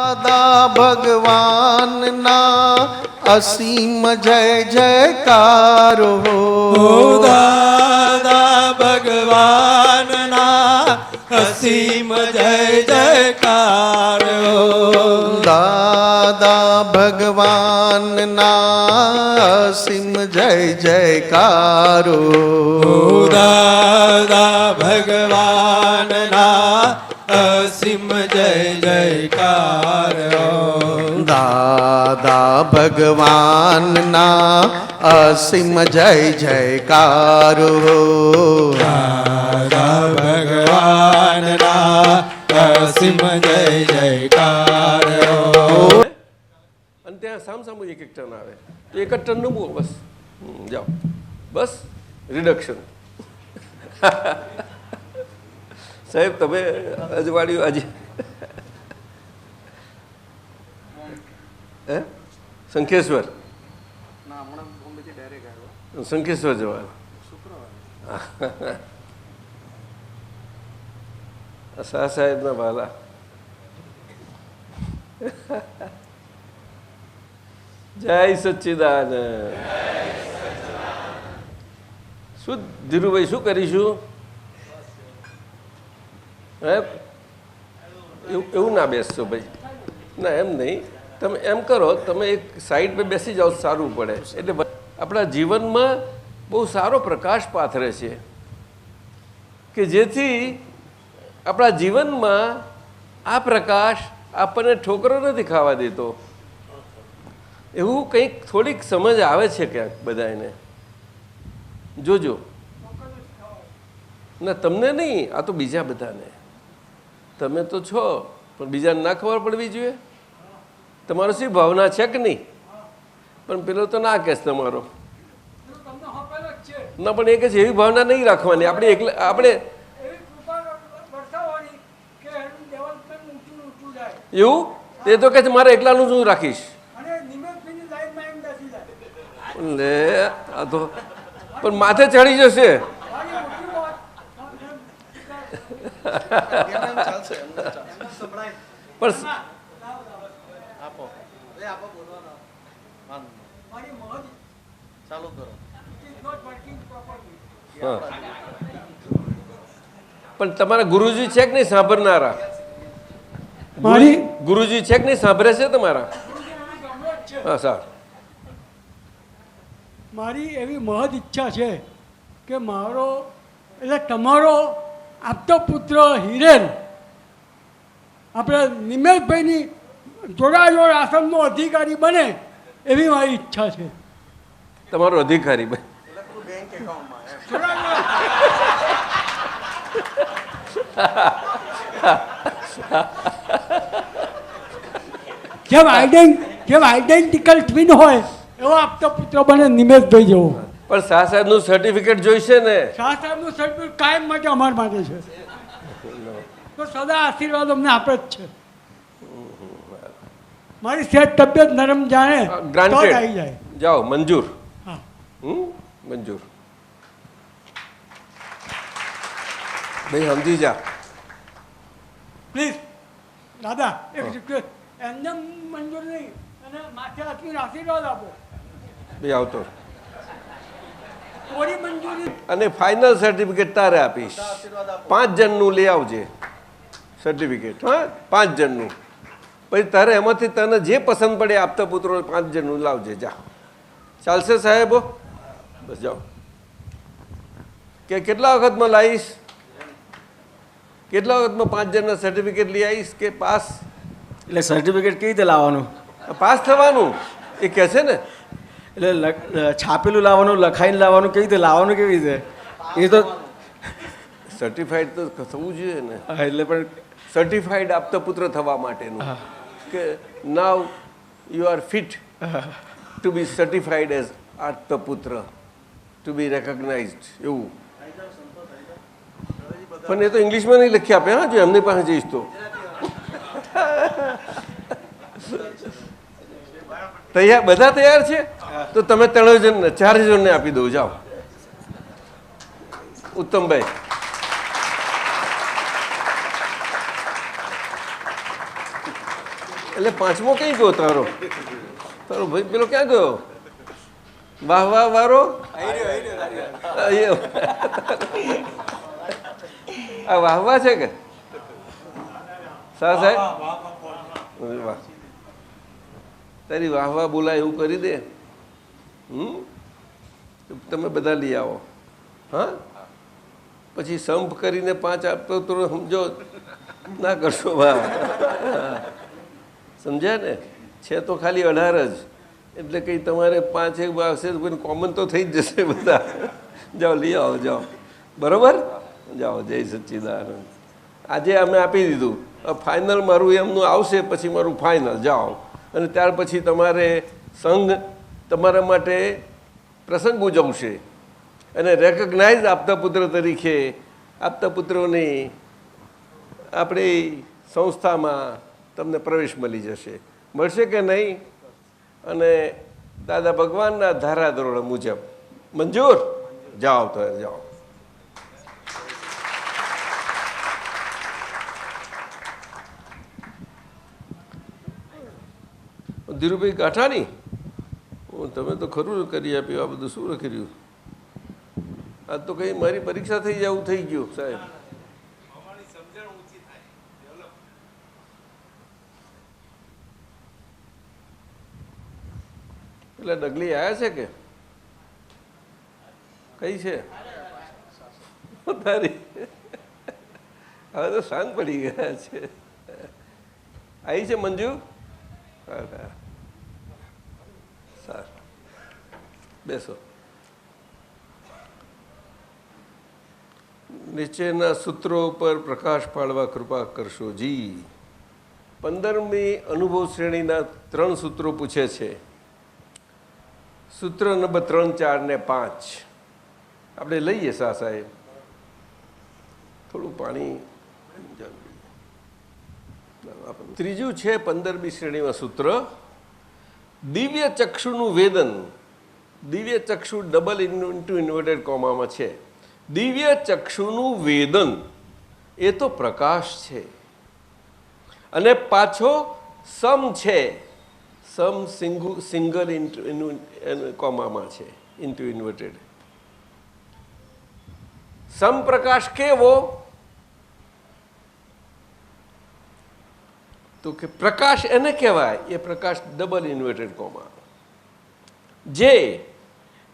દાદા ભગવાનના અસીમ જય જયકારો હો. દાદા ભગવાનના અસીમ જય જયકાર હો. દાદા ભગવાનના અસીમ જય જયકારો. દાદા ભગવાનના અસીમ જય જયકાર હો. દાદા ભગવાનના અસીમ જય જયકારો. દાદા ભગવાનના અસીમ જય જયકાર હો. અને ત્યાં સામસામું એક ટન આવે તો એક જ ટન નમવું બસ. જાઓ બસ રિડક્શન. સાહેબ તમે અજવાળ્યું આજે હે શંખેશ્વર શંખેશ્વર જવાનું શાહ સાહેબના વાલા. જય સચ્ચિદાનંદ. શું ધીરુભાઈ શું કરીશું? હે એવું ના બેસશો ભાઈ, ના એમ નહીં. તમે એમ કરો, તમે એક સાઈડ પર બેસી જાઓ સારું પડે. એટલે આપણા જીવનમાં બહુ સારો પ્રકાશ પાથરે છે કે જેથી આપણા જીવનમાં આ પ્રકાશ આપણને ઠોકરો નથી ખાવા દેતો. એવું કંઈક થોડીક સમજ આવે છે ક્યાંક બધાને. જોજો ના તમને નહીં, આ તો બીજા બધાને. તમે તો છો પણ બીજાને ના ખબર પડવી જોઈએ. તમારો શી ભાવના છે કે નહીં? પણ પેલો તો ના કહેશ તમારો ના, પણ એ કહે છે એવી ભાવના નહીં રાખવાની. આપણે એકલા આપણે એવું એ તો કહે છે મારે એકલાનું જ હું રાખીશ. લે આ તો પણ માથે ચડી જશે. પણ તમારા ગુરુજી છે કે નહીં સાંભળનારા? ગુરુજી છે કે નહીં સાંભળે છે તમારા? હા સારું. મારી એવી મહદ ઈચ્છા છે કે મારો એટલે તમારો આપતો પુત્ર હિરેન આપણે નિમેશભાઈની જોડાજોડ આશ્રમનો અધિકારી બને એવી મારી ઈચ્છા છે. તમારો અધિકારી ભાઈ જેમ આઈડેન્ટિકલ ટ્વિન હોય એવો આપતો પુત્ર બને નિમેશભાઈ જેવો. પણ શાહ સાહેબનું સર્ટિફિકેટ જોઈશે ને? શાહ સાહેબનું સર્ટિફિકેટ કાયમ માટે અમારા માટે છે, તો સદા આશીર્વાદ અમને આપે જ છે. મારી સેહત તબિયત નરમ જાણે તો જ આવી જાય. જાઓ મંજૂર. હા મંજૂર ભાઈ સમજી જા પ્લીઝ દાદા. એક રિક્વેસ્ટ, એમને મંજૂર નહીં અને માથે હાથની આશીર્વાદ આપો. ભાઈ આવતો થોડી મંજૂરી. અને ફાઇનલ સર્ટિફિકેટ તારે આપીશ. 5 જણનું લઈ આવજે સર્ટિફિકેટ. હા 5 જણનું. પછી તારે એમાંથી તને જે પસંદ પડે આપતા પુત્રો 5 જણનું લાવજે. જા ચાલશે સાહેબો? બસ જાઓ. કે કેટલા વખતમાં લાવીશ? કેટલા વખતમાં 5 જણના સર્ટિફિકેટ લઈ આવીશ કે પાસ? એટલે સર્ટિફિકેટ કેવી રીતે લાવવાનું? પાસ થવાનું એ કહે છે ને. એટલે છાપેલું લાવવાનું, લખાઈને લાવવાનું, કેવી રીતે લાવવાનું? કેવી રીતે? એ તો સર્ટિફાઈડ તો થવું જોઈએ ને. એટલે પણ સર્ટિફાઈડ આપતા પુત્ર થવા માટેનું કે now you are fit to be certified as આપતા પુત્ર, ટુ બી રેકોગ્નાઇઝડ. એવું પણ એ તો ઇંગ્લિશમાં નહીં લખી આપે. હા જો એમની પાસે જઈશ તો તૈયાર, બધા તૈયાર છે તો તમે 3 જણને 4 જણને આપી દો. જાઓ ઉત્તમભાઈ. એટલે પાંચમો કઈ ગયો તારો તારો ભાઈ પેલો ક્યાં ગયો વાહ વાહ વારો આ વાહ વાહ છે કે સાહેબ વાહ તારી વાહ વાહ બોલાય એવું કરી દે તમે બધા લઈ આવો હા પછી સંપ કરીને 5 આપતો તો સમજો ના કરશો વાહ સમજ્યા ને છે તો ખાલી 18 જ એટલે કંઈ તમારે 5 એક આવશે તો કોમન તો થઈ જ જશે બધા જાઓ લઈ આવો જાઓ બરાબર જાઓ જય સચ્ચિદાનંદ આજે અમે આપી દીધું ફાઇનલ મારું એમનું આવશે પછી મારું ફાઇનલ જાઓ અને ત્યાર પછી તમારે સંઘ તમારા માટે પ્રસંગ ઉજવશે અને રેકગ્નાઇઝ આપતા પુત્ર તરીકે આપતા પુત્રોની આપણી સંસ્થામાં તમને પ્રવેશ મળી જશે મળશે કે નહીં અને દાદા ભગવાનના ધારાધોરણ મુજબ મંજૂર જાઓ તો જાઓ ધીરુભાઈ કાઠાણી તમે તો ખરું કરી આપ્યું આ બધું શું કર્યું આ તો કઈ મારી પરીક્ષા થઈ જવું થઈ ગયું સાહેબ એટલે ડગલી આવ્યા છે કે કઈ છે તારી હવે તો શાંત પડી ગયા છે આવી છે મંજુ સારું બેસો નીચેના સૂત્રો પર પ્રકાશ પાડવા કૃપા કરશો જી 15મી અનુભવ શ્રેણીના 3 સૂત્રો પૂછે છે સૂત્ર નંબર 3, 4 ને 5 આપણે લઈએ સાહેબ થોડું પાણી ત્રીજું છે 15મી શ્રેણીમાં સૂત્ર દિવ્ય ચક્ષુનું વેદન દિવ્ય ચક્ષુ ડબલ ઇન્ટુ ઇન્વર્ટેડ કોમામાં છે દિવ્ય ચક્ષુનું વેદન એ તો પ્રકાશ છે અને પાછો સમ છે સમ સિંગલ કોમામાં છે ઇન્ટુ ઇન્વર્ટેડ સમ પ્રકાશ કેવો તો કે પ્રકાશ એને કહેવાય એ પ્રકાશ ડબલ ઇન્વર્ટેડ કોમા જે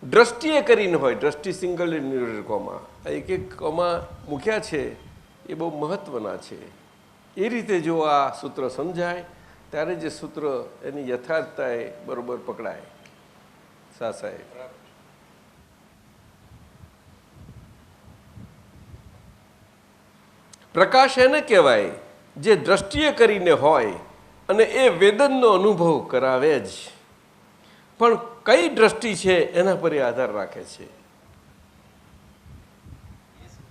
દ્રષ્ટિએ કરીને હોય દ્રષ્ટિ સિંગલ ઇન્વર્ટેડ કોમા એક એક કોમા મૂક્યા છે એ બહુ મહત્વના છે એ રીતે જો આ સૂત્ર સમજાય ત્યારે જે સૂત્ર એની યથાર્થતા એ બરોબર પકડાય સાહેબ પ્રકાશ એને કહેવાય જે દ્રષ્ટિએ કરીને હોય અને એ વેદનનો અનુભવ કરાવે જ પણ કઈ દ્રષ્ટિ છે એના પર એ આધાર રાખે છે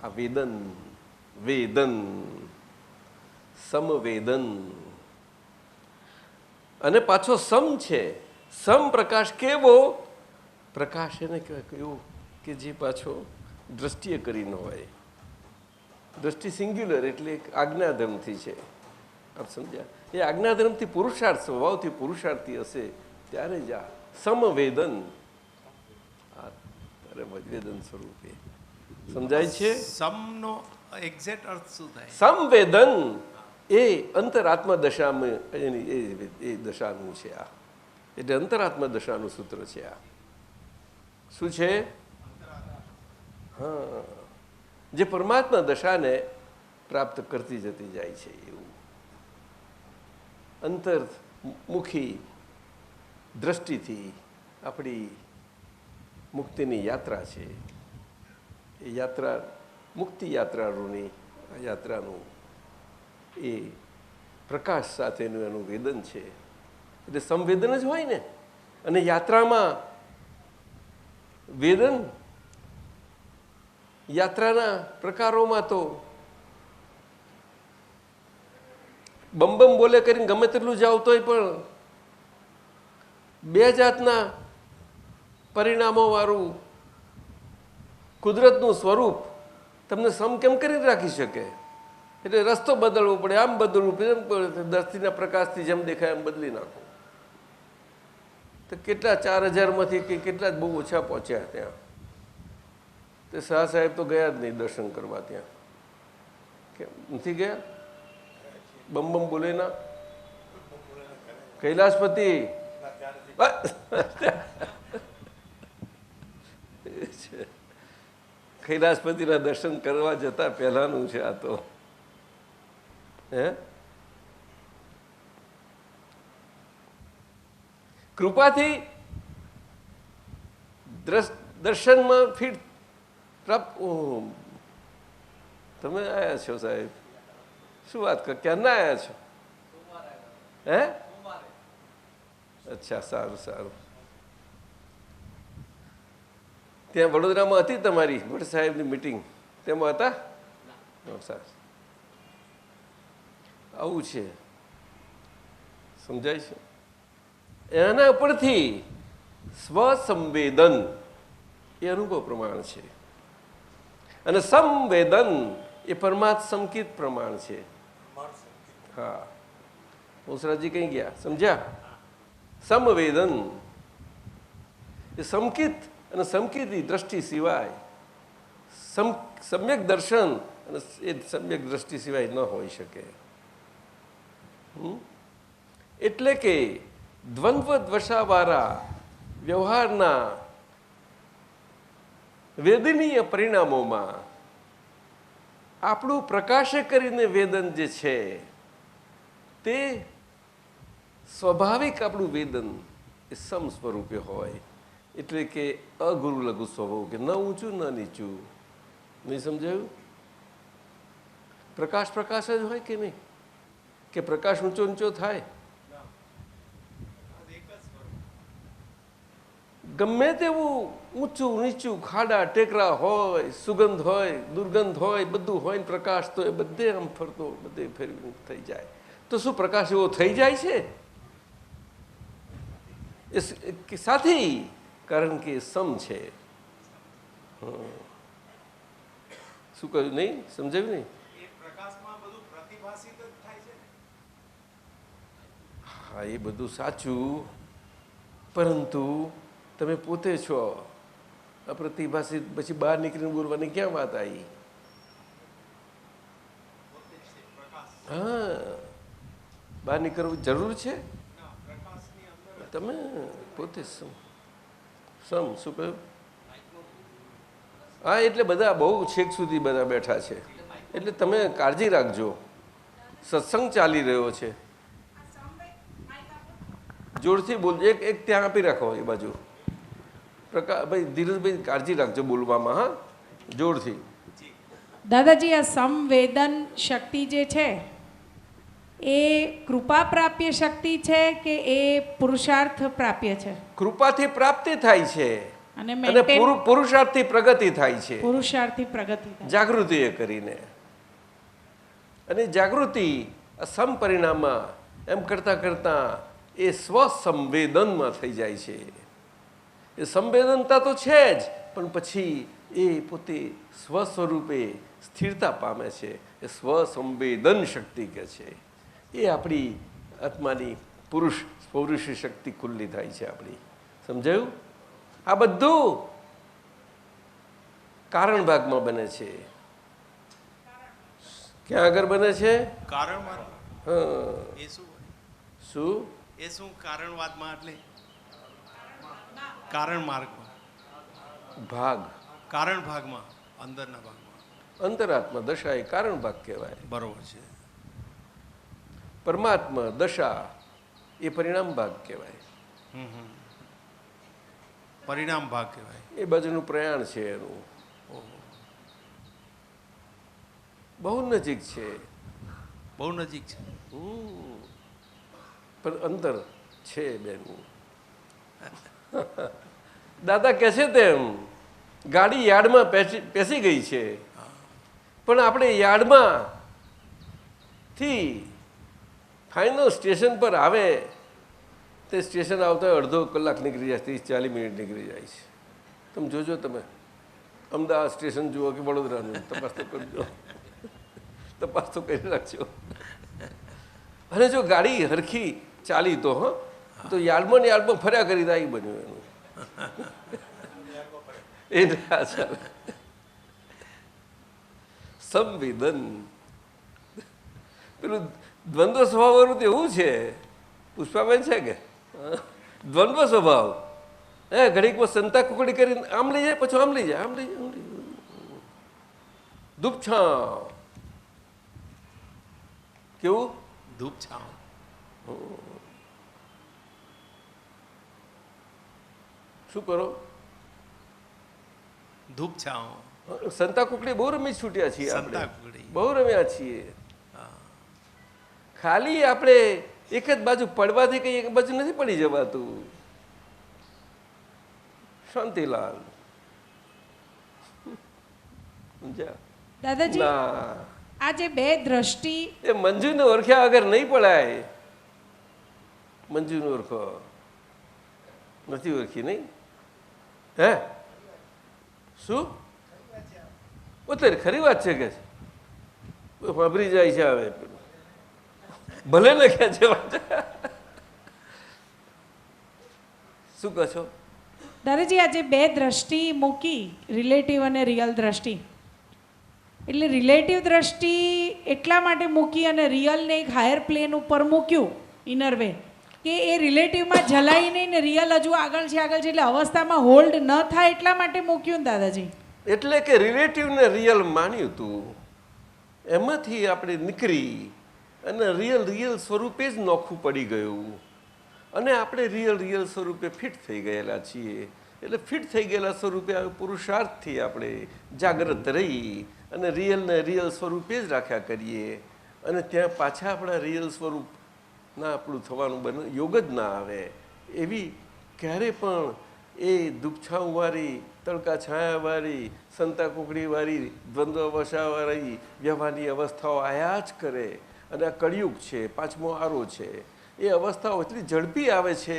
આ વેદન વેદન સમવેદન અને પાછો સમ છે સમ પ્રકાશ કેવો પ્રકાશ એને કહેવાય એવું કે જે પાછો દ્રષ્ટિએ કરીને હોય દ્રષ્ટિ સિંગ્યુલર એટલે એક આજ્ઞાધર્મથી છે આપ સમજ્યા એ આજ્ઞાધર્મથી પુરુષાર્થ સ્વભાવથી પુરુષાર્થી હશે ત્યારે જ આ સમવેદન વેદન સ્વરૂપે સમજાય છે સમનો એક્ઝેક્ટ અર્થ શું થાય સંવેદન એ અંતરાત્મા દશામાં એની એ દશાનું છે આ એટલે અંતરાત્મા દશાનું સૂત્ર છે આ શું છે હા જે પરમાત્મા દશાને પ્રાપ્ત કરતી જતી જાય છે એવું અંતર્મુખી દ્રષ્ટિથી આપણી મુક્તિની યાત્રા છે એ યાત્રા મુક્તિ યાત્રાળુની યાત્રાનું એ પ્રકાશ સાથેનું એનું વેદન છે એટલે સંવેદન જ હોય ને અને યાત્રામાં વેદન યાત્રાના પ્રકારોમાં તો બમ બમ બોલે કરીને ગમે તેટલું જાવ તોય પણ 2 જાતના પરિણામોવાળું કુદરતનું સ્વરૂપ તમને સમ કેમ કરીને રાખી શકે એટલે રસ્તો બદલવો પડે, આમ બદલવું પડે, એમ પડે, દસ્તીના પ્રકાશથી જેમ દેખાય એમ બદલી નાખો. તો કેટલા 4000માંથી કે કેટલા જ બહુ ઓછા પહોંચ્યા ત્યાં. તે શાહ સાહેબ તો ગયા જ નહીં દર્શન કરવા ત્યાં. કેમ નથી ગયા? બમ બમ બોલે ના કૈલાસપતિ કૈલાસપતિના દર્શન કરવા જતા પહેલાનું છે આ તો. હે કૃપાથી દર્શનમાં ફીટ પ્રાપ્ત. તમે આવ્યા છો સાહેબ? શું વાત કર, ક્યારના આવ્યા છો? હે અચ્છા, સારું સારું. ત્યાં વડોદરામાં હતી તમારી ભટ્ટ સાહેબની મિટિંગ, તેમાં હતા? સારું, આવું છે, સમજાય છે? એના ઉપરથી સ્વસંવેદન એ અનુભવ પ્રમાણ છે, અને સંવેદન એ પરમાર્થ સંકિત પ્રમાણ છે. હા, મોસરાજી કઈ ગયા? સમજ્યા? સંવેદન એ સંકિત અને સંકિતની દ્રષ્ટિ સિવાય સમ્યક દર્શન અને એ સમ્યક દ્રષ્ટિ સિવાય ન હોઈ શકે. એટલે કે દ્વંદ્વ દ્વશાવાળા વ્યવહારના વેદનીય પરિણામોમાં આપણું પ્રકાશે કરીને વેદન જે છે તે સ્વાભાવિક આપણું વેદન એ સમ સ્વરૂપે હોય. એટલે કે અગુરુ લઘુ સ્વભાવ, કે ન ઊંચું ન નીચું. નહીં સમજાયું? પ્રકાશ પ્રકાશ જ હોય કે નહીં? કે પ્રકાશ ઊંચો ઊંચો થાય? ગમે તેવું ઊંચું નીચું, ખાડા ટેકરા હોય, સુગંધ હોય, દુર્ગંધ હોય, બધું હોય ને પ્રકાશ તો એ બધે આમ ફરતો બધે ફેરવી થઈ જાય. તો શું પ્રકાશ એવો થઈ જાય છે? એ સાથી, કારણ કે સમ છે. શું કહ્યું? નહીં સમજાયું? નહીં? હા, એ બધું સાચું, પરંતુ તમે પોતે છો અપ્રતિભાષિત, પછી બહાર નીકળીને બોલવાની ક્યાં વાત આવી? હા, બહાર નીકળવું જરૂર છે. તમે પોતે સમ. શું કહ્યું? હા, એટલે બધા બહુ છેક સુધી બધા બેઠા છે, એટલે તમે કાળજી રાખજો. સત્સંગ ચાલી રહ્યો છે, જોરથી બોલ. એક ત્યાં આપી રાખો એ બાજુ. ભાઈ ધીરજભાઈ કાળજી રાખજો બોલવામાં. હા, જોરથી. દાદાજી, આ સંવેદન શક્તિ જે છે એ કૃપા પ્રાપ્ય શક્તિ છે કે એ પુરુષાર્થ પ્રાપ્ય છે? કૃપાથી પ્રાપ્તિ થાય છે અને અને પુરુષાર્થથી પ્રગતિ થાય છે. પુરુષાર્થથી પ્રગતિ થાય જાગૃતિ એ કરીને. અને જાગૃતિ સમ પરિણામમાં એમ કરતાં કરતાં એ સ્વસંવેદનમાં થઈ જાય છે. એ સંવેદનતા તો છે જ, પણ પછી એ પોતે સ્વ સ્વરૂપે સ્થિરતા પામે છે. એ સ્વસંવેદન શક્તિ કે છે એ આપણી આત્માની પૌરુષી શક્તિ ખુલ્લી થાય છે આપણી. સમજાયું? આ બધું કારણ ભાગમાં બને છે. ક્યાં આગળ બને છે? કારણ માર્ગ. હા. એ શું હોય? શું? એ શું કારણવાદમાં? એટલે કારણ માર્ગમાં, ભાગ, કારણ ભાગમાં, અંદરના ભાગમાં. અંતરાત્મા દશા એ કારણ ભાગ કહેવાય. બરોબર છે. પરમાત્મા દશા એ પરિણામ ભાગ કહેવાય. પરિણામ ભાગ કહેવાય. એ બાજુનું પ્રયાણ છે એનું. બહુ નજીક છે. બહુ નજીક છે. પણ અંતર છે બેનું. દાદા કહે છે તેમ ગાડી યાર્ડમાં પેસી ગઈ છે, પણ આપણે યાર્ડમાં થી ફાઇનલ સ્ટેશન પર આવે તે સ્ટેશન આવતા અડધો કલાક નીકળી જાય, 30-40 મિનિટ નીકળી જાય છે. તમે જોજો, તમે અમદાવાદ સ્ટેશન જુઓ કે વડોદરાનું તપાસ તો કરજો. તપાસ તો કરી રાખજો. અને જો ગાડી હરખી ચાલી તો તો યાર્ડમાં ફર્યા કરી આવી બન્યું એનું એ ના ચાલે. સંવેદન પેલું દ્વંદ્વ સ્વભાવવાળું તો એવું છે પુષ્પાબેન છે કે દ્વંદ્વ સ્વભાવ ઘડીકમાં સંતા કુકડી કરીને આમ લઈ જાય પછી આમ લઈ જાય આમ લઈ જાય દુપછાવ કેવું ધૂપ છાવ. શું કરો ધૂપ છાવ. સંતા કુકડી બહુ રમી છૂટ્યા છીએ આપણે સંતાકુકડી. બહુ રમ્યા છીએ. ખાલી આપણે એક જ બાજુ પડવાથી કઈ એક બાજુ નથી પડી જવાતું. શાંતિલાલ દાદાજી ના આ જે બે દ્રષ્ટિ એ મંજુને ઓળખ્યા વગર નહીં પડાય. મંજુને ઓળખો નથી ઓળખી નહીં હે શું અત્યારે ખરી વાત છે કે વાપરી જાય છે હવે ભલે લખ્યા છે વાત શું કહો છો દાદાજી આજે બે દ્રષ્ટિ મૂકી રિલેટિવ અને રિયલ દ્રષ્ટિ એટલે રિલેટિવ દ્રષ્ટિ એટલા માટે મૂકી અને રિયલને એક હાયર પ્લેન ઉપર મૂક્યું ઇનર વે કે એ રિલેટિવમાં જલાઈ નહીં ને રિયલ હજુ આગળ છે એટલે અવસ્થામાં હોલ્ડ ન થાય એટલા માટે મૂક્યું ને દાદાજી. એટલે કે રિલેટિવને રિયલ માન્યું હતું એમાંથી આપણે નીકળી અને રિયલ સ્વરૂપે જ નોખું પડી ગયું અને આપણે રિયલ સ્વરૂપે ફિટ થઈ ગયેલા છીએ. એટલે ફિટ થઈ ગયેલા સ્વરૂપે પુરુષાર્થથી આપણે જાગ્રત રહી અને રિયલ સ્વરૂપે જ રાખ્યા કરીએ અને ત્યાં પાછા આપણા રિયલ સ્વરૂપ ના આપણું થવાનું બને યોગ જ ના આવે. એવી ક્યારે પણ એ દુપછાઉંવાળી તડકા છાયાવાળી સંતા કુકડીવાળી દ્વંદ્વવશાવાળી વ્યવહારની અવસ્થાઓ આયા જ કરે. અને આ કળિયુગ છે, પાંચમો આરો છે. એ અવસ્થાઓ એટલી ઝડપી આવે છે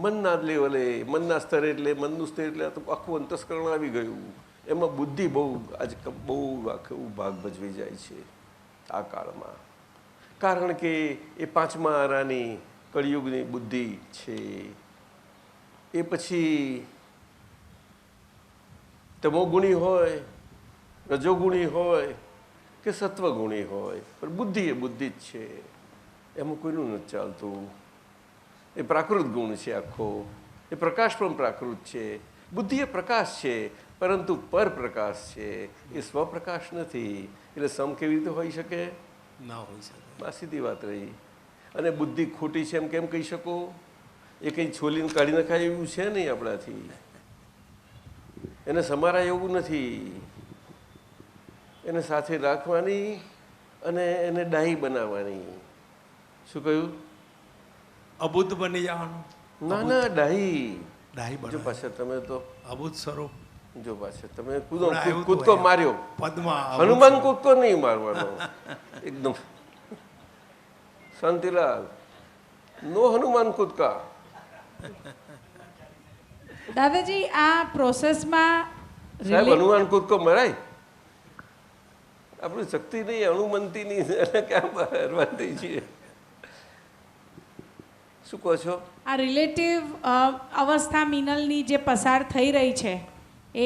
મનના લેવલે, મનના સ્તરે. એટલે મનનું સ્તર એટલે આખું અંતસ્કરણ આવી ગયું. એમાં બુદ્ધિ બહુ આખું ભાગ ભજવી જાય છે આ કાળમાં. કારણ કે એ પાંચમા આરાની કળિયુગની બુદ્ધિ છે. એ પછી તમોગુણી હોય, રજોગુણી હોય કે સત્વગુણી હોય, પણ બુદ્ધિ એ બુદ્ધિ જ છે. એમાં કોઈનું નથી ચાલતું. એ પ્રાકૃત ગુણ છે આખો. એ પ્રકાશ પણ પ્રાકૃત છે. બુદ્ધિ એ પ્રકાશ છે પરંતુ પરપ્રકાશ છે, એ સ્વપ્રકાશ નથી. એટલે સમ કેવી રીતે હોઈ શકે? ના હોઈ શકે. આ સીધી વાત રહી. અને બુદ્ધિ ખોટી છે એમ કેમ કહી શકો? એ કંઈ છોલીને કાઢી નખાય એવું છે નહીં આપણાથી. એને સમારાય એવું નથી. એને સાથે રાખવાની અને એને ડાહી બનાવવાની. શું કહ્યું? અબુદ્ધ બની જવાનું. ના ડાહી. ડાહી જો બનાવે. પાછા તમે તો અબુદ્ધ સ્વરૂપ. જો પાછા તમે પણ આવ્યું તો કૂદકો અહીંયા. માર્યો. પદમાં હનુમાન કૂદકો નહીં મારવાનો. એકદમ શાંતિલાલ નો હનુમાન કૂદકા. દાદાજી આ પ્રોસેસમાં સાહેબ હનુમાન કૂદકો મરાય? આપણી શક્તિ નહીં, હનુમંતી નહીં, એને ક્યાં હરવાતી છીએ. શું કહો છો? આ રિલેટિવ અવસ્થા મિનલની જે પસાર થઈ રહી છે એ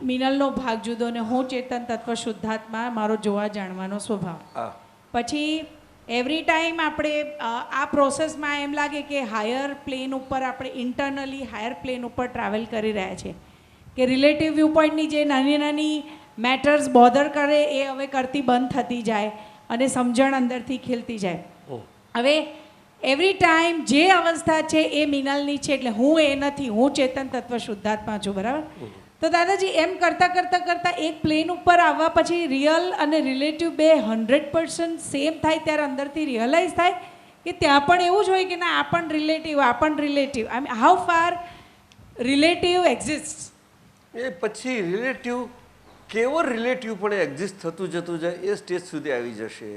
મિનલનો ભાગ જુદો ને હું ચેતન તત્વ શુદ્ધાત્મા મારો જોવા જાણવાનો સ્વભાવ. હા પછી એવરી ટાઈમ આપણે આ પ્રોસેસમાં એમ લાગે કે હાયર પ્લેન ઉપર આપણે ઇન્ટરનલી હાયર પ્લેન ઉપર ટ્રાવેલ કરી રહ્યા છે કે રિલેટિવ વ્યૂ પોઈન્ટની જે નાની નાની મેટર્સ બોધર કરે એ હવે કરતી બંધ થતી જાય અને સમજણ અંદરથી ખીલતી જાય. હવે એવરી ટાઈમ જે અવસ્થા છે એ મિનલની છે એટલે હું એ નથી, હું ચેતન તત્વ શુદ્ધાત્મા છું. બરાબર? તો દાદાજી એમ કરતાં એક પ્લેન ઉપર આવવા પછી રિયલ અને રિલેટિવ બે 100% સેમ થાય ત્યારે અંદરથી રિયલાઇઝ થાય કે ત્યાં પણ એવું જ હોય કે ના આ પણ relative I mean how far relative exist. એ પછી રિલેટિવ કેવળ રિલેટિવ પણ એક્ઝિસ્ટ થતું જતું જાય એ સ્ટેજ સુધી આવી જશે.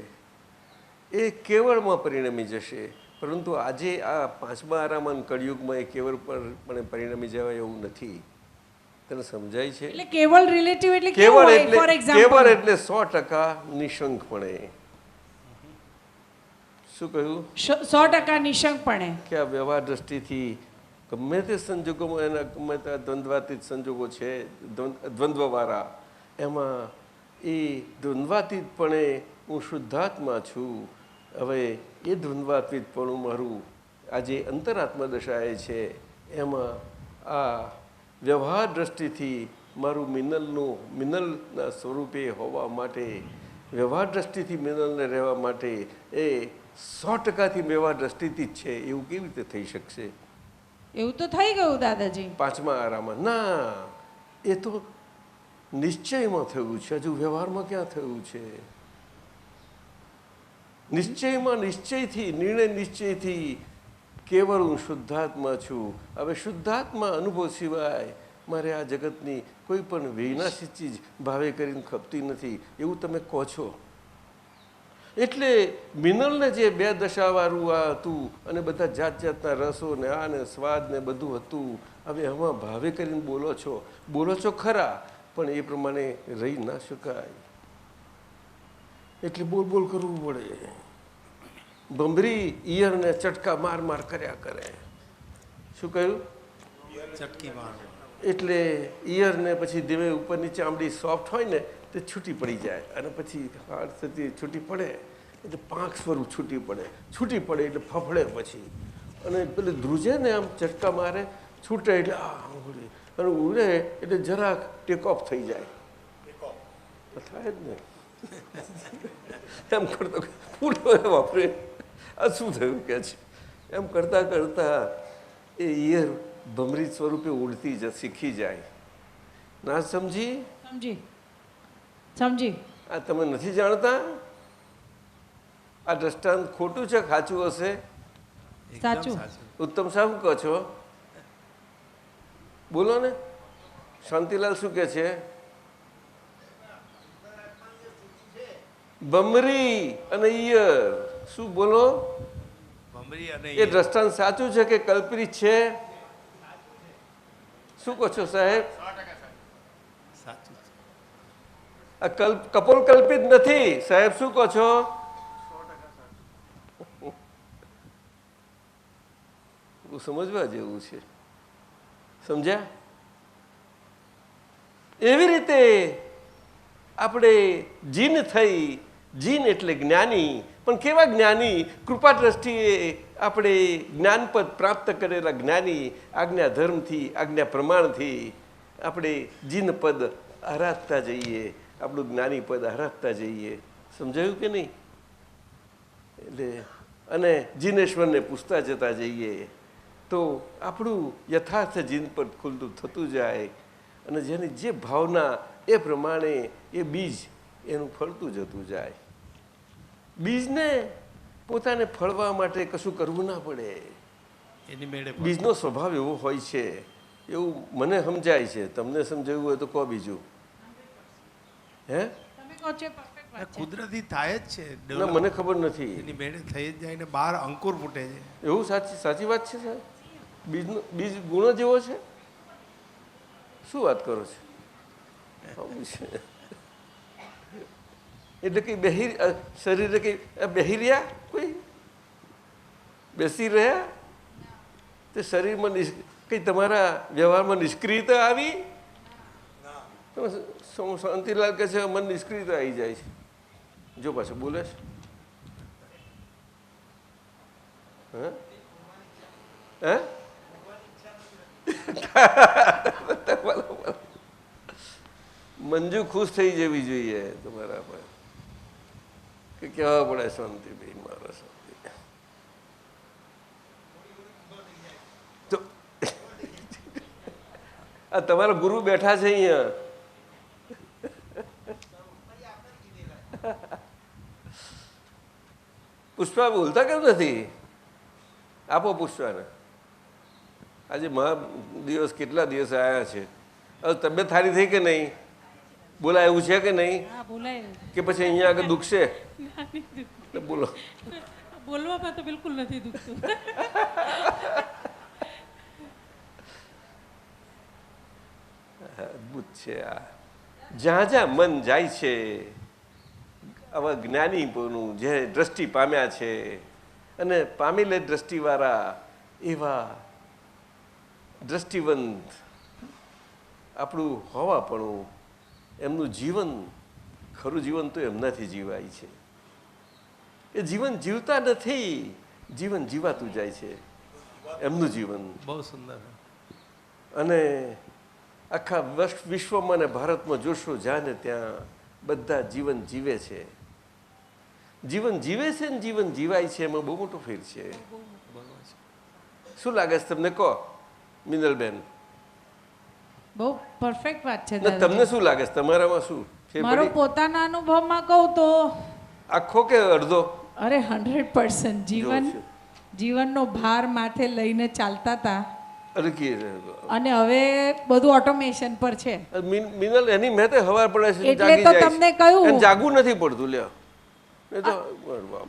એ કેવળમાં પરિણમી જશે. પરંતુ આજે આ પાંચમા આરામાં કળિયુગમાં એ કેવળ પણ પરિણમી જવાય એવું નથી. તને સમજાય છે? એટલે કેવળ રિલેટિવ એટલે કેવળ કેવું હોય? ફોર એટલે કેવળ એક્ઝામ્પલ એટલે 100% નિશંકપણે શું કહ્યું? 100% નિશંકપણે. કે આ વ્યવહાર દ્રષ્ટિથી ગમે તે સંજોગોમાં એના ગમે તે દ્વંદ્વાતીત સંજોગો છે દ્વંદ્વવાળા, એમાં એ દ્વંદ્વાતીતપણે હું શુદ્ધાત્મા છું. હવે એ દ્વંદ્વાતીતપણું મારું આ જે અંતરાત્મા દશાએ છે એમાં આ વ્યવહાર દ્રષ્ટિથી મારું મિનલના સ્વરૂપે હોવા માટે, વ્યવહાર દ્રષ્ટિથી મિનલને રહેવા માટે એ 100%થી વ્યવહાર દ્રષ્ટિથી જ છે એવું કેવી રીતે થઈ શકશે? એવું તો થઈ ગયું દાદાજી. પાંચમા આરામાં ના, એ તો નિશ્ચયમાં થયું છે, હજુ વ્યવહારમાં ક્યાં થયું છે? નિશ્ચયમાં, નિશ્ચયથી, નિર્ણય નિશ્ચયથી કેવળ હું શુદ્ધાત્મા છું. હવે શુદ્ધાત્મા અનુભવ સિવાય મારે આ જગતની કોઈ પણ વિનાશી ચીજ ભાવે કરીને ખપતી નથી એવું તમે કહો છો. એટલે મિનલને જે 2 દશાવાળું આ હતું અને બધા જાત જાતના રસો ને આ ને સ્વાદ ને બધું હતું, હવે આમાં ભાવે કરીને બોલો છો ખરા, પણ એ પ્રમાણે રહી ના શકાય. એટલે બોલ કરવું પડે. ભમરી ઈયરને ચટકા માર કર્યા કરે. શું કહ્યું? ચટકી મારવા. એટલે ઈયરને પછી ધીમે ઉપરની ચામડી સોફ્ટ હોય ને તે છૂટી પડી જાય, અને પછી હાર્ડ થતી છૂટી પડે એટલે પાંખ સ્વરૂપ છૂટી પડે એટલે ફફડે પછી, અને પેલું ધ્રુજે ને આમ ચટકા મારે, છૂટે એટલે ઉડે, અને ઉડે એટલે જરાક ટેક ઓફ થઈ જાય. થાય જ ને એમ કરતો ફૂટો વાપરે. આ શું થયું કે છે? એમ કરતા એ ઈયર ભમરી સ્વરૂપે ઉડતી શીખી જાય. ના સમજી? સમજી. આ તમે નથી જાણતા? આ દ્રષ્ટાંત ખોટું છે, સાચું હશે? સાચું. ઉત્તમ સાહેબ કહો છો? બોલો ને. શાંતિલાલ શું કે છે? ભમરી અને ઈયર. શું બોલો? ભમરી અને એ દ્રષ્ટાંત સાચું છે કે કલ્પિત છે? શું કહો છો સાહેબ? સાચું છે. આ કપોલ કલ્પિત નથી સાહેબ. શું કહો છો? સમજવા જેવું છે. સમજ્યા? એવી રીતે આપણે જીન થઈ. જીન એટલે જ્ઞાની, પણ કેવા જ્ઞાની? કૃપા દ્રષ્ટિએ આપણે જ્ઞાનપદ પ્રાપ્ત કરેલા જ્ઞાની. આજ્ઞા ધર્મથી, આજ્ઞા પ્રમાણથી આપણે જીન પદ આરાધતા જઈએ, આપણું જ્ઞાની પદ આરાધતા જઈએ. સમજાયું કે નહીં? એટલે અને જીનેશ્વરને પૂછતા જતા જઈએ તો આપણું યથાર્થ જીન પદ ખુલતું થતું જાય, અને જેની જે ભાવના એ પ્રમાણે એ બીજ એનું ફળતું જતું જાય. બીજને પોતાને ફળવા માટે કશું કરવું ના પડે. એની મેળે બીજનો સ્વભાવ એવો હોય છે, એવું મને સમજાય છે. તમને સમજાયું હોય તો કહો બીજું. હે? તમે કહો છો perfect વાત છે. કુદરતી થાય જ છે. ના, મને ખબર નથી. એની મેળે થઈ જ જાય ને બહાર અંકુર ફૂટે છે. એવું સાચી વાત છે સાહેબ? બીજ ગુણો જેવો છે? શું વાત કરો છો? આવું છે. એટલે કઈ શરીરે કઈ બેહી રહ્યા? કોઈ બેસી રહ્યા? તે શરીરમાં કઈ તમારા વ્યવહારમાં નિષ્ક્રિયતા આવી? શાંતિલાલ કહે છે મન નિષ્ક્રિયતા આવી જાય છે. જો પાછું બોલે છે. હે? મંજુ ખુશ થઈ જવી જોઈએ તમારા પર કે કહેવા પડે શાંતિ ભાઈ મારા શાંતિ. તો આ તમારા ગુરુ બેઠા છે અહીંયા. પુષ્પા બોલતા કેમ નથી? આપો પુષ્પાને. આજે મહા દિવસ, કેટલા દિવસ આવ્યા છે. હવે તબિયત સારી થઈ કે નહીં? બોલાય એવું છે કે નહીં? કે પછી અહીંયા આગળ દુખશે? બોલો. બોલવામાં તો બિલકુલ નથી દુખતું. અદભુત છે આ. જ્યાં જ્યાં મન જાય છે, આવા જ્ઞાનીઓનું જે દ્રષ્ટિ પામ્યા છે અને પામી લે દ્રષ્ટિવાળા એવા દ્રષ્ટિવંત આપણું હોવાપણું, એમનું જીવન, ખરું જીવન તો એમનાથી જીવાય છે. એ જીવન જીવતા નથી, જીવન જીવાતું જાય છે એમનું જીવન. બહુ સુંદર. અને આખા વિશ્વમાં અને ભારતમાં જોશો જ્યાં ને ત્યાં બધા જીવન જીવે છે. જીવન જીવે છે ને જીવન જીવાય છે, એમાં બહુ મોટો ફેર છે. શું લાગે છે તમને, કહો મિનલબેન? બહુ પરફેક્ટ વાત છે ના, તમને શું લાગે છે, તમારામાં શું ફેર મારો પડી? પોતાના અનુભવમાં કહું તો આખો કે અડધો? અરે 100% જીવન જોવું છે. જીવનનો ભાર માથે લઈને ચાલતા હતા અરે કે અને હવે બધું ઓટોમેશન પર છે. મિનલ એની મેં તો હવાર પડે છે, એટલે જાગી તો જાય છે. તમને કહ્યું. એને જાગવું નથી પડતું. લ્યો એ તો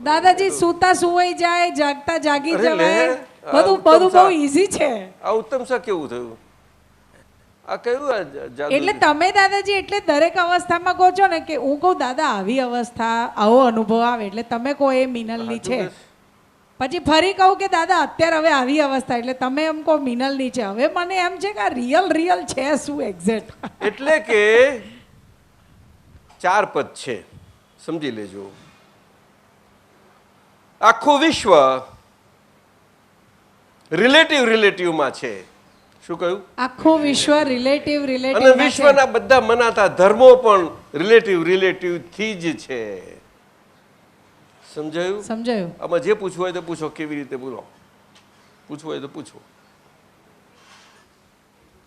દાદાજી સૂતા સુવાઈ જાય, જાગતા જાગી અરે લે, જવાય, આ બધું ઉત્તમ બધું બહુ સા- ઈઝી છે. આ ઉત્તમ સા કેવું થયું? આ કયું આ જાદુ? એટલે તમે દાદાજી એટલે દરેક અવસ્થામાં કહો છો ને, કે હું કહું દાદા આવી અવસ્થા, આવો અનુભવ આવે એટલે તમે કહો એ મિનલની છે. પછી ફરી કહું કે દાદા અત્યારે હવે આવી અવસ્થા, એટલે તમે એમ કહો મિનલની છે. હવે મને એમ છે કે આ રિયલ છે શું એક્ઝેક્ટ? એટલે કે 4 પદ છે, સમજી લેજો. આખું વિશ્વ રિલેટિવમાં છે. શું કહ્યું? આખું વિશ્વ રિલેટિવ અને રિલેટિવ વિશ્વના બધા મનાતા ધર્મો પણ રિલેટિવ થી જ છે. સમજાયું? સમજાયું? આમાં જે પૂછવું હોય તો પૂછો. કેવી રીતે બોલો? પૂછવું હોય તો પૂછો.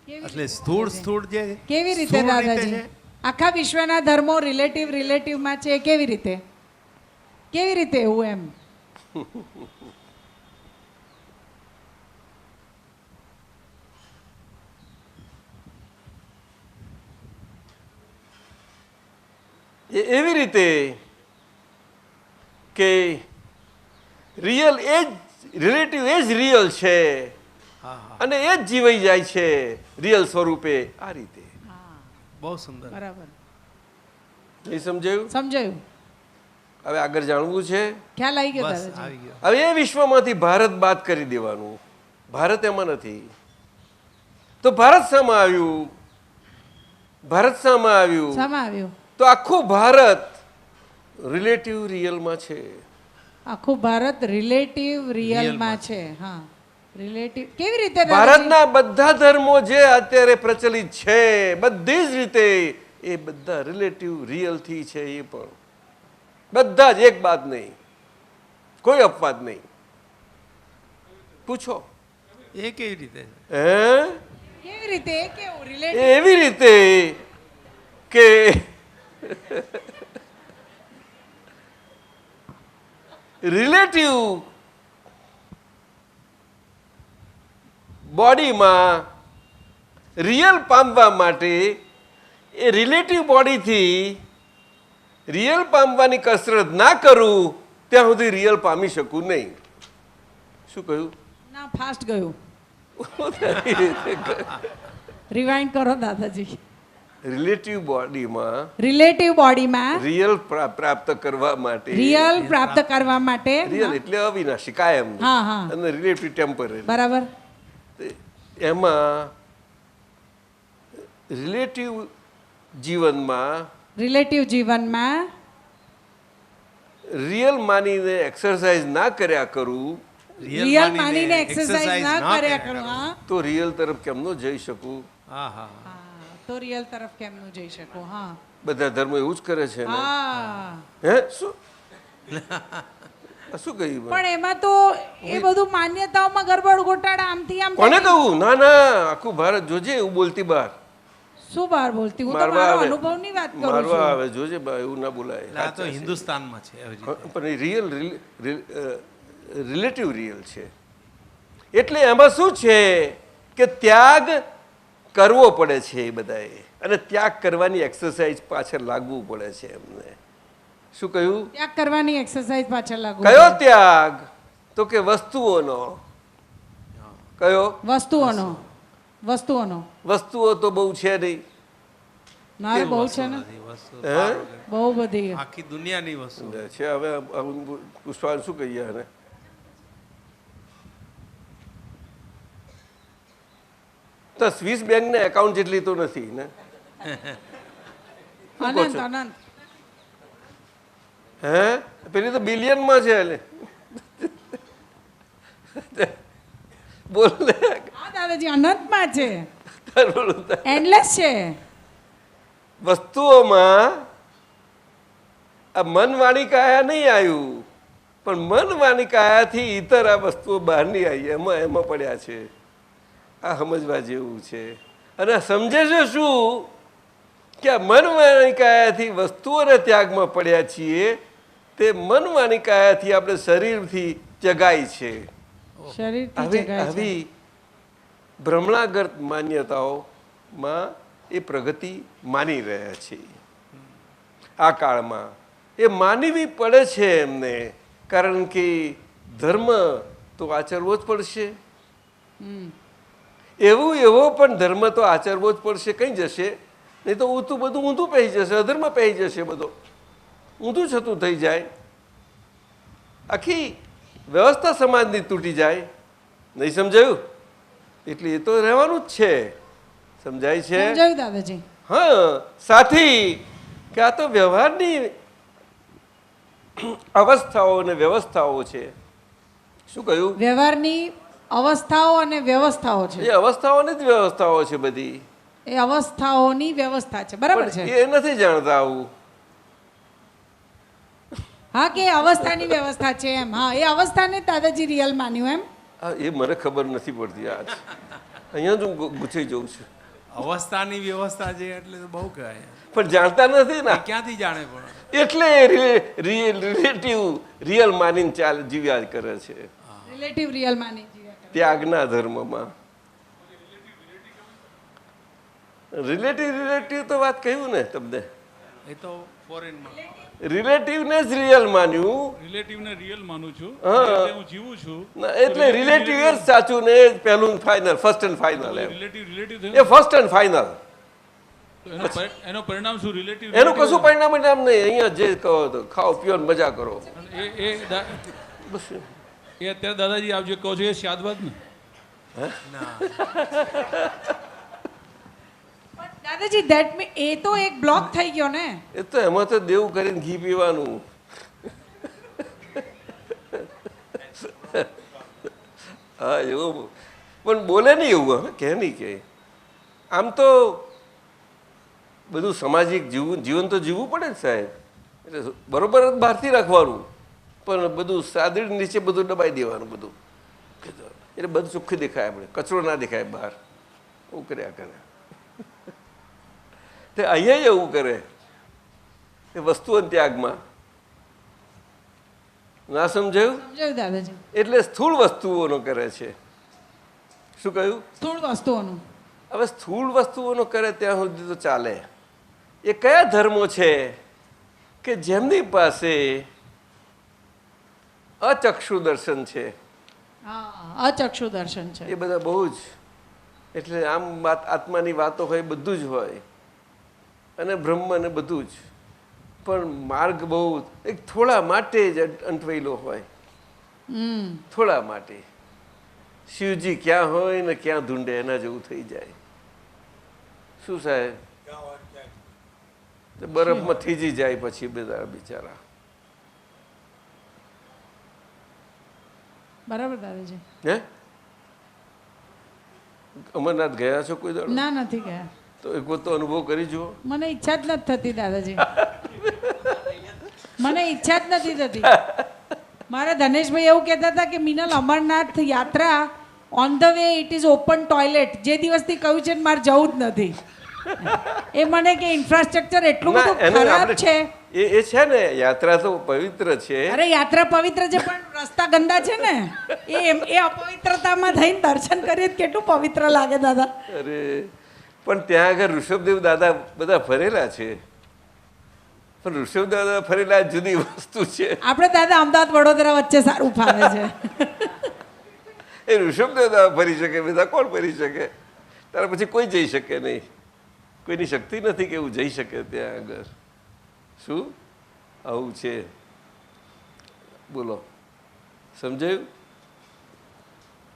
એટલે સ્થૂળ જે કેવી રીતે સ્થૂળ દાદાજી છે. આખા વિશ્વના ધર્મો રિલેટિવમાં છે? કેવી રીતે એવું એમ? એવી રીતે કે રિયલ એ જ રિલેટિવ એ જ રિયલ છે અને એ જ જીવાઈ જાય છે રિયલ સ્વરૂપે. આ રીતે બહુ સુંદર. બરાબર, નહીં સમજાયું? સમજાયું. હવે આગળ જાણવું છે. ખ્યાલ આવી ગયો બસ દાદાજી? આવી ગયો. હવે એ વિશ્વમાંથી ભારત બાદ કરી દેવાનું. ભારત એમાં નથી. તો ભારત શામાં આવ્યું? ભારત શામાં આવ્યું? શામાં આવ્યું? તો આખું ભારત રિલેટિવ રિયલમાં છે. આખું ભારત રિલેટિવ રિયલમાં છે. હા, રિલેટિવ કેવી રીતે દાદાજી? ભારતના બધા ધર્મો જે અત્યારે પ્રચલિત છે બધી જ રીતે એ બધા રિલેટિવ રિયલ થી છે. એ પણ બધા જ, એક બાદ નહીં, કોઈ અપવાદ નહીં. પૂછો. એ કેવી રીતે? હે? કેવી રીતે? એ કેવું રિલેટિવ? એવી રીતે કે રિલેટિવ બોડીમાં રિયલ પામવા માટે એ રિલેટિવ બોડીથી રિયલ પામવાની કસરત ના કરું ત્યાં સુધી રિયલ પામી શકું નહીં. શું કહ્યું? ના, ફાસ્ટ ગયું. રિવાઇન્ડ કરો દાદાજી. રિલેટિવ બોડીમાં રિલેટિવ બોડીમાં રિયલ પ્રાપ્ત કરવા માટે રિયલ પ્રાપ્ત કરવા માટે રિયલ એટલે અવિનાશી, કાયમ, હા, હા. અને રિલેટિવ ટેમ્પરરી. બરાબર. એમાં રિલેટિવ જીવનમાં રિલેટિવ જીવનમાં રિયલ માનીને એક્સરસાઇઝ ના કર્યા કરું રિયલ માનીને એક્સરસાઇઝ ના કર્યા કરો, હા, તો રિયલ તરફ કેમનો જઈ શકું? હા હા. હા, તો રિયલ તરફ કેમનું જઈ શકો? હા, બધા ધર્મો એવું જ કરે છે ને. હા. હે? શું શું કહ્યું? પણ એમાં તો એ બધું માન્યતાઓમાં ગરબડ ગોટાળા આમથી આમ કોને થાય. કહું? ના ના, આખું ભારત જોજે એવું બોલતી બહાર શું બહાર બોલતી? હું તો મારવા મારો આવે. અનુભવની વાત કરું મારવા છું. આવે, જોજે બા, એવું ના બોલાય. એટલે આ તો હિન્દુસ્તાનમાં છે એવી રીતે. પણ રિયલ રિલેટિવ રિયલ છે. એટલે એમાં શું છે કે ત્યાગ કરવો પડે છે એ બધાએ, અને ત્યાગ કરવાની એક્સરસાઇઝ પાછળ લાગવું પડે છે એમને. શું કહ્યું? ત્યાગ કરવાની એક્સરસાઇઝ પાછળ લાગુ. કયો ત્યાગ? તો કે વસ્તુઓનો. કયો? વસ્તુઓનો. વસ્તુઓ તો બહુ છે નહીં. ના, બહુ છે ને, વસ્તુ હે? બહુ બધી. આખી દુનિયાની વસ્તુ. છે. હવે પુષ્પાન શું કહીએ? અને તો સ્વિસ બેંકને એકાઉન્ટ જેટલી તો નથી ને શું કહો અનંત છો? અનંત હે પેલી તો બિલિયનમાં છે એટલે બોલ ને હા દાદાજી અનંતમાં છે, તારું એન્ડલેસ છે. વસ્તુઓમાં આ મન વાણી કાયા નહીં આવ્યું, પણ મન વાણી કાયાથી ઇતર આ વસ્તુઓ બહાર નહીં આવી, એમાં પડ્યા છે. આ સમજવા જેવું છે. અને સમજે છે શું કે આ મન વાણી કાયાથી વસ્તુઓને ત્યાગમાં પડ્યા છીએ, તે મન વાણી કાયાથી આપણે શરીરથી જગાય છે. શરીરથી આવી જગાય છે. આવી ભ્રમણાગત માન્યતાઓમાં એ પ્રગતિ માની રહ્યા છે આ કાળમાં. એ માનવી પડે છે એમને, કારણ કે ધર્મ તો આચરવો જ પડશે. એવો પણ ધર્મ તો આચરવો જ પડશે. કઈ જશે નહીં તો બધું ઊંધું પહેરી જશે, અધર્મ પહેરી જશે, બધો ઊંધું છતું થઈ જાય, આખી વ્યવસ્થા સમાજની તૂટી જાય. નહીં સમજાયું? એટલે એ તો રહેવાનું જ છે. સમજાય છે? સમજાયું દાદાજી. હા, સાથી કે આ તો વ્યવહારની અવસ્થાઓ અને વ્યવસ્થાઓ છે. શું કહ્યું? વ્યવહારની અવસ્થાઓ અને વ્યવસ્થાઓ છે. એ અવસ્થાઓની જ વ્યવસ્થાઓ છે બધી. એ અવસ્થાઓની વ્યવસ્થા છે, બરાબર પણ છે. એ નથી જાણતા આવું. હા, કે એ અવસ્થાની વ્યવસ્થા છે એમ. હા, એ અવસ્થાને દાદાજી રિયલ માન્યું એમ. એ મને ખબર નથી પડતી. આજ અહીંયા જ હું ગુચાઈ જઉં છું. અવસ્થાની વ્યવસ્થા છે એટલે તો બહુ કહેવાય. પણ જાણતા નથી ને, ક્યાંથી જાણે પણ એટલે રિલેટિવ રિયલ માનીને જીવ્યા કરે છે રિલેટિવ રિયલ માની જીવ્યા કરે. ત્યાગના ધર્મમાં. રિલેટિવ તો વાત કહ્યું ને તમને. એ તો ફોરેનમાં રિલેટિવને જ રિયલ માન્યું. રિલેટિવને રિયલ માનું છું, હા. એટલે હું જીવું છું. ના, એટલે રિલેટિવ જ સાચું ને એ જ પહેલું ફાઇનલ, ફર્સ્ટ એન્ડ ફાઇનલ. એમ રિલેટિવ એ ફર્સ્ટ એન્ડ ફાઇનલ. એનો પરિણામ શું? રિલેટિવ એનું કશું પરિણામ નહીં. અહીંયા જે કહો તો ખાઓ પીઓ ને મજા કરો. બસ એ અત્યારે દાદાજી આપ જે કહો છો એ શાદવાદ ને. દાદાજી ધેટ મી એ તો એક બ્લોક થઈ ગયો ને. એ તો એમાં તો દેવું કરીને ઘી પીવાનું. હા, એવું પણ બોલે નહીં એવું. હવે કે નહીં કે આમ તો બધું સામાજિક જીવન તો જીવવું પડે ને સાહેબ. એટલે બરોબર જ બહારથી રાખવાનું, પણ બધું સાદડી નીચે બધું દબાઈ દેવાનું બધું. એટલે બધું ચોખ્ખું દેખાય, આપણે કચરો ના દેખાય બહાર. એવું કર્યા કરે. તે અહીંયા એવું કરે એ વસ્તુઓ ત્યાગમાં. ના સમજાયું? સમજાયું દાદાજી. એટલે સ્થૂળ વસ્તુઓનો કરે છે. શું કહ્યું? સ્થૂળ વસ્તુઓનું. હવે સ્થૂળ વસ્તુઓનો કરે ત્યાં સુધી તો ચાલે. એ કયા ધર્મો છે કે જેમની પાસે અચક્ષુ દર્શન છે? હા, અચક્ષુ દર્શન છે. એ બધા બહુ જ, એટલે આમ આત્માની વાતો હોય, બધું જ હોય, અને બ્રહ્મ ને બધું જ, પણ માર્ગ બહુ એક થોડા માટે જ અંટવાયેલો હોય. થોડા માટે શિવજી ક્યાં હોય ને ક્યાં ધૂંડે એના જેવું થઈ જાય. શું સાહેબ? બરફમાં થીજી જાય પછી બધા બિચારા. બરાબર દાદાજી. હે, અમરનાથ ગયા છો કોઈ દાડો? ના, નથી ગયા. તો એક વખત તો અનુભવ કરી જુઓ. મને ઈચ્છા જ નથી થતી દાદાજી. મને ઈચ્છા જ નથી થતી. મારા ધનેશભાઈ એવું કહેતા હતા કે મિનલ અમરનાથ યાત્રા on the way it is open toilet. જે દિવસથી કહ્યું છે ને મારે જવું જ નથી. એ મને કે ઇન્ફ્રાસ્ટ્રક્ચર એટલું ના, બધું એનું ખરાબ આપણે- છે. એ છે ને, યાત્રા તો પવિત્ર છે. અરે યાત્રા પવિત્ર છે પણ રસ્તા ગંદા છે ને. એ અપવિત્રતામાં થઈને દર્શન કરીએ તો કેટલું પવિત્ર લાગે દાદા. અરે પણ ત્યાં આગળ ઋષભદેવ દાદા બધા ફરેલા છે, પણ ઋષભ દાદા ફરેલા જુદી વસ્તુ છે. આપણે દાદા અમદાવાદ વડોદરા વચ્ચે સારું ફાવે છે. એ ઋષભદેવ દાદા ફરી શકે, બધા કોણ ફરી શકે? તારા પછી કોઈ જઈ શકે નહીં. કોઈની શક્તિ નથી કે એવું જઈ શકે ત્યાં આગળ. શું આવું છે? બોલો, સમજાયું?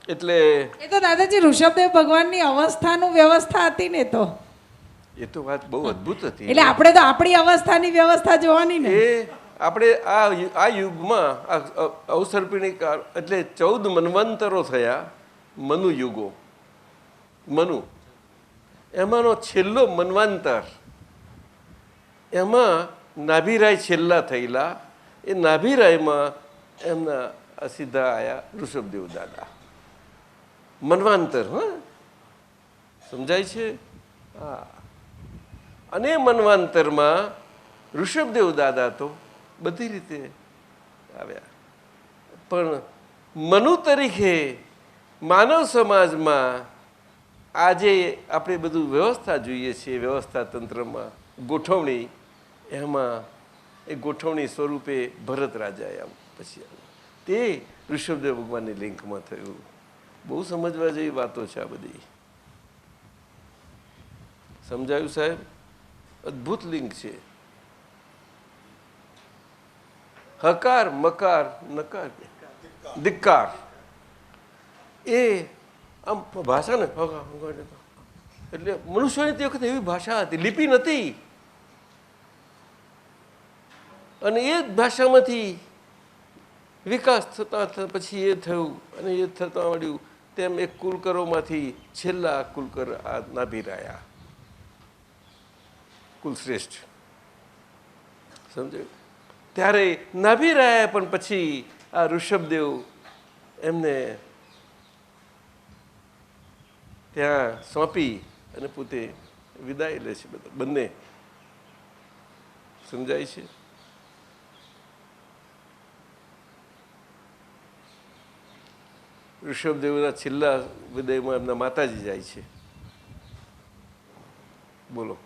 એટલે એ તો દાદાજી ઋષભદેવ ભગવાનની અવસ્થાનું વ્યવસ્થા હતી ને તો, એ તો વાત બહુ અદ્ભુત હતી. એટલે આપણે તો આપણી અવસ્થાની વ્યવસ્થા જોવાની ને. એ આપણે આ યુગમાં આ અવસર્પિણી કાળ એટલે 14 મન્વંતરો થયા, મનુ યુગો. મનુ એમાંનો છેલ્લો મન્વંતર, એમાં નાભિરાય છેલ્લા થયેલા. એ નાભિરાયમાં એમના સીધા આયા ઋષભદેવ દાદા. મન્વાંતર, હા, સમજાય છે? હા. અને મન્વાંતરમાં ઋષભદેવ દાદા તો બધી રીતે આવ્યા, પણ મનુ તરીકે માનવ સમાજમાં આજે આપણે બધું વ્યવસ્થા જોઈએ છીએ, વ્યવસ્થા તંત્રમાં ગોઠવણી, એમાં એ ગોઠવણી સ્વરૂપે ભરત રાજાએ આમ પછી તે ઋષભદેવ ભગવાનની લિંકમાં થયું. બહુ સમજવા જેવી વાતો છે આ બધી. સમજાયું સાહેબ? અદ્ભુત લિંક છે. હકાર મકાર નકાર ધિક્કાર, એ આમ ભાષા ને એટલે મનુષ્યની તે વખતે એવી ભાષા હતી, લિપિ નથી, અને એ જ ભાષામાંથી વિકાસ થતા પછી એ થયું, અને એ થતા મળ્યું તેમ એક કુલકરોમાંથી છેલ્લા કુલકર આ નાભિરાયા, કુલશ્રેષ્ઠ. સમજાયું? ત્યારે નાભિરાયા પણ પછી આ ઋષભદેવ એમને ત્યાં સોંપી અને પોતે વિદાય લે છે બધા બંને. સમજાય છે? ઋષભદેવના છેલ્લા વિદાયમાં એમના માતાજી જાય છે. બોલો.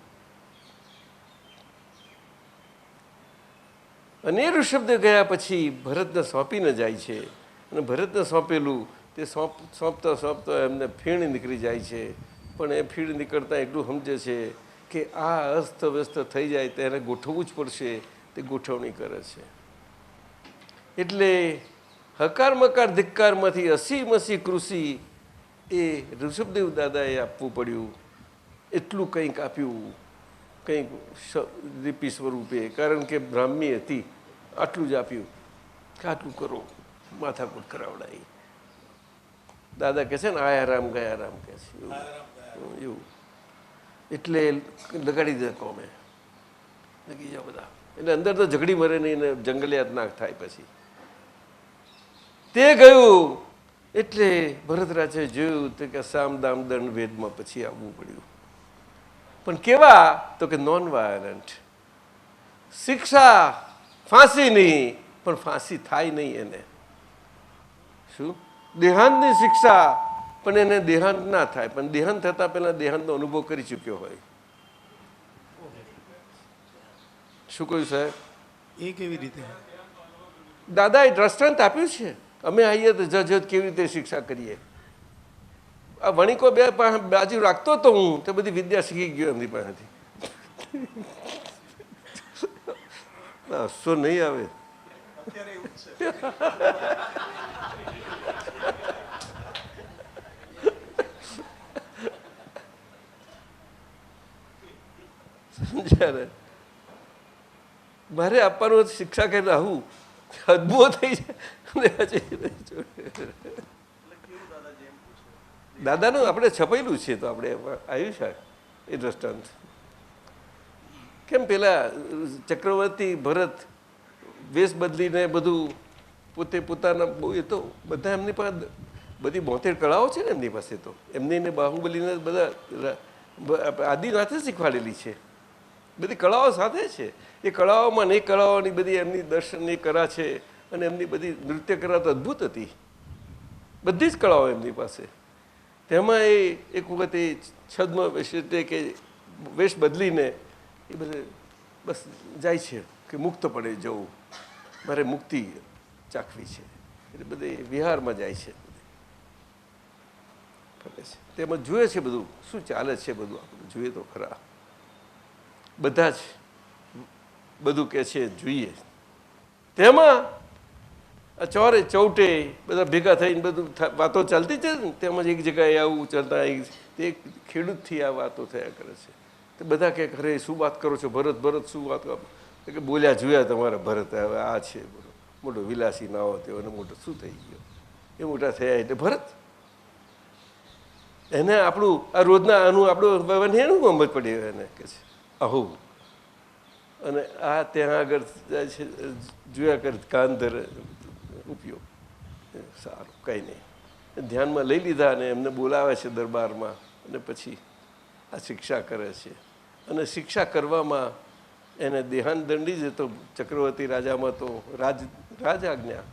અને એ ઋષભદેવ ગયા પછી ભરતને સોંપીને જાય છે, અને ભરતને સોંપેલું તે સોંપતા સોંપતા એમને ફીણ નીકળી જાય છે. પણ એ ફીણ નીકળતા એટલું સમજે છે કે આ અસ્તવ્યસ્ત થઈ જાય તેને ગોઠવવું જ પડશે, તે ગોઠવણી કરે છે. એટલે હકાર મકાર ધિક્કારમાંથી અસી મસી કૃષિ એ ઋષભદેવ દાદાએ આપવું પડ્યું. એટલું કંઈક આપ્યું, કંઈક લિપિ સ્વરૂપે, કારણ કે બ્રાહ્મી હતી. આટલું જ આપ્યું કે આટલું કરો, માથાકૂટ કરાવડાવી. દાદા કહે છે ને આયા રામ ગયા રામ કહે છે, એવું. એટલે લગાડી દે કોમે, લગી જાઓ બધા. એટલે અંદર તો ઝઘડી મરે નહીં ને જંગલિયાત નાક થાય. પછી તે ગયું એટલે ભરતરાજે જોયું તો કે સામ દામ દંડ ભેદમાં પછી આવવું પડ્યું. પણ કેવા? તો કે નોન વાયલન્ટ. શિક્ષા ફાંસી નહીં, પણ ફાંસી થાય નહીં એને. શું? દેહાંતની શિક્ષા, પણ એને દેહાંત ના થાય, પણ દેહાંત થતાં પહેલાં દેહાંતનો અનુભવ કરી ચૂક્યો હોય. શું કહ્યું સાહેબ? એ કેવી રીતે? દાદાએ દ્રષ્ટાંત આપ્યું છે. અમે આવીએ તો જજ કેવી રીતે શિક્ષા કરીએ. આ વણિકો બે બાજુ રાખતો હતો હું, તો બધી વિદ્યા શીખી ગયો એમની પાસેથી. હસો નહીં આવે. સમજ્યા? મારે આપવાનું શિક્ષા કરીને આવું અદભુત થઈ જાય. દાદાનું આપણે છપાયેલું છે, તો આપણે આવ્યું છે એ દ્રષ્ટાંત. કેમ પેલા ચક્રવર્તી ભરત વેશ બદલીને બધું પોતે પોતાના બહુ, એ તો બધા એમની પાસે બધી 72 કળાઓ છે ને એમની પાસે. તો એમની બાહુબલીને બધા આદિનાથે શીખવાડેલી છે, બધી કળાઓ સાથે છે. એ કળાઓમાં એ કળાઓની બધી એમની દર્શનની કળા છે, અને એમની બધી નૃત્ય કળા તો અદ્ભુત હતી. બધી જ કળાઓ એમની પાસે. તેમાં એ એક વખત એ છદ્મ એટલે કે વેશ બદલીને એ બધે બસ જાય છે કે મુક્ત પડે જવું, મારે મુક્તિ ચાખવી છે. એટલે બધે વિહારમાં જાય છે, ફરે છે. તેમાં જુએ છે બધું શું ચાલે છે, બધું આપણે જોઈએ તો ખરા. બધા જ બધું કહે છે જોઈએ. તેમાં આ ચોરે ચૌટે બધા ભેગા થઈને બધું વાતો ચાલતી છે ને, તેમજ એક જગ્યાએ આવું ચાલતા તે ખેડૂતથી આ વાતો થયા કરે છે. તે બધા કે અરે શું વાત કરો છો ભરત, ભરત શું વાત કરો? કે બોલ્યા જોયા તમારા ભરત, હવે આ છે મોટો વિલાસી નાવો તેઓ, અને મોટો શું થઈ ગયો, એ મોટા થયા એટલે ભરત. એને આપણું આ રોજના આનું આપણું એનું સમજ પડી એને કે છે આહું. અને આ ત્યાં આગળ જાય છે, જોયા કરે કાન ધરે ઉપયોગ. સારું કંઈ નહીં, ધ્યાનમાં લઈ લીધા અને એમને બોલાવે છે દરબારમાં, અને પછી આ શિક્ષા કરે છે. અને શિક્ષા કરવામાં એને દેહાન દંડી જ તો ચક્રવર્તી રાજામાં તો રાજ આજ્ઞા,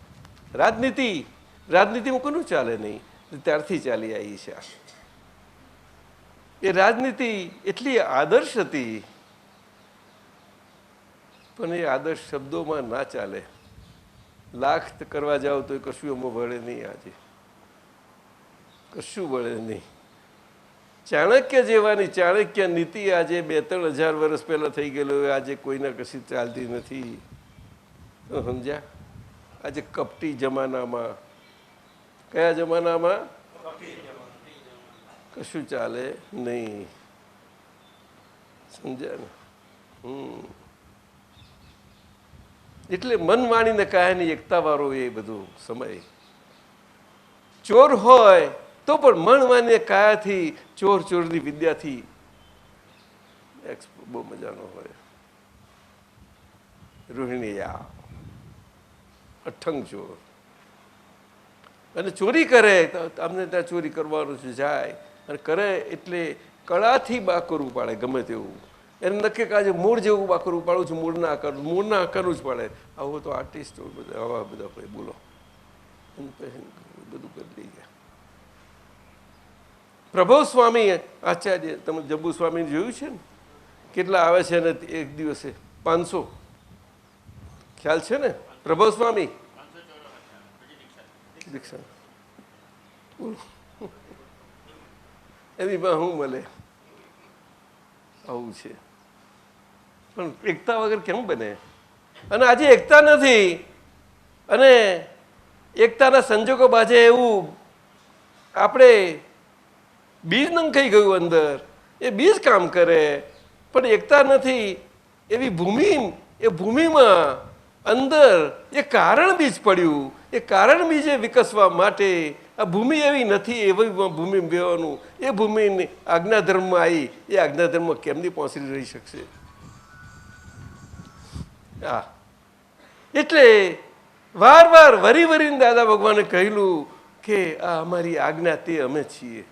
રાજનીતિમાં કોનું ચાલે નહીં, ત્યારથી ચાલી આવી છે. એ રાજનીતિ એટલી આદર્શ હતી, પણ એ આદર્શ શબ્દોમાં ના ચાલે. લાખ કરવા જાઓ તો કશું એમાં વળે નહીં. આજે કશું વળે નહીં. ચાણક્ય જેવાની ચાણક્ય નીતિ આજે 2-3 હજાર વર્ષ પહેલાં થઈ ગયેલો, આજે કોઈના કશી ચાલતી નથી. સમજ્યા? આજે કપટી જમાનામાં, કયા જમાનામાં કશું ચાલે નહીં. સમજ્યા ને? એટલે મન વાણીને કાયાની એકતાવાળો એ બધું સમય. ચોર હોય તો પણ મન વાણીને કાયાથી, ચોરની વિદ્યાથી બહુ મજાનો હોય. રોહિણીયા અઠંગ ચોર, અને ચોરી કરે તો અમને ત્યાં ચોરી કરવાનું છે જાય, અને કરે એટલે કળાથી બા કરવું પડે. ગમે તેવું એને નક્કી કે આજે મૂળ જેવું બા કરવું પાડું છું, મૂળના આકારનું જ પડે. આવું તો આર્ટિસ્ટો બધા આવા બધા ભાઈ બોલો બધું કરી લઈ ગયા. પ્રભુ સ્વામી આચાર્ય, તમે જંબુ સ્વામી જોયું છે ને, કેટલા આવે છે ને એક દિવસે 500, ખ્યાલ છે ને? પ્રભુ સ્વામી દીક્ષા એની માં શું મળે? આવું છે. પણ એકતા વગર કેમ બને? અને આજે એકતા નથી, અને એકતાના સંજોગો બાજે એવું આપણે બીજ નંખાઈ ગયું અંદર, એ બીજ કામ કરે પણ એકતા નથી. એવી ભૂમિ, એ ભૂમિમાં અંદર એ કારણ બીજ પડ્યું. એ કારણ બીજે વિકસવા માટે આ ભૂમિ એવી નથી, એવી ભૂમિ બેવાનું, એ ભૂમિ આજ્ઞાધર્મમાં આવી, એ આજ્ઞાધર્મમાં કેમની પહોંચી રહી શકશે? હા, એટલે વાર વરીને દાદા ભગવાને કહેલું કે આ અમારી આજ્ઞા, તે અમે છીએ.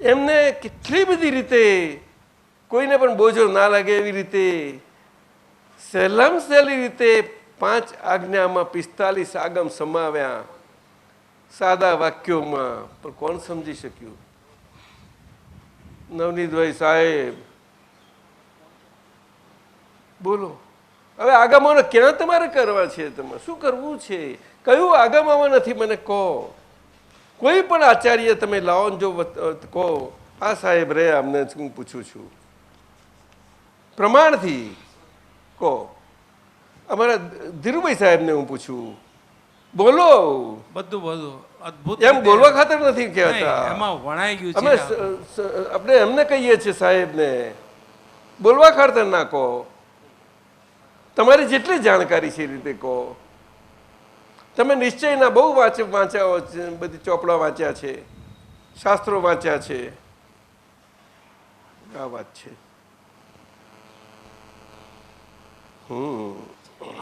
એમને કેટલી બધી રીતે કોઈને પણ બોજો ના લાગે એવી રીતે સહેલામાં સહેલી રીતે 5 આજ્ઞામાં 45 આગમ સમાવ્યા સાદા વાક્યોમાં. પણ કોણ સમજી શક્યું? નવનીતભાઈ સાહેબ બોલો. હવે આગમોને ક્યાં તમારે કરવા છે? તમારે શું કરવું છે? કયું આગમમાં નથી મને કહો. કોઈ પણ આચાર્ય તમે લાવો જો કહો આ સાહેબ રે, અમને હું પૂછું છું પ્રમાણથી કહો. અમારા ધીરુભાઈ સાહેબને હું પૂછું, બોલો. બધું અદ્ભુત એમ બોલવા ખાતર નથી કહેતા, એમાં વણાઈ ગયું અમે છે. આપણે એમને કહીએ છીએ સાહેબને, બોલવા ખાતર ના કહો. તમારી જેટલી જાણકારી છે એ રીતે કહો. તમે નિશ્ચયના બહુ વાંચ્યા છે, બધી ચોપડા વાંચ્યા છે, શાસ્ત્રો વાંચ્યા છે. આ વાત છે.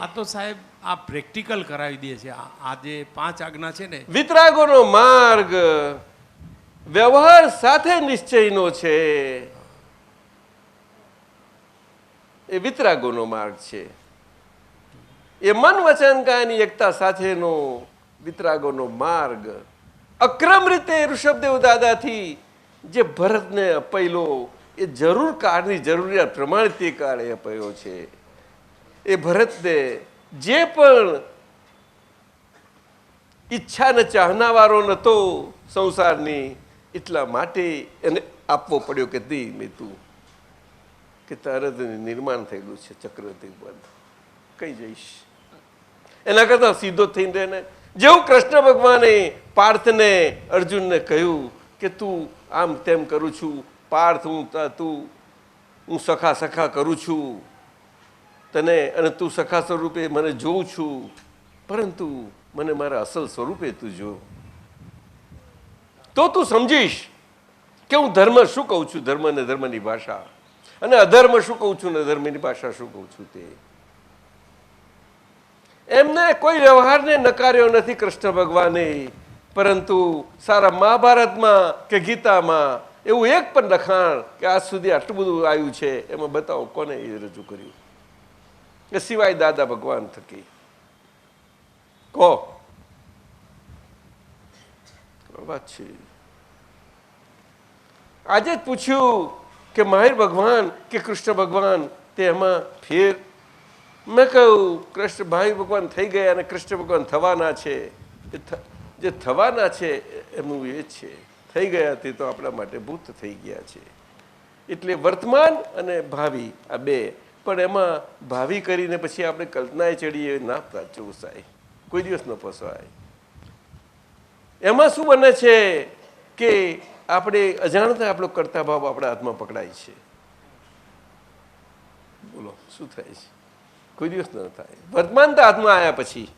આ તો સાહેબ આ પ્રેક્ટિકલ કરાવી દે છે. આ જે 5 આજ્ઞા છે ને, વિતરાગોનો માર્ગ વ્યવહાર સાથે નિશ્ચયનો છે. એ વિતરાગોનો માર્ગ છે. એ મન વચન કાયની એકતા સાથેનો વિતરાગોનો માર્ગ. અક્રમ રીતે ઋષભદેવ દાદાથી જે ભરતને અપાયેલો, એ જરૂર કાળની જરૂરિયાત પ્રમાણે તે કાળે અપાયો છે. એ ભરતને જે પણ ઈચ્છા ને ચાહનાવાળો નહોતો સંસારની, એટલા માટે એને આપવો પડ્યો કે દી મેં તું કે તરત નિર્માણ થયેલું છે ચક્રવર્તી પદ, કઈ જઈશ? એના કરતાં સીધો થઈને રહે ને. જેવું કૃષ્ણ ભગવાને પાર્થને અર્જુનને કહ્યું કે તું આમ તેમ કરું છું, પાર્થ હું સખા સખા કરું છું તને, અને તું સખા સ્વરૂપે મને જોઉં છું, પરંતુ મને મારા અસલ સ્વરૂપે તું જો, તો તું સમજીશ કે હું ધર્મ શું કહું છું, ધર્મ અને ધર્મની ભાષા, અને અધર્મ શું કહું છું ને અધર્મની ભાષા શું કહું છું તે. એમને કોઈ વ્યવહારને નકાર્યો નથી કૃષ્ણ ભગવાને, પરંતુ સારા મહાભારતમાં કે ગીતામાં એવું એક પણ લખાણ કે આજ સુધી આટલું બધું આવ્યું છે એમાં બતાવો કોને એ રજૂ કર્યું, એ સિવાય દાદા ભગવાન થકી. કહો વાત છે. આજે જ પૂછ્યું કે મહાવીર ભગવાન કે કૃષ્ણ ભગવાન તે એમાં ફેર? મેં કહ્યું કૃષ્ણ મહાવીર ભગવાન થઈ ગયા અને કૃષ્ણ ભગવાન થવાના છે. જે થવાના છે એનું એ છે, થઈ ગયા તે તો આપણા માટે ભૂત થઈ ગયા છે. એટલે વર્તમાન અને ભાવિ આ બે, પણ એમાં ભાવિ કરીને પછી આપણે કલ્પનાએ ચડીએ ના પોસાય, કોઈ દિવસ ન પોસાય. એમાં શું બને છે કે આપણે અજાણતા આપણો કરતા ભાવ આપણા હાથમાં પકડાય છે. બોલો શું થાય છે? કોઈ દિવસ ન થાય. વર્તમાનતા હાથમાં આવ્યા પછી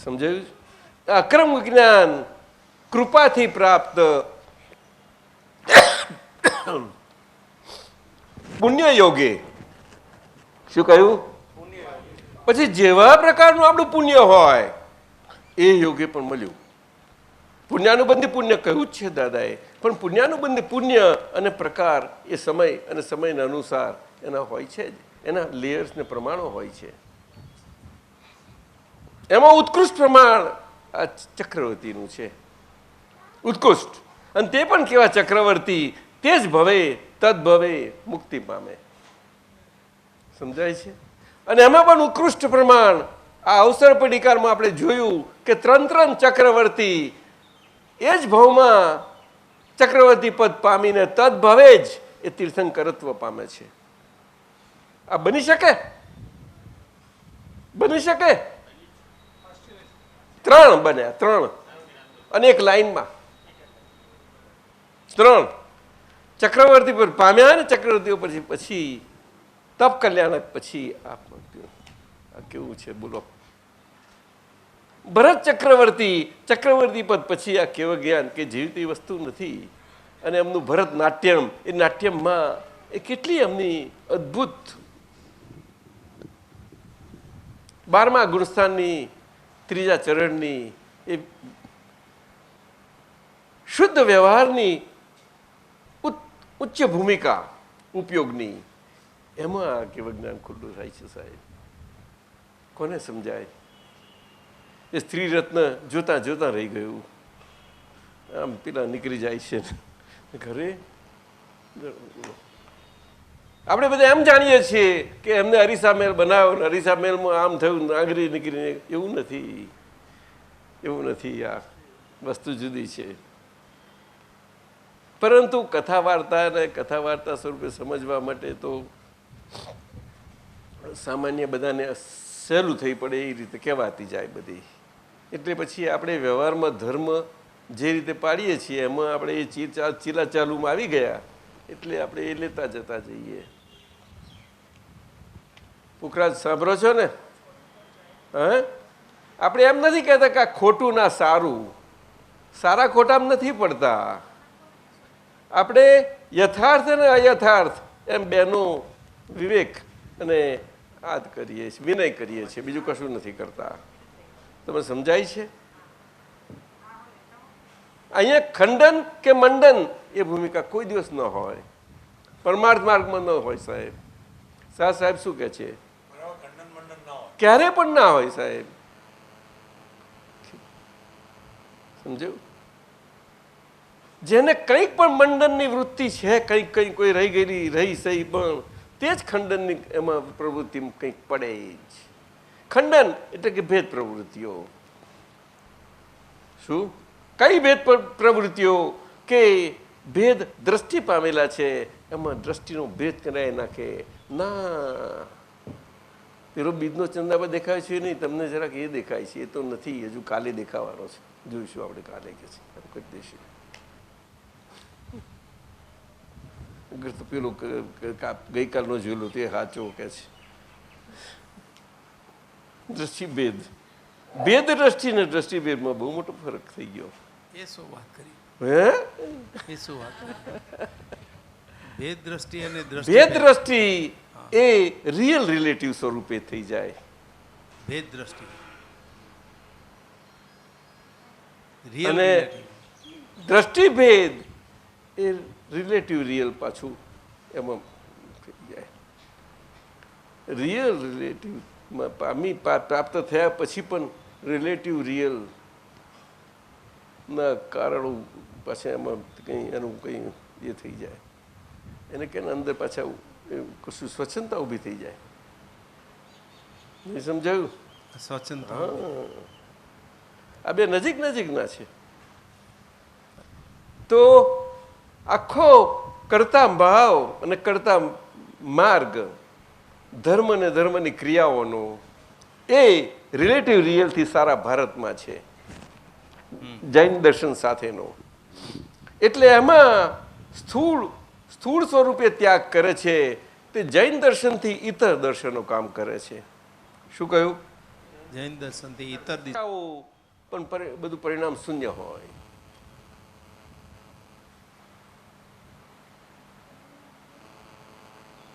સમજાયું? અક્રમ વિજ્ઞાન કૃપાથી પ્રાપ્ત પુણ્ય યોગે. શું કહ્યું? પછી જેવા પ્રકારનું આપણું પુણ્ય હોય એ યોગે પણ મળ્યું. પુણ્યાનુબંધી પુણ્ય કહ્યું જ છે દાદાએ, પણ પુણ્યાનુબંધી પુણ્ય અને પ્રકાર એ સમય અને સમયના અનુસાર એના હોય છે જ, એના લેયર્સ ને પ્રમાણો હોય છે. એમાં ઉત્કૃષ્ટ પ્રમાણ આ ચક્રવર્તીનું છે, ઉત્કૃષ્ટ. અને તે પણ કેવા ચક્રવર્તી, તે જ ભવે તદભવે મુક્તિ પામે. સમજાય છે? અને એમાં પણ ઉત્કૃષ્ટ પ્રમાણ આ અવસર પડીકારમાં આપણે જોયું કે ત્રણ ચક્રવર્તી એ જ ભાવમાં ચક્રવર્તી પદ પામીને તદભવે જ એ તીર્થંકરત્વ પામે છે. આ બની શકે? બની શકે? ત્રણ બન્યા, ત્રણ, અને એક લાઈનમાં ત્રણ ચક્રવર્તી પર પામ્યા ને ચક્રવર્તીઓ પછી તપ કલ્યાણક પછી આ કેવું છે બોલો? ભરત ચક્રવર્તી પદ પછી આ કેવું જ્ઞાન કે જીવતી વસ્તુ નથી. અને એમનું ભરત નાટ્યમ, એ નાટ્યમમાં એ કેટલી એમની અદ્ભુત 12મા ગુણસ્થાનની 3જા ચરણની એ શુદ્ધ વ્યવહારની ઉચ્ચ ભૂમિકા ઉપયોગની, એમાં કેવું જ્ઞાન ખુલ્લું થાય છે સાહેબ. કોને સમજાય? એ સ્ત્રી રત્ન જોતા જોતા રહી ગયું. આમ પેલા નીકળી જાય છે ઘરે. આપણે બધા એમ જાણીએ છીએ કે એમને અરીસા મહેલ બનાવ્યો ને અરીસા મહેલમાં આમ થયું, નાગરી નીકળીને. એવું નથી, એવું નથી. આ વસ્તુ જુદી છે. પરંતુ કથા વાર્તા સ્વરૂપે સમજવા માટે તો સામાન્ય બધાને સહેલું થઈ પડે એ રીતે કહેવાતી જાય બધી. એટલે પછી આપણે વ્યવહારમાં ધર્મ જે રીતે પાડીએ છીએ એમાં આપણે એ ચીલા ચાલુમાં આવી ગયા એટલે આપણે એ લેતા જતા જઈએ. પુખરાજ સાંભળો છો ને? હા, આપણે એમ નથી કહેતા કે આ ખોટું ના સારું, સારા ખોટામાં નથી પડતા. આપણે યથાર્થ અને અયથાર્થ એમ બેનો વિવેક અને આદ કરીએ છીએ, વિનય કરીએ છીએ, બીજું કશું નથી કરતા. તમે સમજાય છે? અહીંયા ખંડન કે મંડન એ ભૂમિકા કોઈ દિવસ ન હોય, પરમાર્થ માર્ગમાં ન હોય સાહેબ. સાહેબ શું કહે છે? ક્યારે પણ ના હોય સાહેબ. સમજ્યું? જેને કંઈક પણ મંડનની વૃત્તિ છે, કંઈક કોઈ રહી ગયેલી રહી સહી, પણ તે જ ખંડનની એમાં પ્રવૃત્તિ કંઈક પડે જ. ખંડન એટલે કે ભેદ પ્રવૃત્તિઓ. શું? કઈ ભેદ પ્રવૃત્તિઓ? કે ભેદ દ્રષ્ટિ પામેલા છે એમાં દ્રષ્ટિનો ભેદ કરાવી નાખે. ના, પેલો બીજનો ચંદામાં દેખાય છે નહીં, તમને જરાક એ દેખાય છે, એ તો નથી, હજુ કાલે દેખાવાનો છે, જોઈશું આપણે કાલે કે છે એમ કહી દઈશું. અગર તો પેલું ગઈકાલનો જોયેલું તે સાચો કે છે. દ્રષ્ટિભેદ, ભેદ દ્રષ્ટિ ને દ્રષ્ટિભેદમાં બહુ મોટો ફરક થઈ ગયો. એ શું વાત કરી? હે, એ શું વાત કરી? ભેદ દ્રષ્ટિ અને ભેદ દ્રષ્ટિ દ્રષ્ટિ એ રિયલ રિલેટિવ સ્વરૂપે થઈ જાય. ભેદ દ્રષ્ટિ રિયલ અને દ્રષ્ટિભેદ એ રિલેટિવ રિયલ પાછું એમાં થઈ જાય. રિયલ રિલેટિવમાં પ્રાપ્ત થયા પછી પણ રિલેટિવ રિયલ ના કારણો પાછા એમાં કંઈ એનું કંઈ એ થઈ જાય. એને કે અંદર પાછા કશું સ્વચ્છતા ઊભી થઈ જાય. નહીં સમજાયું? સ્વચ્છતા. હા, આ બે નજીક નજીકના છે. તો આખો કરતા ભાવ અને કરતા માર્ગ, ધર્મ અને ધર્મની ક્રિયાઓનો એ રિલેટિવ રિયલથી સારા ભારતમાં છે, જૈન દર્શન સાથેનો. એટલે એમાં સ્થૂળ સ્વરૂપે ત્યાગ કરે છે તે જૈન દર્શનથી ઇતર દર્શનો કામ કરે છે. શું કહ્યું? જૈન દર્શનથી ઇતર પણ બધું પરિણામ શૂન્ય હોય.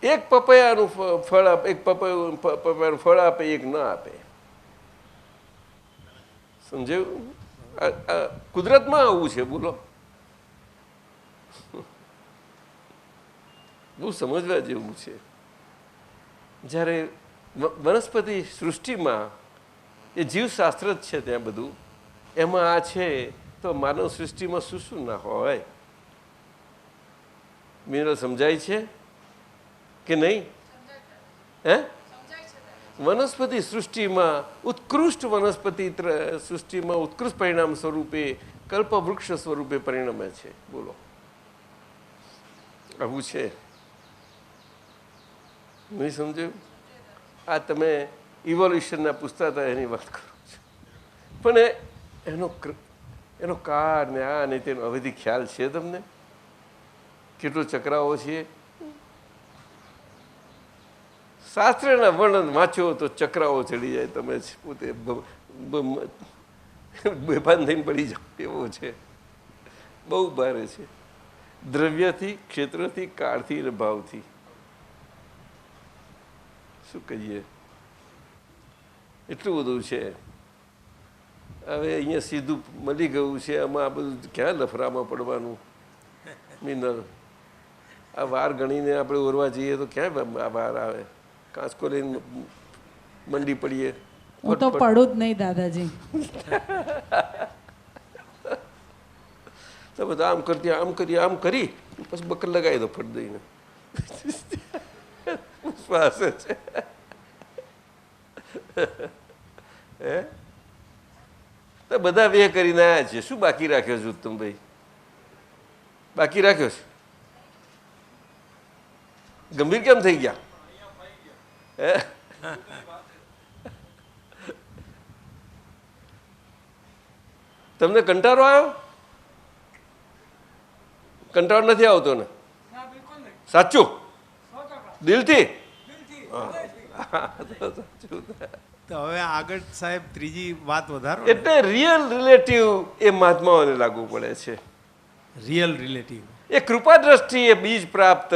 એક પપૈયાનું ફળ આપે, એક પપૈયાનું ફળ આપે, એક ન આપે. સમજાયું? કુદરતમાં આવું છે. બોલો, બહુ સમજવા જેવું છે. જ્યારે વનસ્પતિ સૃષ્ટિમાં એ જીવશાસ્ત્ર જ છે, ત્યાં બધું એમાં આ છે, તો માનવ સૃષ્ટિમાં શું શું ના હોય? મિનરલ સમજાય છે કે નહીં? હે, વનસ્પતિ સૃષ્ટિમાં ઉત્કૃષ્ટ વનસ્પતિ સૃષ્ટિમાં ઉત્કૃષ્ટ પરિણામ સ્વરૂપે કલ્પવૃક્ષ સ્વરૂપે પરિણમે છે. બોલો, આવું છે. નહીં સમજાયું? આ તમે ઇવોલ્યુશનના પૂછતા હતા એની વાત કરો છો, પણ એનો કાળ ને આ ને તેનો હવેથી ખ્યાલ છે તમને? કેટલો ચક્રાઓ છે? શાસ્ત્રના વર્ણન વાંચો તો ચક્રાઓ ચડી જાય, તમે પોતે બેભાન થઈને પડી જાઓ એવો છે. બહુ ભારે છે. દ્રવ્યથી, ક્ષેત્રથી, કાળથી અને ભાવથી. શું કહીએ? એટલું બધું છે. હવે અહીંયા સીધું મળી ગયું છે, આમાં આ બધું ક્યાં લફરામાં પડવાનું? મિનલ, આ વાર ગણીને આપણે ઓરવા જઈએ તો ક્યાં વાર આવે? કાંચકો લઈને મંડી પડીએ. હું તો પડું જ નહીં દાદાજી. તો બધા આમ કરતી, આમ કરી, આમ કરી, પછી બકર લગાવી દો ફટ દઈને. શ્વાસ છે. હે, તો બધા વેહ કરીને આવ્યા છે. શું બાકી રાખ્યો છે ઉત્તમભાઈ? બાકી રાખ્યો છે? ગંભીર કેમ થઈ ગયા? હે, તમને કંટાળો આવ્યો? કંટાળો નથી આવતો ને? સાચું? દિલથી? તો હવે આગળ સાહેબ ત્રીજી વાત વધારો. એટલે રિયલ રિલેટિવ એ મહાત્માઓને લાગુ પડે છે. રિયલ રિલેટિવ એ કૃપા દ્રષ્ટિએ બીજ પ્રાપ્ત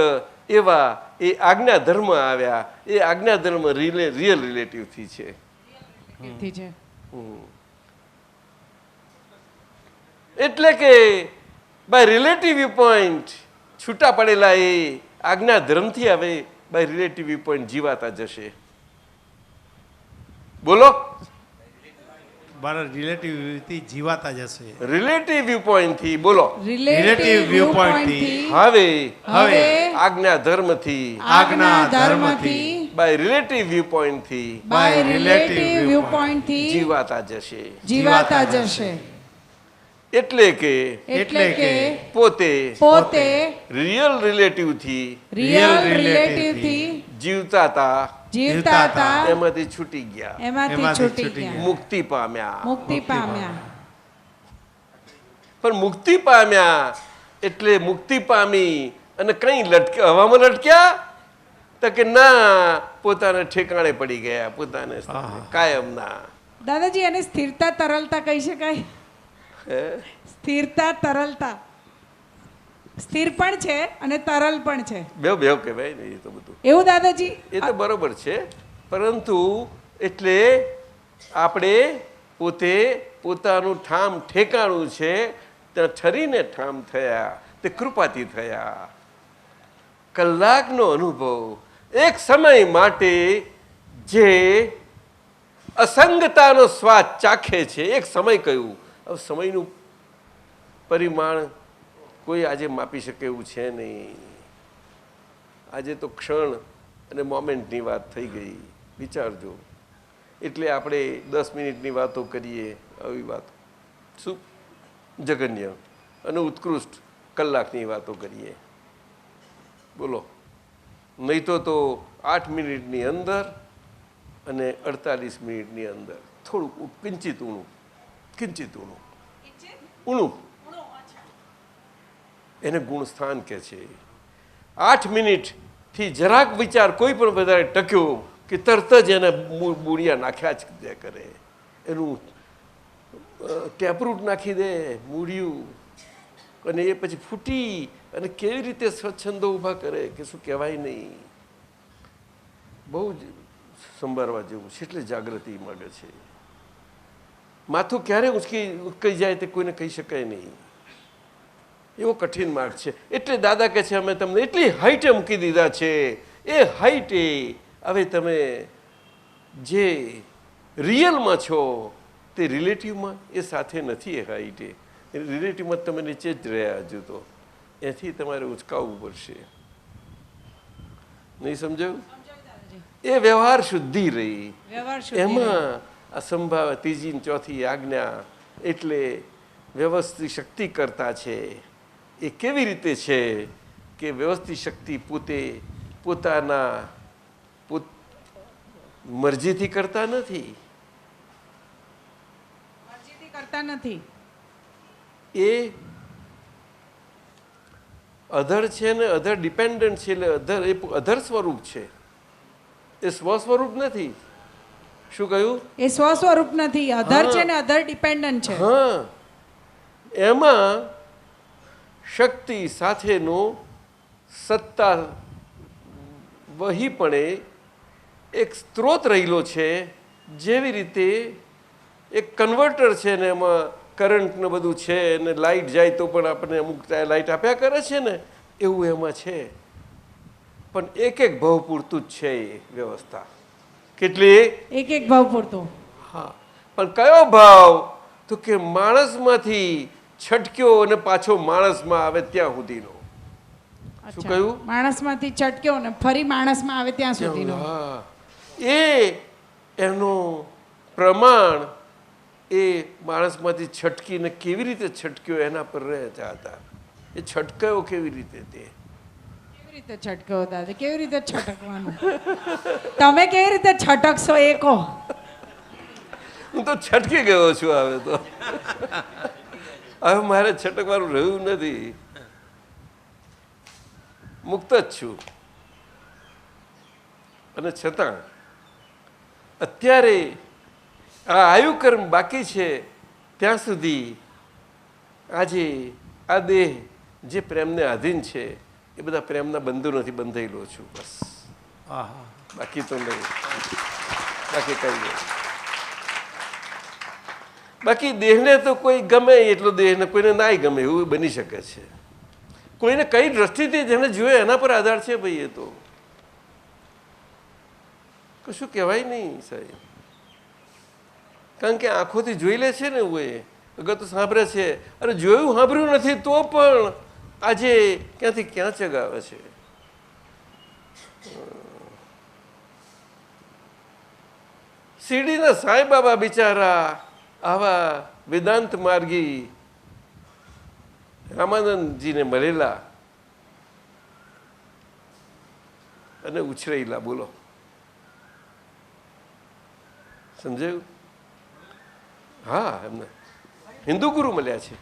એવા એ આજ્ઞા ધર્મ આવ્યા. એ આજ્ઞા ધર્મ રિયલ રિલેટિવથી છે. એટલે કે બાય રિલેટિવ વ્યૂ પોઈન્ટ છૂટા પડેલા એ આજ્ઞા ધર્મથી હવે બાય રિલેટિવ વ્યૂ પોઈન્ટ જીવાતા જશે. બોલો, મારા રિલેટિવથી જીવાતા જશે. રિલેટિવ વ્યૂ પોઈન્ટથી બોલો. રિલેટિવ વ્યૂ પોઈન્ટથી હવે આજ્ઞા ધર્મથી બાય રિલેટિવ વ્યૂ પોઈન્ટથી બાય રિલેટિવ વ્યૂ પોઈન્ટથી જીવાતા જશે. જીવાતા જશે. એટલે કે એટલે કે પોતે પોતે રિયલ રિલેટિવથી રિયલ રિલેટિવથી જીવતા હતા, જીવતા હતા, એમાંથી છૂટી ગયા, એમાંથી છૂટી ગયા, મુક્તિ પામ્યા. મુક્તિ પામ્યા. પણ મુક્તિ પામ્યા એટલે મુક્તિ પામી અને કઈ હવામાં લટક્યા તો કે ના, પોતાના ઠેકાણે પડી ગયા, પોતાને કાયમના. દાદાજી એને સ્થિરતા તરલતા કહી શકાય? હે? સ્થિરતા તરલતા, સ્થિર પણ છે અને તરલ પણ છે, બેવ બેવ કહેવાય ને એ તો બધું. એવું દાદાજી? એ તો બરોબર છે, પરંતુ એટલે આપણે પોતે પોતાનું ઠામ ઠેકાણું છે ત્યાં ઠરીને ઠામ થયા, તે કૃપાથી થયા. કલાકનો અનુભવ એક સમય માટે જે અસંગતાનો સ્વાદ ચાખે છે, એક સમય કયું. હવે સમયનું પરિમાણ કોઈ આજે માપી શકે એવું છે નહીં. આજે તો ક્ષણ અને મોમેન્ટની વાત થઈ ગઈ, વિચારજો. એટલે આપણે 10 મિનિટની વાતો કરીએ, આવી વાતો શું જગન્ય અને ઉત્કૃષ્ટ કલાકની વાતો કરીએ, બોલો. નહીં તો 8 મિનિટની અંદર અને 48 મિનિટની અંદર થોડુંક કિંચિત ઊણું ઊણું એને ગુણ સ્થાન કહે છે. 8 મિનિટથી જરાક વિચાર કોઈ પણ વધારે ટક્યો કે તરત જ એને મૂળિયા નાખ્યા જ દે કરે, એનું ટેપરૂટ નાખી દે મૂળિયું, અને એ પછી ફૂટી અને કેવી રીતે સ્વચ્છંદો ઊભા કરે કે શું કહેવાય નહીં. બહુ જ સંભાળવા જેવું છે. એટલે જાગૃતિ માગે છે. માથું ક્યારે ઉચકાઈ જાય તે કોઈને કહી શકાય નહીં, એવો કઠિન માર્ગ છે. એટલે દાદા કહે છે અમે તમને એટલી હાઈટે મૂકી દીધા છે, એ હાઈટે હવે તમે જે રિયલમાં છો તે રિલેટિવમાં એ સાથે નથી. એ હાઈટે રિલેટિવમાં તમે નીચે જ રહ્યા હજુ તો, એથી તમારે ઉચકાવવું પડશે. નહીં સમજાયું? એ વ્યવહાર શુદ્ધિ રહી. એમાં અસંભાવ ત્રીજી ને ચોથી આજ્ઞા એટલે વ્યવસ્થિત શક્તિ કરતા છે. એ કેવી રીતે છે કે વ્યવસ્થિત શક્તિ પોતે પોતાના મરજીથી કરતા નથી, કરતા નથી. એ અધર છે ને અધર ડિપેન્ડન્ટ છે. એટલે અધર સ્વરૂપ છે, એ સ્વ સ્વરૂપ નથી. શું કહ્યું? એ સ્વ સ્વરૂપ નથી, અધર છે ને અધર ડિપેન્ડન્ટ છે. હા, એમાં શક્તિ સાથેનો સત્તા વહીપણે એક સ્ત્રોત રહેલો છે. જેવી રીતે એક કન્વર્ટર છે ને એમાં કરંટ ને બધું છે ને લાઇટ જાય તો પણ આપણને અમુક લાઇટ આપ્યા કરે છે ને, એવું એમાં છે. પણ એક ભાવ પૂરતું જ છે એ વ્યવસ્થા. કેટલી? એક ભાવ પૂરતું. હા, પણ કયો ભાવ? તો કે માણસમાંથી છટક્યો અને પાછો માણસમાં આવે ત્યાં સુધીનો. શું કહ્યું? માણસમાંથી છટક્યો ને ફરી માણસમાં આવે ત્યાં સુધીનો. હા, એ એનો પ્રમાણ એ માણસમાંથી છટકીને કેવી રીતે છટક્યો એના પર રહેતા હતા. એ છટકાયો કેવી રીતે? તે કેવી રીતે છટક્યો દાદા? કેવી રીતે છટકવાનું? તમે કેવી રીતે છટકશો એ કહો. હું તો છટકી ગયો છું. હવે તો હવે મારે છટકવાનું રહ્યું નથી. મુક્ત જ છું. અને છતાં અત્યારે આ આયુકર્મ બાકી છે ત્યાં સુધી આજે આ દેહ જે પ્રેમને આધીન છે એ બધા પ્રેમના બંધનોથી બંધાયેલો છું. બસ, બાકી તો નહીં, બાકી કઈ નહીં. બાકી દેહને તો કોઈ ગમે એટલો દેહને કોઈને નાય ગમે એવું બની શકે છે. કોઈને કઈ દ્રષ્ટિથી જેને જોયે એના પર આધાર છે ભાઈ. એ તો કશું કહેવાય નહીં સાહેબ, કારણ કે આંખોથી જોઈ લે છે ને એવું. એ અગર તો સાંભળે છે, અને જોયું સાંભળ્યું નથી તો પણ આજે ક્યાંથી ક્યાં ચગાવે છે. શિરડીના સાંઈ બાબા બિચારા આવા વેદાંત માર્ગી રામાનંદજીને મળેલા અને ઉછરેલા. બોલો, સમજાયું? હા, એમને હિન્દુ ગુરુ મળ્યા છે.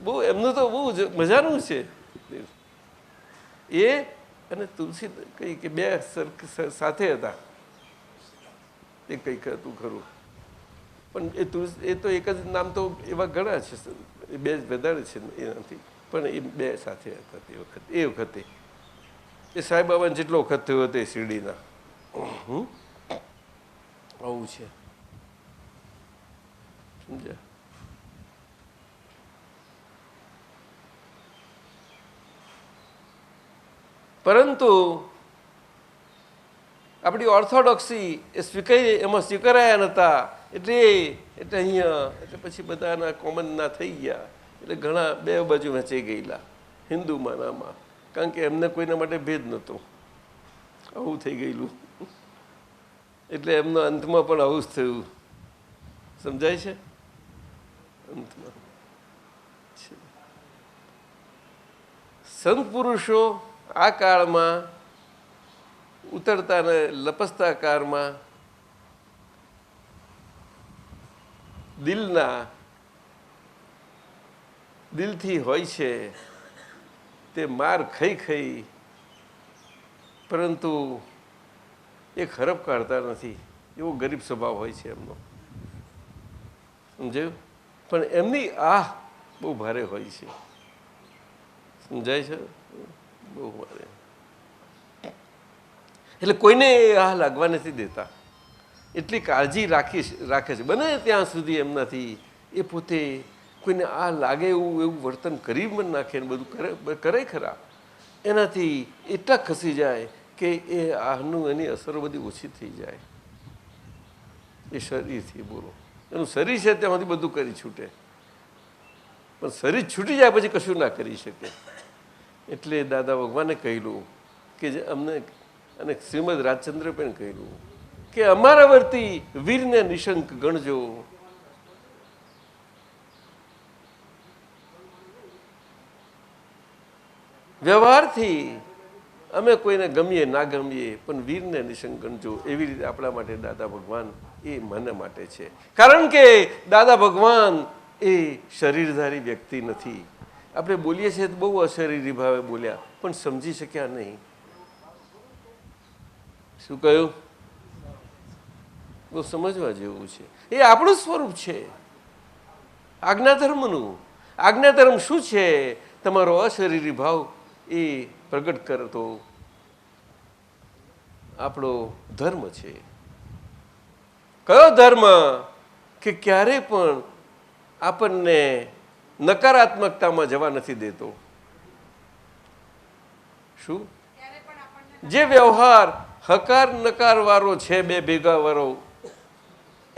બહુ એમનું તો બહુ મજાનું છે. એ અને તુલસી કઈ કે બે સાથે હતા, એ કંઈક હતું ખરું, પણ એ તો એક જ નામ તો એવા ઘણા છે, એ બે વધારે છે એનાથી, પણ એ બે સાથે હતા એ વખતે. એ સાંઈ બાબાને જેટલો વખત થયો હતો એ શિરડીના. આવું છે, સમજ્યા? પરંતુ આપણી ઓર્થોડોક્સી એ એમાં સ્વીકારાયા નહોતા, એટલે અહીંયા એટલે પછી બધાના કોમન ના થઈ ગયા, એટલે ઘણા બે બાજુ વહેંચાઈ ગયેલા હિન્દુમાં નામાં, કારણ કે એમને કોઈના માટે ભેદ નહોતો. આવું થઈ ગયેલું, એટલે એમનો અંતમાં પણ આવું જ થયું. સમજાય છે? અંતમાં સંત પુરુષો આ કાળમાં ઉતરતા ને લપસતા કાળમાં દિલથી હોય છે. તે માર ખાઈ પરંતુ એક હરફ કાઢતા નથી, એવો ગરીબ સ્વભાવ હોય છે એમનો. સમજાયું? પણ એમની બહુ ભારે હોય છે. સમજાય છે? બહુ ભારે. એટલે કોઈને લાગવા નથી દેતા, એટલી કાળજી રાખે છે બને ત્યાં સુધી એમનાથી. એ પોતે કોઈને લાગે એવું વર્તન કરી પણ નાખે ને બધું કરે ખરા, એનાથી એટલા ખસી જાય કે એ એની અસરો બધી ઓછી થઈ જાય. એ શરીરથી, બોલો, એનું શરીર છે તેમાંથી બધું કરી છૂટે, પણ શરીર છૂટી જાય પછી કશું ના કરી શકે. એટલે દાદા ભગવાને કહેલું કે જે અમને, અને શ્રીમદ રાજચંદ્ર પણ કહેલું કે અમારા વર્તી વીરને નિશંક ગણજો. વ્યવહારથી અમે કોઈને ગમીએ ના ગમીએ, પણ વીરને નિશંક ગણજો. એવી રીતે આપણા માટે દાદા ભગવાન એ મને માટે છે, કારણ કે દાદા ભગવાન એ શરીરધારી વ્યક્તિ નથી. આપણે બોલીએ છીએ બહુ અશરીરી ભાવે બોલ્યા, પણ સમજી શક્યા નહીં. શું કહ્યું? બહુ સમજવા જેવું છે. એ આપણું સ્વરૂપ છે, આજ્ઞાધર્મનું. આજ્ઞાધર્મ શું છે? તમારો અશરીરી ભાવ એ પ્રગટ કરતો આપણો ધર્મ છે. કયો ધર્મ? કે ક્યારે પણ આપણને નકારાત્મકતામાં જવા નથી દેતો. શું? જે વ્યવહાર હકાર નકાર વાળો છે, બે ભેગા વાળો,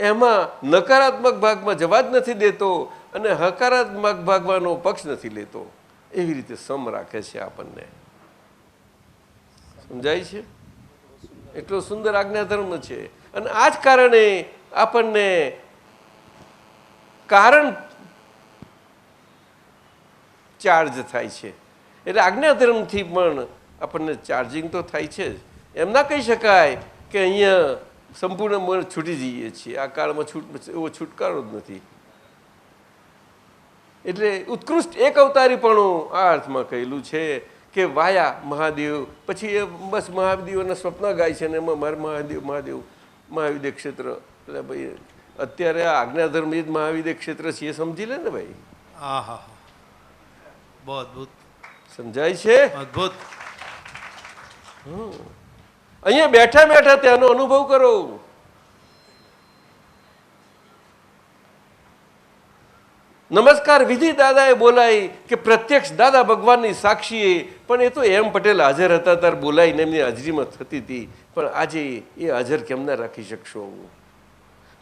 એમાં નકારાત્મક ભાગમાં જવા જ નથી દેતો અને હકારાત્મક ભાગવાનો પક્ષ નથી લેતો. એવી રીતે સમ રાખે છે આપણને. સમજાય છે? એટલો સુંદર આજ્ઞાધર્મ છે. અને આ જ કારણે આપણને કારણ ચાર્જ થાય છે. એટલે આજ્ઞાધર્મથી પણ આપણને ચાર્જિંગ તો થાય છે જ. એમ ના કહી શકાય કે અહીંયા સંપૂર્ણ છૂટી જઈએ છીએ. આ કાળમાં એવો છુટકારો જ નથી. એટલે ઉત્કૃષ્ટ એક અવતારીપણું આ અર્થમાં કહેલું છે કે વાયા મહાદેવ, પછી એ બસ મહાદેવના સ્વપ્ન ગાય છે ને એમાં મારે મહાવિદ્ય ક્ષેત્ર. એટલે ભાઈ અત્યારે આ આજ્ઞાધર્મ એ જ મહાવિદ્ય ક્ષેત્ર છે, એ સમજી લે ને ભાઈ. હા હા, બહુ અદભુત. સમજાય છે? અદભુત. અહીંયા બેઠા બેઠા ત્યાંનો અનુભવ કરો. નમસ્કાર વિધિ દાદાએ બોલાય કે પ્રત્યક્ષ દાદા ભગવાનની સાક્ષીએ, પણ એ તો એમ પટેલ હાજર હતા ત્યારે બોલાઈને એમની હાજરીમાં થતી હતી. પણ આજે એ હાજર કેમ ના રાખી શકશો?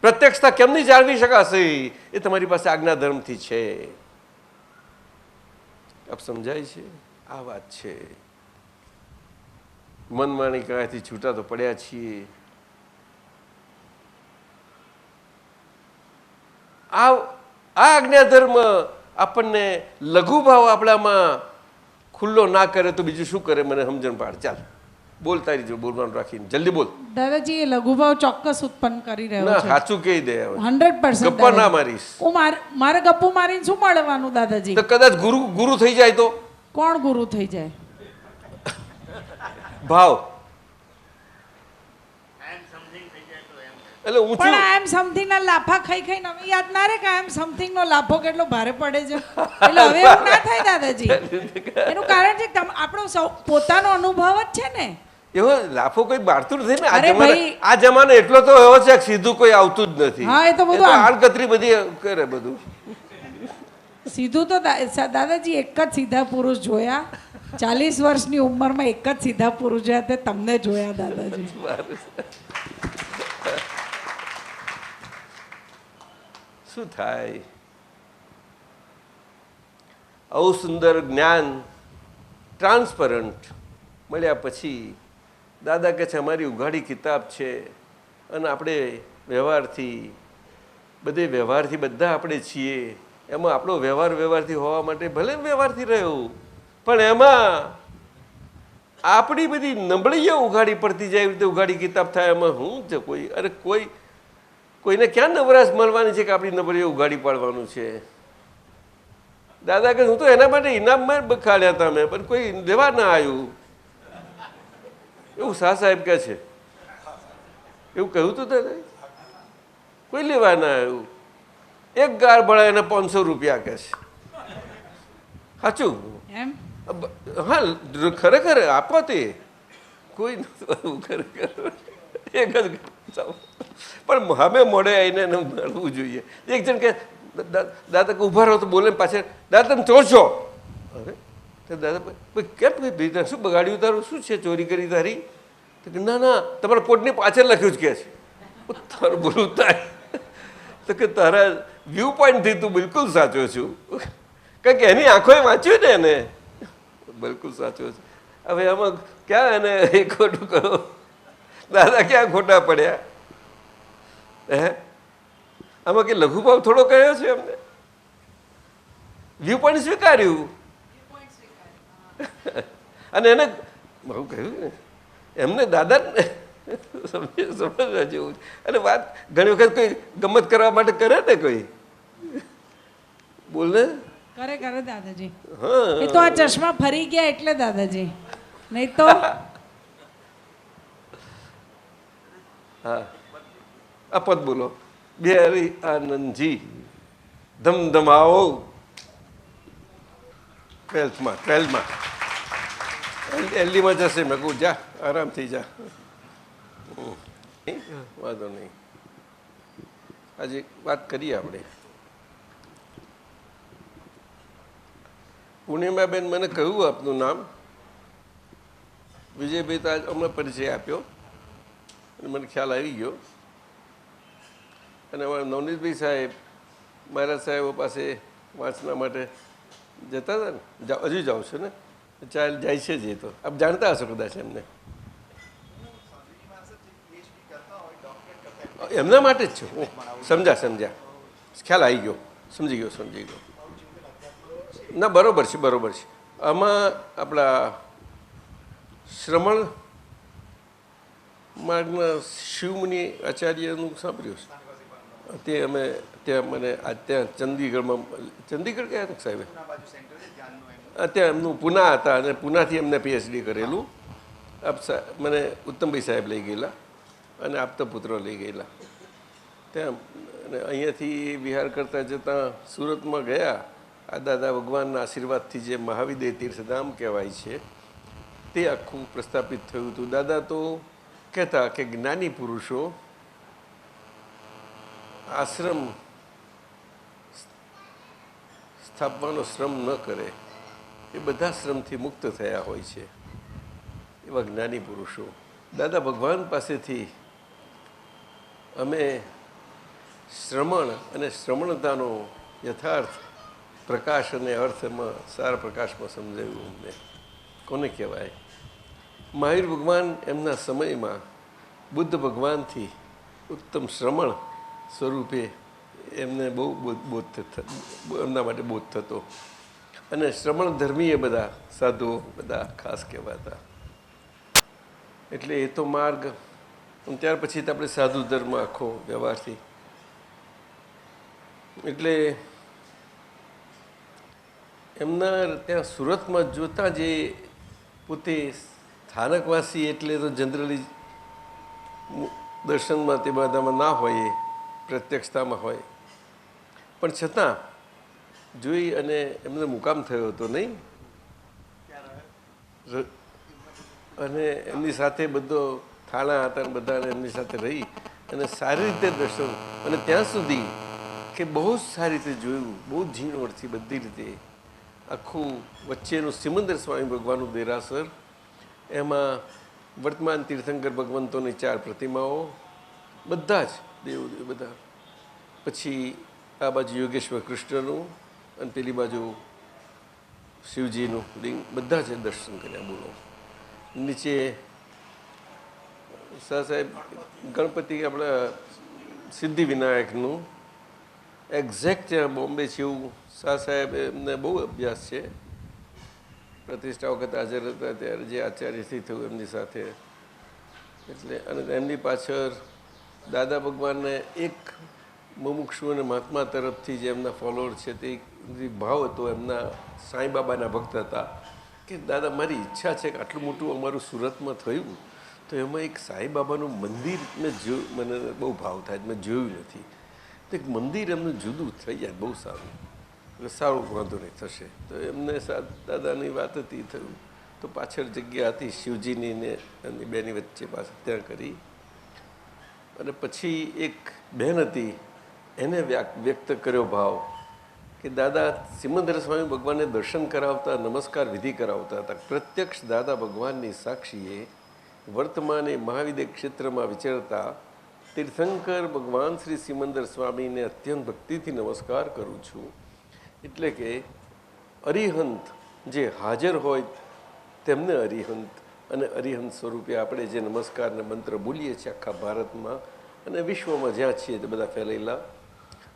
પ્રત્યક્ષતા કેમની જાળવી શકાશે? એ તમારી પાસે આજ્ઞાધર્મથી છે. આપ સમજાય છે? આ વાત છે. મનમાણી કાયાથી છૂટા તો પડ્યા છીએ. આ આ આજ્ઞાધર્મ આપણને લઘુભાવ આપણામાં ખુલ્લો ના કરે તો બીજું શું કરે? મને સમજણ પાડ. ચાલ બોલ, તારી જો બોલવાનું રાખીને જલ્દી બોલ. દાદાજી એ લઘુભાવ ચોક્કસ ઉત્પન્ન કરી રહ્યો ના, છે. સાચું કહી દે. 100% ગપ્પા ના મારીશ. હું મારે ગપ્પુ મારીને શું મળવાનું દાદાજી? તો કદાચ ગુરુ થઈ જાય તો? કોણ ગુરુ થઈ જાય? ભાવ એટલે ઊંચું. પણ આઈ એમ સમથિંગ ના લાફા ખાઈ ખાઈને હવે યાદ ના રે કે આઈ એમ સમથિંગ નો લાફો કેટલો ભારે પડે છે. એટલે હવે એવું ના થાય દાદાજી. એનું કારણ છે કે આપણો પોતાનો અનુભવ જ છે ને. એવો લાફો કોઈ બાળતું નથી ને. અરે ભાઈ, આ જમાનો એટલો તો એવો છે કે સીધું કોઈ આવતું જ નથી. હા, એ તો બધું આડકતરી બધી કરે બધું. સીધું તો દાદાજી એક જ સીધા પુરુષ જોયા 40 વર્ષની ઉંમરમાં. એક જ સીધા પુરુષ જોયા તે તમને જોયા દાદાજી. શું થાય? આવું સુંદર જ્ઞાન ટ્રાન્સપરન્ટ મળ્યા પછી દાદા કહે છે અમારી ઉઘાડી કિતાબ છે અને આપણે વ્યવહારથી બધા આપણે છીએ. એમાં આપણો વ્યવહારથી હોવા માટે ભલે વ્યવહારથી રહ્યો, પણ એમાં આપણી બધી નબળીઓ ઉઘાડી પડતી જાય. એવી રીતે ઉઘાડી કિતાબ થાય. એમાં શું છે? કોઈને ક્યાં નવરાશ મળવાની છે કે આપણી નબળીઓ ઉઘાડી પાડવાનું છે? દાદા કહે હું તો એના માટે ઇનામમાં બખાડ્યા હતા મેં, પણ કોઈ લેવા ના આવ્યું. એવું શાહ સાહેબ કહે છે. એવું કહ્યું હતું દાદા, કોઈ લેવા ના આવ્યું. એક ગાર ભળાય એને 500 રૂપિયા કહે છે. સાચું? એમ હા, ખરેખર આપો તે કોઈ ખરેખર એક જ. પણ હવે મોડે આવીને એને મળવું જોઈએ. એક જણ કે દાદા કે ઉભા રહો તો બોલે પાછળ, દાદા તમે ચોર છો. અરે તો દાદા કેમ શું બગાડ્યું તારું? શું છે ચોરી કરી તારી? તો કે ના તમારા કોટની પાછળ લખ્યું જ કે છે. તારું બોલું થાય તો કે તારા વ્યૂ પોઈન્ટથી તું બિલકુલ સાચો છું. કારણ કે એની આંખોએ વાંચ્યું ને એને. બિલકુલ સાચો છે. હવે આમાં ક્યાં એને એ ખોટું કહો? દાદા ક્યાં ખોટા પડ્યા? આમાં કે લઘુભાવ થોડો કયો છે એમને? વ્યૂ પોઈન્ટ સ્વીકાર્યું અને એને બહુ કહ્યું ને એમને દાદા સમજવા જેવું. અને વાત ઘણી વખત કોઈ ગમત કરવા માટે કરે ને કોઈ બોલ ને કરે દાદાજી. હા, એ તો આ ચશ્મા ફરી ગયા એટલે દાદાજી, નહીં તો હા આ પદ બોલો. બિહારી આનંદજી ધમધમાવો 12માં એલડીમાં જશે. મેં કહું જા આરામથી જા, વાંધો નહીં. આજે વાત કરીએ આપણે. પૂર્ણિમાબેન મને કહ્યું આપનું નામ વિજયભાઈ, તો આજ હમણાં પરિચય આપ્યો અને મને ખ્યાલ આવી ગયો. અને અમારા નવનીતભાઈ સાહેબ મહારાજ સાહેબો પાસે વાંચના માટે જતા હતા ને, હજુ જાઓ છો ને? ચાલ જાય છે જ. એ તો આપ જાણતા હશો કદાચ એમને. એમના માટે જ છે. સમજ્યા, ખ્યાલ આવી ગયો, સમજી ગયો. ના બરોબર છે. આમાં આપણા શ્રમણ માર્ગના શિવમુનિ આચાર્યનું સાંભળ્યું છે. તે અમે ત્યાં મને ત્યાં ચંદીગઢ ગયા હતા સાહેબે. ત્યાં એમનું પુના હતા અને પુનાથી એમને પીએચડી કરેલું. મને ઉત્તમભાઈ સાહેબ લઈ ગયેલા અને આપતા પુત્ર લઈ ગયેલા ત્યાં. અને અહીંયાથી વિહાર કરતાં જતાં સુરતમાં ગયા. આ દાદા ભગવાનના આશીર્વાદથી જે મહાવિદ્ય તીર્થધામ કહેવાય છે તે આખું પ્રસ્થાપિત થયું હતું. દાદા તો કહેતા કે જ્ઞાની પુરુષો આશ્રમ સ્થાપવાનો શ્રમ ન કરે, એ બધા શ્રમથી મુક્ત થયા હોય છે. એવા જ્ઞાની પુરુષો દાદા ભગવાન પાસેથી અમે શ્રમણ અને શ્રમણતાનો યથાર્થ પ્રકાશ અને અર્થમાં સારા પ્રકાશમાં સમજાવ્યું અમને. કોને કહેવાય? મહાવીર ભગવાન એમના સમયમાં બુદ્ધ ભગવાનથી ઉત્તમ શ્રમણ સ્વરૂપે એમને બહુ એમના માટે બોધ થતો. અને શ્રમણ ધર્મીએ બધા સાધુઓ બધા ખાસ કહેવાતા. એટલે એ તો માર્ગ. ત્યાર પછી તો આપણે સાધુ ધર્મ આખો વ્યવહારથી. એટલે એમના ત્યાં સુરતમાં જોતા જે પોતે સ્થાનકવાસી એટલે તો જનરલી દર્શનમાં તે બધામાં ના હોય, એ પ્રત્યક્ષતામાં હોય, પણ છતાં જોઈ અને એમને મુકામ થયો હતો નહીં. અને એમની સાથે બધો થાણા હતા ને બધાને એમની સાથે રહી અને સારી રીતે દર્શન. અને ત્યાં સુધી કે બહુ જ સારી રીતે જોયું, બહુ જ ઝીણવટથી બધી રીતે આખું વચ્ચેનું સિમંદર સ્વામી ભગવાનનું દેરાસર, એમાં વર્તમાન તીર્થંકર ભગવંતોની 4 પ્રતિમાઓ, બધા જ દેવદેવ બધા. પછી આ બાજુ યોગેશ્વર કૃષ્ણનું અને પેલી બાજુ શિવજીનું લિંગ, બધા જ દર્શન કર્યા. બોલો નીચે સાહેબ ગણપતિ આપણા સિદ્ધિવિનાયકનું એક્ઝેક્ટ ત્યાં બોમ્બે છે એવું સાહેબ એમને બહુ અભ્યાસ છે. પ્રતિષ્ઠા વખત હાજર હતા ત્યારે જે આચાર્યથી થયું એમની સાથે. એટલે અને એમની પાછળ દાદા ભગવાનને એક મુમુક્ષુ અને મહાત્મા તરફથી જે એમના ફોલોઅર છે તે ભાવ હતો. એમના સાંઈબાબાના ભક્ત હતા કે દાદા મારી ઈચ્છા છે કે આટલું મોટું અમારું સુરતમાં થયું તો એમાં એક સાંઈબાબાનું મંદિર મેં જોયું, મને બહુ ભાવ થાય, મેં જોયું નથી. તો એક મંદિર એમનું જુદું થઈ જાય બહુ સારું, એટલે સારું વાંધો નહીં થશે. તો એમને દાદાની વાત હતી થયું તો પાછળ જગ્યા હતી શિવજીની ને એમની બેની વચ્ચે પાછળ ત્યાં કરી. અને પછી એક બહેન હતી એને વ્યક્ત કર્યો ભાવ કે દાદા સિમંદર સ્વામી ભગવાનને દર્શન કરાવતા, નમસ્કાર વિધિ કરાવતા હતા. પ્રત્યક્ષ દાદા ભગવાનની સાક્ષીએ વર્તમાને મહાવિદ્ય ક્ષેત્રમાં વિચરતા તીર્થંકર ભગવાન શ્રી સિમંદર સ્વામીને અત્યંત ભક્તિથી નમસ્કાર કરું છું. એટલે કે અરિહંત જે હાજર હોય તેમને અરિહંત, અને અરિહંત સ્વરૂપે આપણે જે નમસ્કારને મંત્ર બોલીએ છીએ આખા ભારતમાં અને વિશ્વમાં જ્યાં છીએ તે બધા ફેલાયેલા,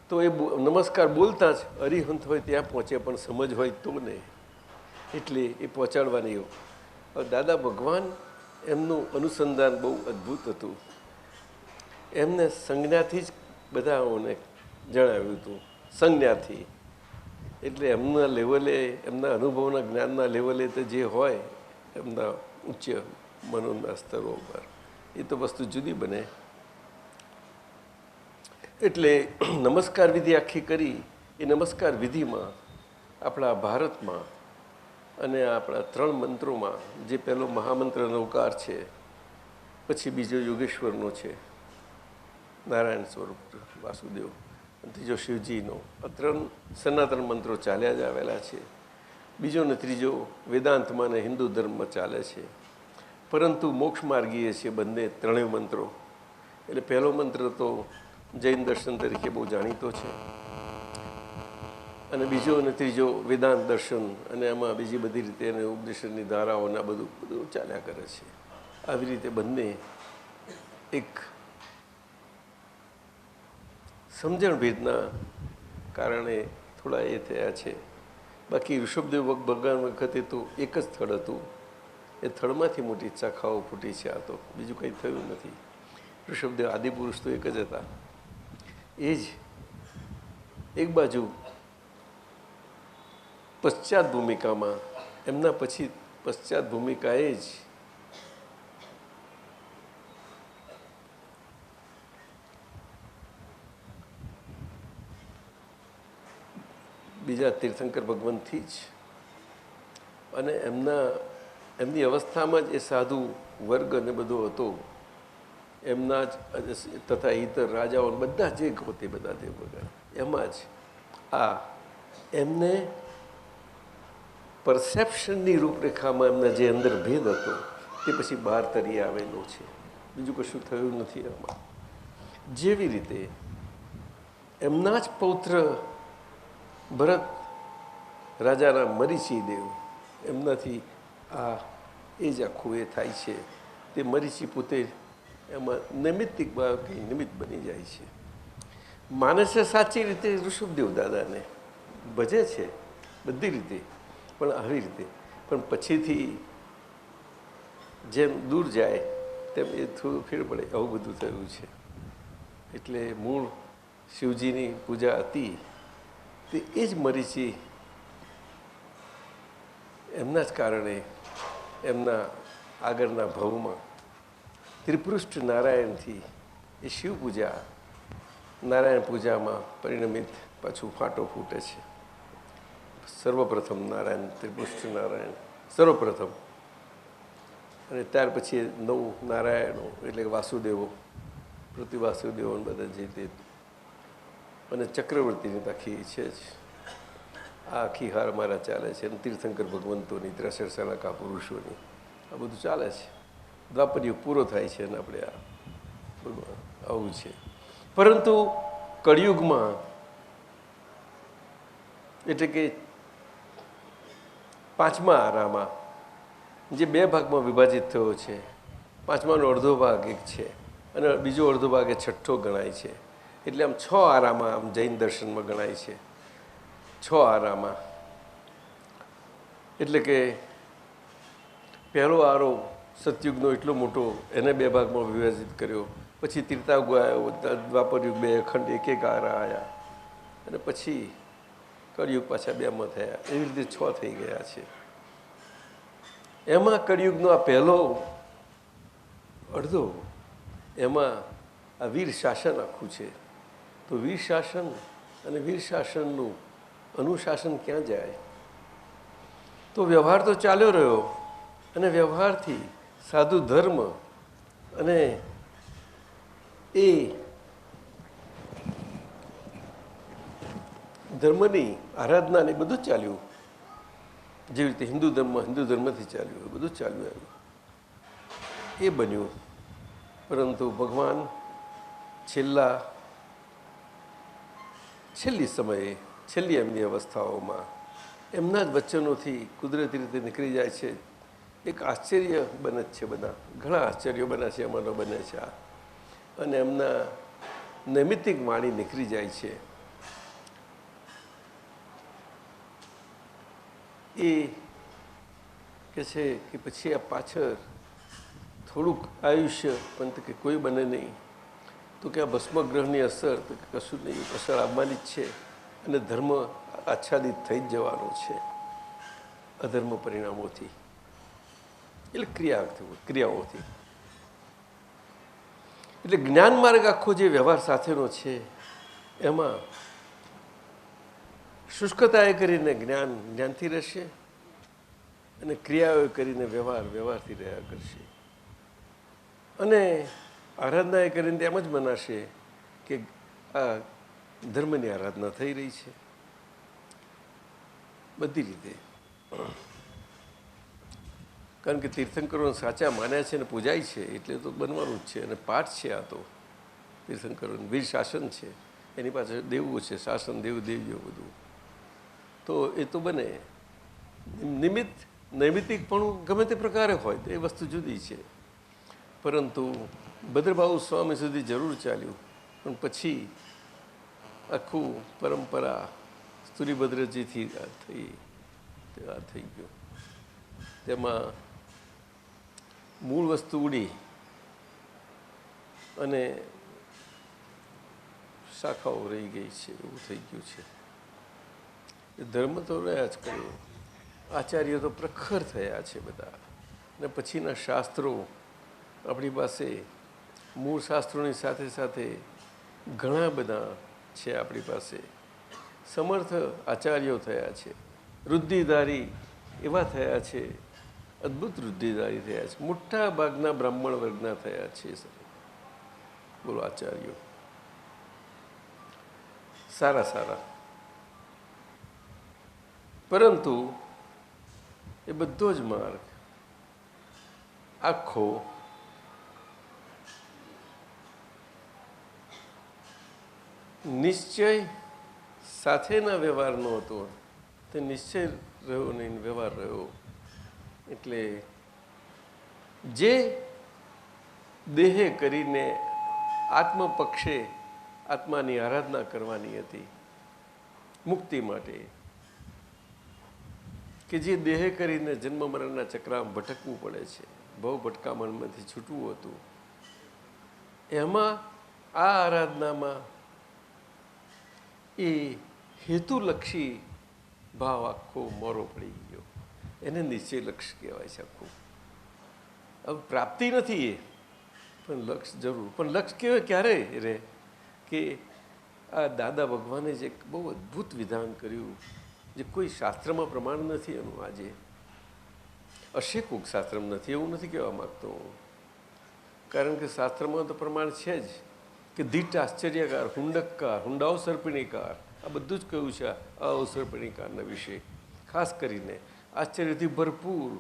તો એ નમસ્કાર બોલતા જ અરિહંત હોય ત્યાં પહોંચે, પણ સમજ હોય તો ને, એટલે એ પહોંચાડવાની. દાદા ભગવાન એમનું અનુસંધાન બહુ અદ્ભુત હતું. એમને સંજ્ઞાથી જ બધાઓને જણાવ્યું હતું, સંજ્ઞાથી. એટલે એમના લેવલે, એમના અનુભવના જ્ઞાનના લેવલે તો જે હોય એમના ઉચ્ચ મનોના સ્તરો પર, એ તો વસ્તુ જુદી બને. એટલે નમસ્કાર વિધિ આખી કરી. એ નમસ્કાર વિધિમાં આપણા ભારતમાં અને આપણા 3 મંત્રોમાં જે પહેલો મહામંત્ર નવકાર છે, પછી બીજો યોગેશ્વરનો છે નારાયણ સ્વરૂપ વાસુદેવ, ત્રીજો શિવજીનો, આ 3 સનાતન મંત્રો ચાલ્યા જ આવેલા છે. બીજો ને ત્રીજો વેદાંતમાં અને હિન્દુ ધર્મમાં ચાલે છે, પરંતુ મોક્ષ માર્ગીય છે બંને 3 મંત્રો. એટલે પહેલો મંત્ર તો જૈન દર્શન તરીકે બહુ જાણીતો છે, અને બીજો અને ત્રીજો વેદાંત દર્શન, અને એમાં બીજી બધી રીતે એને ઉપનિષદની ધારાઓના બધું ચાલ્યા કરે છે. આવી રીતે બંને એક સમજણ ભેદના કારણે થોડા એ થયા છે. બાકી ઋષભદેવ ભગવાન વખતે તો એક જ સ્થળ હતું, એ સ્થળમાંથી મોટી શાખાઓ ફૂટી છે. આ તો બીજું કંઈ થયું નથી. ઋષભદેવ આદિપુરુષ તો એક જ હતા. એ જ એક બાજુ પશ્ચાત ભૂમિકામાં, એમના પછી પશ્ચાત ભૂમિકાએ જ બીજા તીર્થંકર ભગવંતથી જ, અને એમની અવસ્થામાં જ એ સાધુ વર્ગ અને બધો હતો એમના જ, તથા ઇતર રાજાઓ બધા જે ગોતે બધા તે વગર એમાં જ આ એમને પરસેપ્શનની રૂપરેખામાં એમના જે અંદર ભેદ હતો તે પછી બહાર તરી આવેલો છે. બીજું કશું થયું નથી આમાં. જેવી રીતે એમના જ પૌત્ર ભરત રાજાના મરીચી દેવ, એમનાથી આ એ જ આખું એ થાય છે. તે મરીચી પોતે એમાં નૈમિત્તિક નિમિત્ત બની જાય છે. માનસે સાચી રીતે ઋષભદેવ દાદાને ભજે છે બધી રીતે, પણ આવી રીતે. પણ પછીથી જેમ દૂર જાય તેમ એ થોડું ફેર પડે, આવું બધું થયું છે. એટલે મૂળ શિવજીની પૂજા હતી તે એ જ મરીચી એમના જ કારણે એમના આગળના ભવમાં ત્રિપૃષ્ઠ નારાયણથી એ શિવ પૂજા નારાયણ પૂજામાં પરિણમિત પાછું ફાટો ફૂટે છે. સર્વપ્રથમ નારાયણ, ત્રિપૃષ્ઠ નારાયણ સર્વપ્રથમ, અને ત્યાર પછી 9 નારાયણો એટલે વાસુદેવો, પ્રતિવાસુદેવો બધા જે તે, અને ચક્રવર્તીની આખી છે જ આ આખી હાર મારા ચાલે છે. અને તીર્થંકર ભગવંતોની, 63 સલાકા પુરુષોની આ બધું ચાલે છે. દ્વાપરયુગ પૂરો થાય છે અને આપણે આ ભગવાન આવું છે. પરંતુ કળિયુગમાં એટલે કે 5મા આરામાં જે 2 ભાગમાં વિભાજિત થયો છે, 5માનો અડધો ભાગ એક છે અને બીજો અડધો ભાગ એ છઠ્ઠો ગણાય છે. એટલે આમ 6 આરામાં આમ જૈન દર્શનમાં ગણાય છે. 6 આરામાં એટલે કે પહેલો આરો સતયુગનો એટલો મોટો, એને 2 ભાગમાં વિભાજિત કર્યો. પછી ત્રેતાયુગ આવ્યો, દ્વાપરયુગ 2 ખંડ, એક આરા આવ્યા, અને પછી કળિયુગ પાછા 2માં થયા. એવી રીતે 6 થઈ ગયા છે. એમાં કળિયુગનો આ પહેલો અડધો, એમાં આ વીર શાસન આખું છે. તો વીર શાસન અને વીર શાસનનું અનુશાસન ક્યાં જાય? તો વ્યવહાર તો ચાલ્યો રહ્યો, અને વ્યવહારથી સાધુ ધર્મ અને એ ધર્મની આરાધના ને બધું જ ચાલ્યું. જેવી રીતે હિન્દુ ધર્મથી ચાલ્યું, બધું જ ચાલ્યું આવ્યું, એ બન્યું. પરંતુ ભગવાન છેલ્લી સમયે, છેલ્લી એમની અવસ્થાઓમાં એમના જ વચનોથી કુદરતી રીતે નીકળી જાય છે. એક આશ્ચર્ય બને જ છે, બધા ઘણા આશ્ચર્યો બને છે, એમાંનો બને છે આ. અને એમના નૈમિત્તિક વાણી નીકળી જાય છે. એ કે છે કે પછી આ પાછળ થોડુંક આયુષ્ય પણ તો કે કોઈ બને નહીં, તો કે આ ભસ્મગ્રહની અસર તો કે કશું નહીં, અસર આવવાની જ છે, અને ધર્મ આચ્છાદિત થઈ જ જવાનો છે અધર્મ પરિણામોથી, એટલે ક્રિયાઓથી. એટલે જ્ઞાન માર્ગ આખો જે વ્યવહાર સાથેનો છે, એમાં શુષ્કતાએ કરીને જ્ઞાનથી રહેશે, અને ક્રિયાઓએ કરીને વ્યવહારથી રહ્યા કરશે. અને આરાધના એ કરીને એમ જ મનાશે કે આ ધર્મની આરાધના થઈ રહી છે બધી રીતે. કારણ કે તીર્થંકરોને સાચા માન્યા છે અને પૂજાય છે, એટલે તો બનવાનું જ છે. અને પાઠ છે આ તો તીર્થંકરોનું વીર શાસન છે, એની પાસે દેવું છે, શાસન દેવીઓ બધું. તો એ તો બને. નૈમિત્તિક પણ ગમે તે પ્રકારે હોય તો એ વસ્તુ જુદી છે. પરંતુ ભદ્રભાઉ સ્વામી સુધી જરૂર ચાલ્યું, પણ પછી આખું પરંપરા સ્તુરીભદ્રજીથી થઈ ગયું. તેમાં મૂળ વસ્તુ ઉડી અને શાખાઓ રહી ગઈ છે, એવું થઈ ગયું છે. ધર્મ તો રહ્યા જ કર્યો, આચાર્યો તો પ્રખર થયા છે બધા. ને પછીના શાસ્ત્રો આપણી પાસે, મૂળ શાસ્ત્રોની સાથે સાથે ઘણા બધા છે આપણી પાસે. સમર્થ આચાર્યો થયા છે, વૃદ્ધિધારી એવા થયા છે, અદ્ભુત વૃદ્ધિધારી થયા છે. મોટા ભાગના બ્રાહ્મણ વર્ગના થયા છે બોલો આચાર્યો, સારા. પરંતુ એ બધો જ માર્ગ આખો નિશ્ચય સાથેના વ્યવહારનો હતો. તે નિશ્ચય રહ્યો નહીં, વ્યવહાર રહ્યો. એટલે જે દેહે કરીને આત્મપક્ષે આત્માની આરાધના કરવાની હતી મુક્તિ માટે, કે જે દેહ કરીને જન્મ મરણના ચક્રમાં ભટકવું પડે છે, બહુ ભટકામણમાંથી છૂટવું હતું. એમાં આ આરાધનામાં એ હેતુલક્ષી ભાવ આખો મોરો પડી ગયો. એને નિશ્ચય લક્ષ્ય કહેવાય છે આખું. હવે પ્રાપ્તિ નથી એ, પણ લક્ષ્ય જરૂર. પણ લક્ષ્ય કહેવાય ક્યારે રે કે આ દાદા ભગવાને જે બહુ અદ્ભુત વિધાન કર્યું, જે કોઈ શાસ્ત્રમાં પ્રમાણ નથી એનું. આજે હશે કોઈક શાસ્ત્રમાં નથી એવું નથી કહેવા માગતો હું, કારણ કે શાસ્ત્રમાં તો પ્રમાણ છે જ કે દીઠ આશ્ચર્યકાર, હુંડકકાર, હુંડાઓ સર્પિણીકાર, આ બધું જ કહ્યું છે અવસર્પિણીકારના વિશે. ખાસ કરીને આશ્ચર્યથી ભરપૂર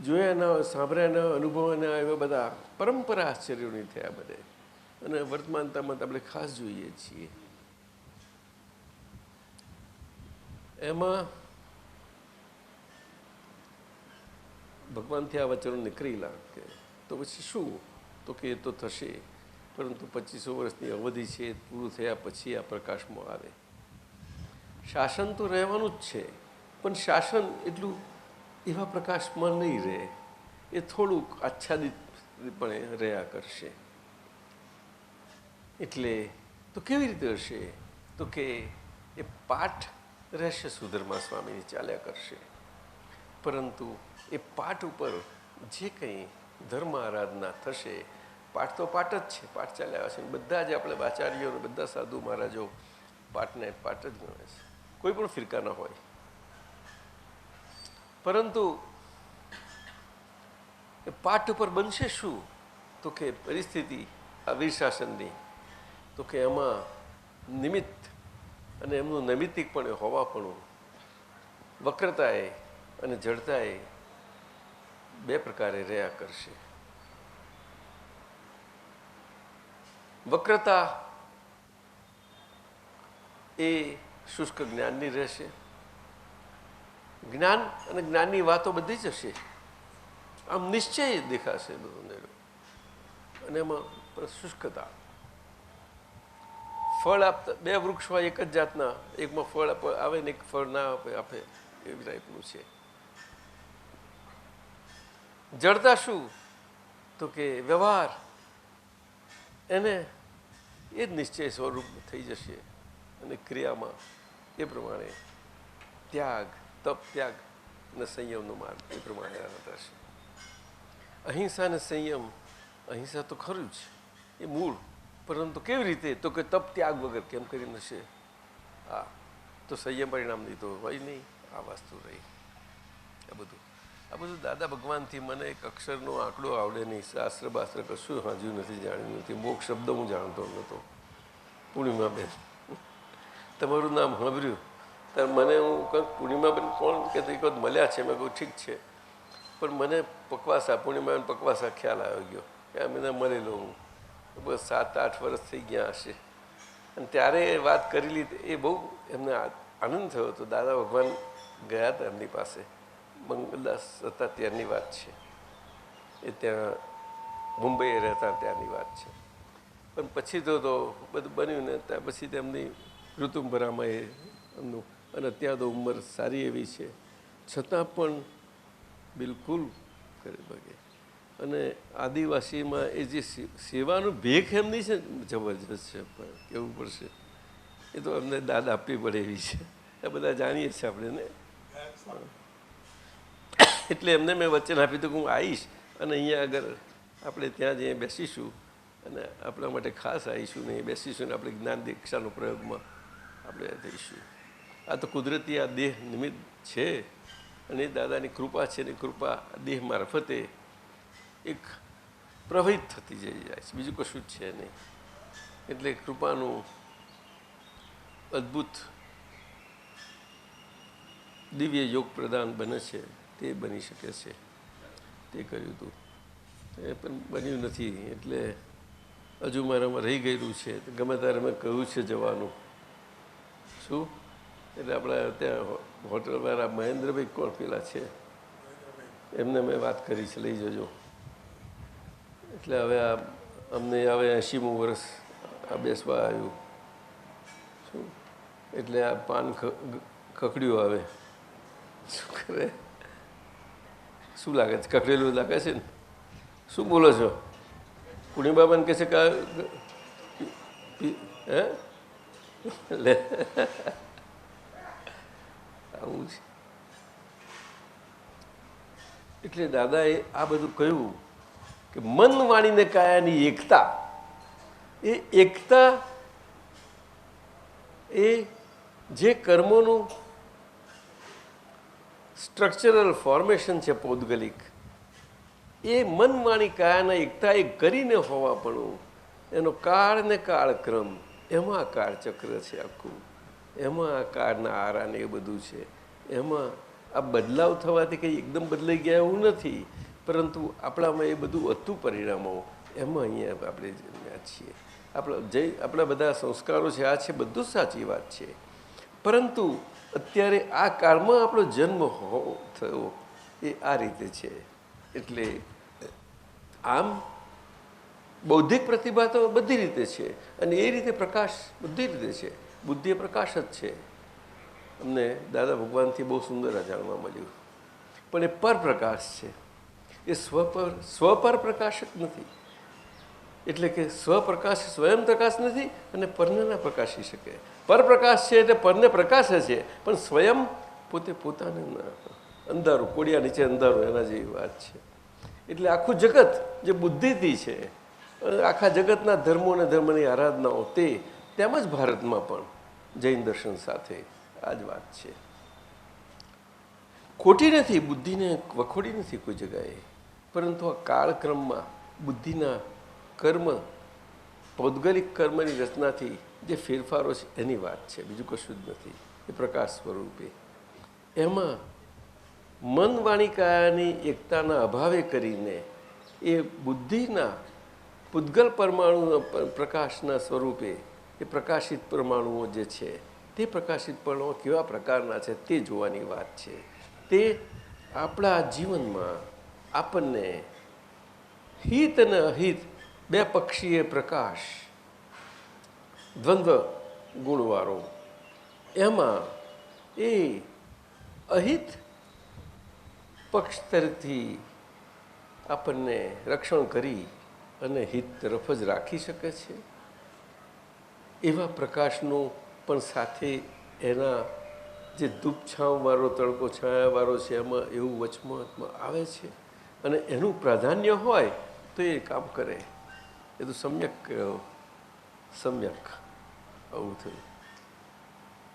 જોયાના, સાંભળ્યાના, અનુભવના એવા બધા પરંપરા આશ્ચર્યોની થયા બધે. અને વર્તમાનતામાં આપણે ખાસ જોઈએ છીએ. એમાં ભગવાનથી આ વચનો નીકળેલા કે તો પછી શું? તો કે એ તો થશે, પરંતુ 2500 વર્ષની અવધિ છે, પૂરું થયા પછી આ પ્રકાશમાં આવે. શાસન તો રહેવાનું જ છે, પણ શાસન એટલું એવા પ્રકાશમાં નહીં રહે, એ થોડુંક આચ્છાદિતપણે રહ્યા કરશે. એટલે તો કેવી રીતે હશે? તો કે એ પાઠ રહેશે, સુધર્મા સ્વામીની ચાલ્યા કરશે, પરંતુ એ પાઠ ઉપર જે કંઈ ધર્મ આરાધના થશે, પાઠ તો પાઠ જ છે, પાઠ ચાલ્યા હશે. બધા જ આપણે આચાર્યો, બધા સાધુ મહારાજો પાઠને પાઠ જ ગણે છે, કોઈ પણ ફિરકાના હોય. પરંતુ એ પાઠ ઉપર બનશે શું? તો કે પરિસ્થિતિ આ વીર શાસનની, તો કે એમાં નિમિત્ત અને એમનું નૈમિત્તિકપણે હોવાપણું, વક્રતાએ અને જડતાએ બે પ્રકારે રહ્યા કરશે. વક્રતા એ શુષ્ક જ્ઞાનની રહેશે. જ્ઞાન અને જ્ઞાનની વાતો બધી જ હશે, આમ નિશ્ચય દેખાશે બધું, અને એમાં શુષ્કતા. ફળ આપતા બે વૃક્ષ હોય એક જ જાતના, એકમાં ફળ આવે ને એક ફળ ના આપે એવી ટાઈપનું છે. જડતા શું? તો કે વ્યવહાર, એને એ જ નિશ્ચય સ્વરૂપ થઈ જશે. અને ક્રિયામાં એ પ્રમાણે ત્યાગ, તપ ત્યાગ અને સંયમનો માર્ગ એ પ્રમાણે થશે. અહિંસા અને સંયમ, અહિંસા તો ખરું જ એ મૂળ, પરંતુ કેવી રીતે? તો કે તપ ત્યાગ વગર કેમ કરીને હશે? હા, તો સંયમ પરિણામની તો હોય નહીં. આ વસ્તુ રહી. આ બધું દાદા ભગવાનથી મને એક અક્ષરનો આંકડો આવડે નહીં, શાસ્ત્ર બાસ્ત્ર કશું હાજ્યું નથી, જાણ્યું નથી. મોક્ષ શબ્દ હું જાણતો નહોતો. પૂર્ણિમાબેન, તમારું નામ સાંભળ્યું ત્યારે મને હું કંઈક પૂર્ણિમાબેન કોણ કે એક વખત મળ્યા છે. મેં કહું ઠીક છે, પણ મને પકવાસા, પૂર્ણિમાબેન પકવાસા ખ્યાલ આવી ગયો કે આ મને મળેલો હું. બસ 7-8 વર્ષ થઈ ગયા હશે. અને ત્યારે એ વાત કરેલી એ બહુ એમને આનંદ થયો હતો. દાદા ભગવાન ગયા હતા એમની પાસે, મંગલદાસ હતા ત્યારની વાત છે, એ ત્યાં મુંબઈ રહેતા ત્યારની વાત છે. પણ પછી તો બધું બન્યું ને ત્યાં પછી તેમની ઋતુંભરામાં એમનું, અને અત્યારે તો ઉંમર સારી એવી છે છતાં પણ બિલકુલ કરી બગે. અને આદિવાસીમાં એ જે સેવાનું ભેખ એમની છે જબરજસ્ત છે, પણ કેવું પડશે. એ તો અમને દાદ આપવી પડે એવી છે, એ બધા જાણીએ છીએ આપણે ને. એટલે એમને મેં વચન આપ્યું હતું કે હું આવીશ અને અહીંયા આગળ આપણે ત્યાં જઈએ બેસીશું અને આપણા માટે ખાસ આવીશું ને બેસીશું ને આપણે જ્ઞાન દીક્ષાનો પ્રયોગમાં આપણે થઈશું. આ તો કુદરતી આ દેહ નિમિત્ત છે અને એ દાદાની કૃપા છે ને કૃપા દેહ મારફતે એક પ્રવહિત થતી જઈ જાય છે, બીજું કશું જ છે નહીં. એટલે કૃપાનું અદ્ભુત દિવ્ય યોગ પ્રદાન બને છે, તે બની શકે છે. તે કર્યું હતું, એ પણ બન્યું નથી. એટલે હજુ મારામાં રહી ગયેલું છે. ગમે ત્યારે મેં કહ્યું છે જવાનું. શું? એટલે આપણા ત્યાં હોટલવાળા મહેન્દ્રભાઈ કોણ પેલા છે, એમને મેં વાત કરી છે, લઈ જજો. એટલે હવે આ અમને હવે 80મું વર્ષ આ બેસવા આવ્યું શું એટલે આ પાન ખખડ્યું આવે શું કરે શું લાગે છે ખખડેલું લાગે છે ને શું બોલો છો પુણ્યબાબાને કહે છે કે હે લે આવું છે એટલે દાદાએ આ બધું કહ્યું કે મન વાણીને કાયાની એકતા એ એકતા એ જે કર્મોનું સ્ટ્રક્ચરલ ફોર્મેશન છે પૌદ્ગલિક એ મન વાણી કાયાના એકતા એ કરીને હોવા પણ એનો કાળ ને કાળક્રમ એમાં આ કાળચક્ર છે આખું એમાં આ કાળના આરાને એ બધું છે એમાં આ બદલાવ થવાથી કંઈ એકદમ બદલાઈ ગયા એવું નથી પરંતુ આપણામાં એ બધું હતું પરિણામો એમાં અહીંયા આપણે જન્મ્યા છીએ આપણા બધા સંસ્કારો છે આ છે બધું સાચી વાત છે પરંતુ અત્યારે આ કાળમાં આપણો જન્મ થયો એ આ રીતે છે એટલે આમ બૌદ્ધિક પ્રતિભા તો બધી રીતે છે અને એ રીતે પ્રકાશ બધી રીતે છે બુદ્ધિ એ પ્રકાશ જ છે અમને દાદા ભગવાનથી બહુ સુંદર આ જાણવા મળ્યું પણ એ પરપ્રકાશ છે એ સ્વપર પ્રકાશ જ નથી એટલે કે સ્વપ્રકાશ સ્વયં પ્રકાશ નથી અને પરને ના પ્રકાશી શકે પરપ્રકાશ છે એટલે પરને પ્રકાશે છે પણ સ્વયં પોતે પોતાને અંધારું કોડિયા નીચે અંધારું એના જેવી વાત છે એટલે આખું જગત જે બુદ્ધિથી છે આખા જગતના ધર્મો અને ધર્મની આરાધનાઓ તે તેમજ ભારતમાં પણ જૈન દર્શન સાથે આ જ વાત છે ખોટી નથી બુદ્ધિને વખોડી નથી કોઈ જગાએ પરંતુ આ કાળક્રમમાં બુદ્ધિના કર્મ પૌદ્ગલિક કર્મની રચનાથી જે ફેરફારો છે એની વાત છે બીજું કશું જ નથી એ પ્રકાશ સ્વરૂપે એમાં મન વાણી કાયાની એકતાના અભાવે કરીને એ બુદ્ધિના પૂતગલ પરમાણુ પ્રકાશના સ્વરૂપે એ પ્રકાશિત પરમાણુઓ જે છે તે પ્રકાશિત પરમાણુઓ કેવા પ્રકારના છે તે જોવાની વાત છે તે આપણા જીવનમાં આપણને હિત અને અહિત બે પક્ષીય પ્રકાશ દ્વંદ્વ ગુણવાળો એમાં એ અહિત પક્ષ તરફથી આપણને રક્ષણ કરી અને હિત તરફ જ રાખી શકે છે એવા પ્રકાશનું પણ સાથે એના જે ધૂપ છાંવવાળો તડકો છાયાવાળો છે એમાં એવું વચમાં આવે છે અને એનું પ્રાધાન્ય હોય તો એ કામ કરે એ તો સમ્યક આવું થયું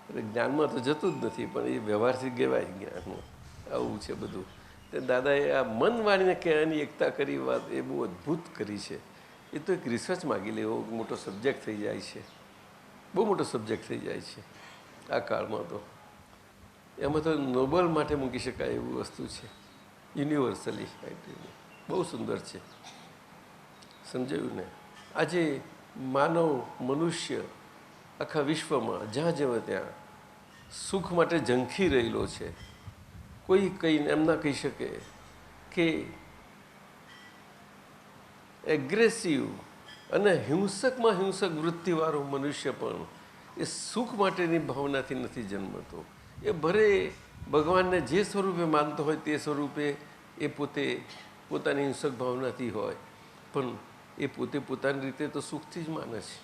એટલે જ્ઞાનમાં તો જતું જ નથી પણ એ વ્યવહારથી કહેવાય જ્ઞાનનું આવું છે બધું તે દાદાએ આ મન વાણીને કહેવાની એકતા કરી વાત એ બહુ અદ્ભુત કરી છે એ તો એક રિસર્ચ માગી લે એવો મોટો સબ્જેક્ટ થઈ જાય છે બહુ મોટો સબ્જેક્ટ થઈ જાય છે આ કાળમાં તો એમાં તો નોબલ માટે મૂકી શકાય એવું વસ્તુ છે યુનિવર્સલી બહુ સુંદર છે સમજાયું ને આજે માનવ મનુષ્ય આખા વિશ્વમાં જ્યાં જવે ત્યાં સુખ માટે ઝંખી રહેલો છે કોઈ કંઈ એમ ના કહી શકે કે એગ્રેસિવ અને હિંસકમાં હિંસક વૃત્તિવાળો મનુષ્ય પણ એ સુખ માટેની ભાવનાથી નથી જન્મતો એ ભરે ભગવાનને જે સ્વરૂપે માનતો હોય તે સ્વરૂપે એ પોતે પોતાની હિંસક ભાવનાથી હોય પણ એ પોતે પોતાની રીતે તો સુખથી જ માને છે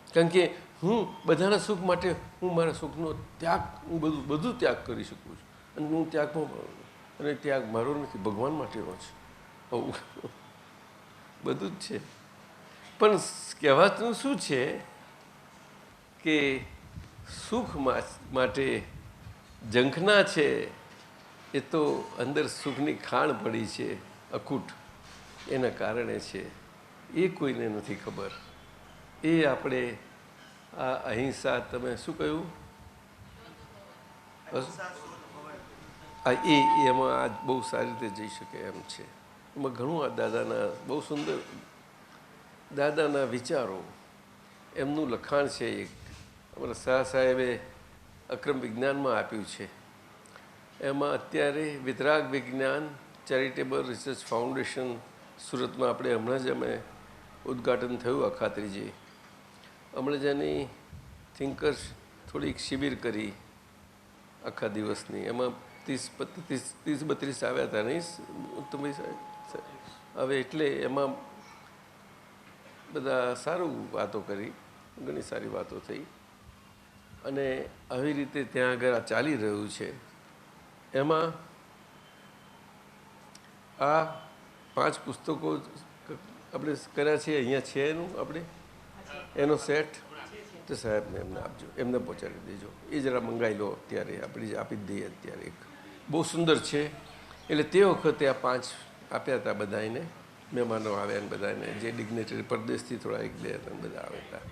કારણ કે હું બધાના સુખ માટે હું મારા સુખનો ત્યાગ હું બધું ત્યાગ કરી શકું છું અને હું ત્યાગમાં માનું અને ત્યાગ મારો નથી ભગવાન માટેનો છે આવું બધું જ છે પણ કહેવાતું શું છે કે સુખ માટે ઝંખના છે એ તો અંદર સુખની ખાણ પડી છે અખૂટ એના કારણે છે એ કોઈને નથી ખબર એ આપણે આ અહિંસા તમે શું કહ્યું એમાં આ બહુ સારી રીતે જઈ શકે એમ છે એમાં ઘણું આ દાદાના બહુ સુંદર દાદાના વિચારો એમનું લખાણ છે એક અમારા શાહ સાહેબે અક્રમ વિજ્ઞાનમાં આપ્યું છે એમાં અત્યારે વિતરાગ વિજ્ઞાન ચેરિટેબલ રિસર્ચ ફાઉન્ડેશન સુરતમાં આપણે હમણાં જ અમે ઉદ્ઘાટન થયું અખાત્રીજી હમણાં જેની થિંકર્સ થોડીક શિબિર કરી આખા દિવસની, એમાં 30-32 આવ્યા હતા નહીં ઉત્તમભાઈ સાહેબ? હવે એટલે એમાં બધા સારું વાતો કરી, ઘણી સારી વાતો થઈ. અને આવી રીતે ત્યાં આગળ આ ચાલી રહ્યું છે. એમાં આ 5 પુસ્તકો આપણે કર્યા છે, અહીંયા છે એનું આપણે એનો સેટ તો સાહેબને એમને આપજો, એમને પહોંચાડી દેજો. એ જરા મંગાવી લો અત્યારે, આપણે આપી જ દઈએ અત્યારે. એક બહુ સુંદર છે. એટલે તે વખતે આ 5 આપ્યા હતા બધાને, મહેમાનો આવ્યા ને બધાને, જે ડિગ્નેટરી પરદેશથી થોડા 1-2 બધા આવ્યા હતા.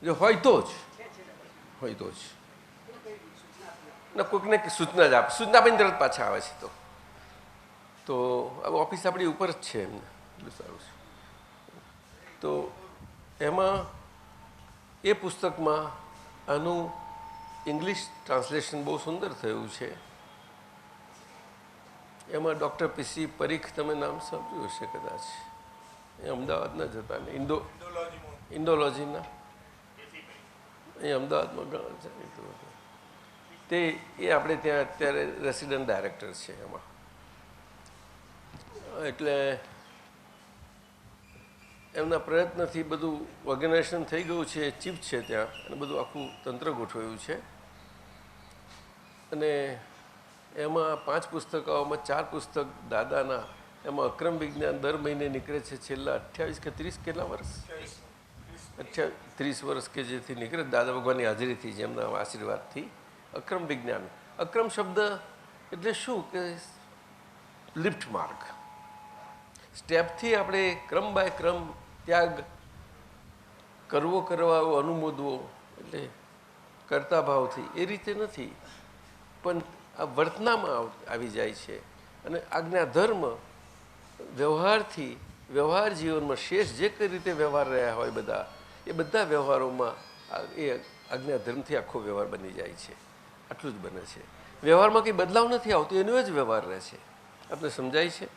જો હોય તો જ ના કોઈકને સૂચના જ આપે, સૂચના આપીને તરત પાછા આવે છે. તો ઓફિસ આપણી ઉપર જ છે એમને, એટલું સારું છે. તો એમાં એ પુસ્તકમાં આનું ઇંગ્લિશ ટ્રાન્સલેશન બહુ સુંદર થયું છે. એમાં ડૉક્ટર પીસી પરીખ, તમે નામ સાંભળ્યું હશે કદાચ, એ અમદાવાદના જ હતા ને, ઇન્ડોલોજીના, એ અમદાવાદમાં ઘણા જાણીતું હતું. તે એ આપણે ત્યાં અત્યારે રેસિડન્ટ ડાયરેક્ટર છે એમાં. એટલે એમના પ્રયત્નથી બધું ઓર્ગેનાઇઝેશન થઈ ગયું છે, ચીફ છે ત્યાં, અને બધું આખું તંત્ર ગોઠવાયું છે. અને એમાં 5 પુસ્તકોમાં 4 પુસ્તક દાદાના, એમાં અક્રમ વિજ્ઞાન દર મહિને નીકળે છે છેલ્લા 28 કે 30 કેટલા વર્ષ, 30 વર્ષ કે જેથી નીકળે દાદા ભગવાનની હાજરીથી, જેમના આશીર્વાદથી. અક્રમ વિજ્ઞાન, અક્રમ શબ્દ એટલે શું કે લિફ્ટ માર્ગ, સ્ટેપથી આપણે ક્રમ બાય ક્રમ ત્યાગ કરવા અનુમોદવો, એટલે કરતા ભાવથી, એ રીતે નથી, પણ આ વર્તનામાં આવી જાય છે. અને આજ્ઞા ધર્મ વ્યવહારથી, વ્યવહાર જીવનમાં શેષ જે કઈ રીતે વ્યવહાર રહ્યા હોય બધા, એ બધા વ્યવહારોમાં એ આજ્ઞા ધર્મથી આખો વ્યવહાર બની જાય છે. આટલું જ બને છે. વ્યવહારમાં કંઈ બદલાવ નથી આવતો, એનો જ વ્યવહાર રહે છે. આપણે સમજાય છે?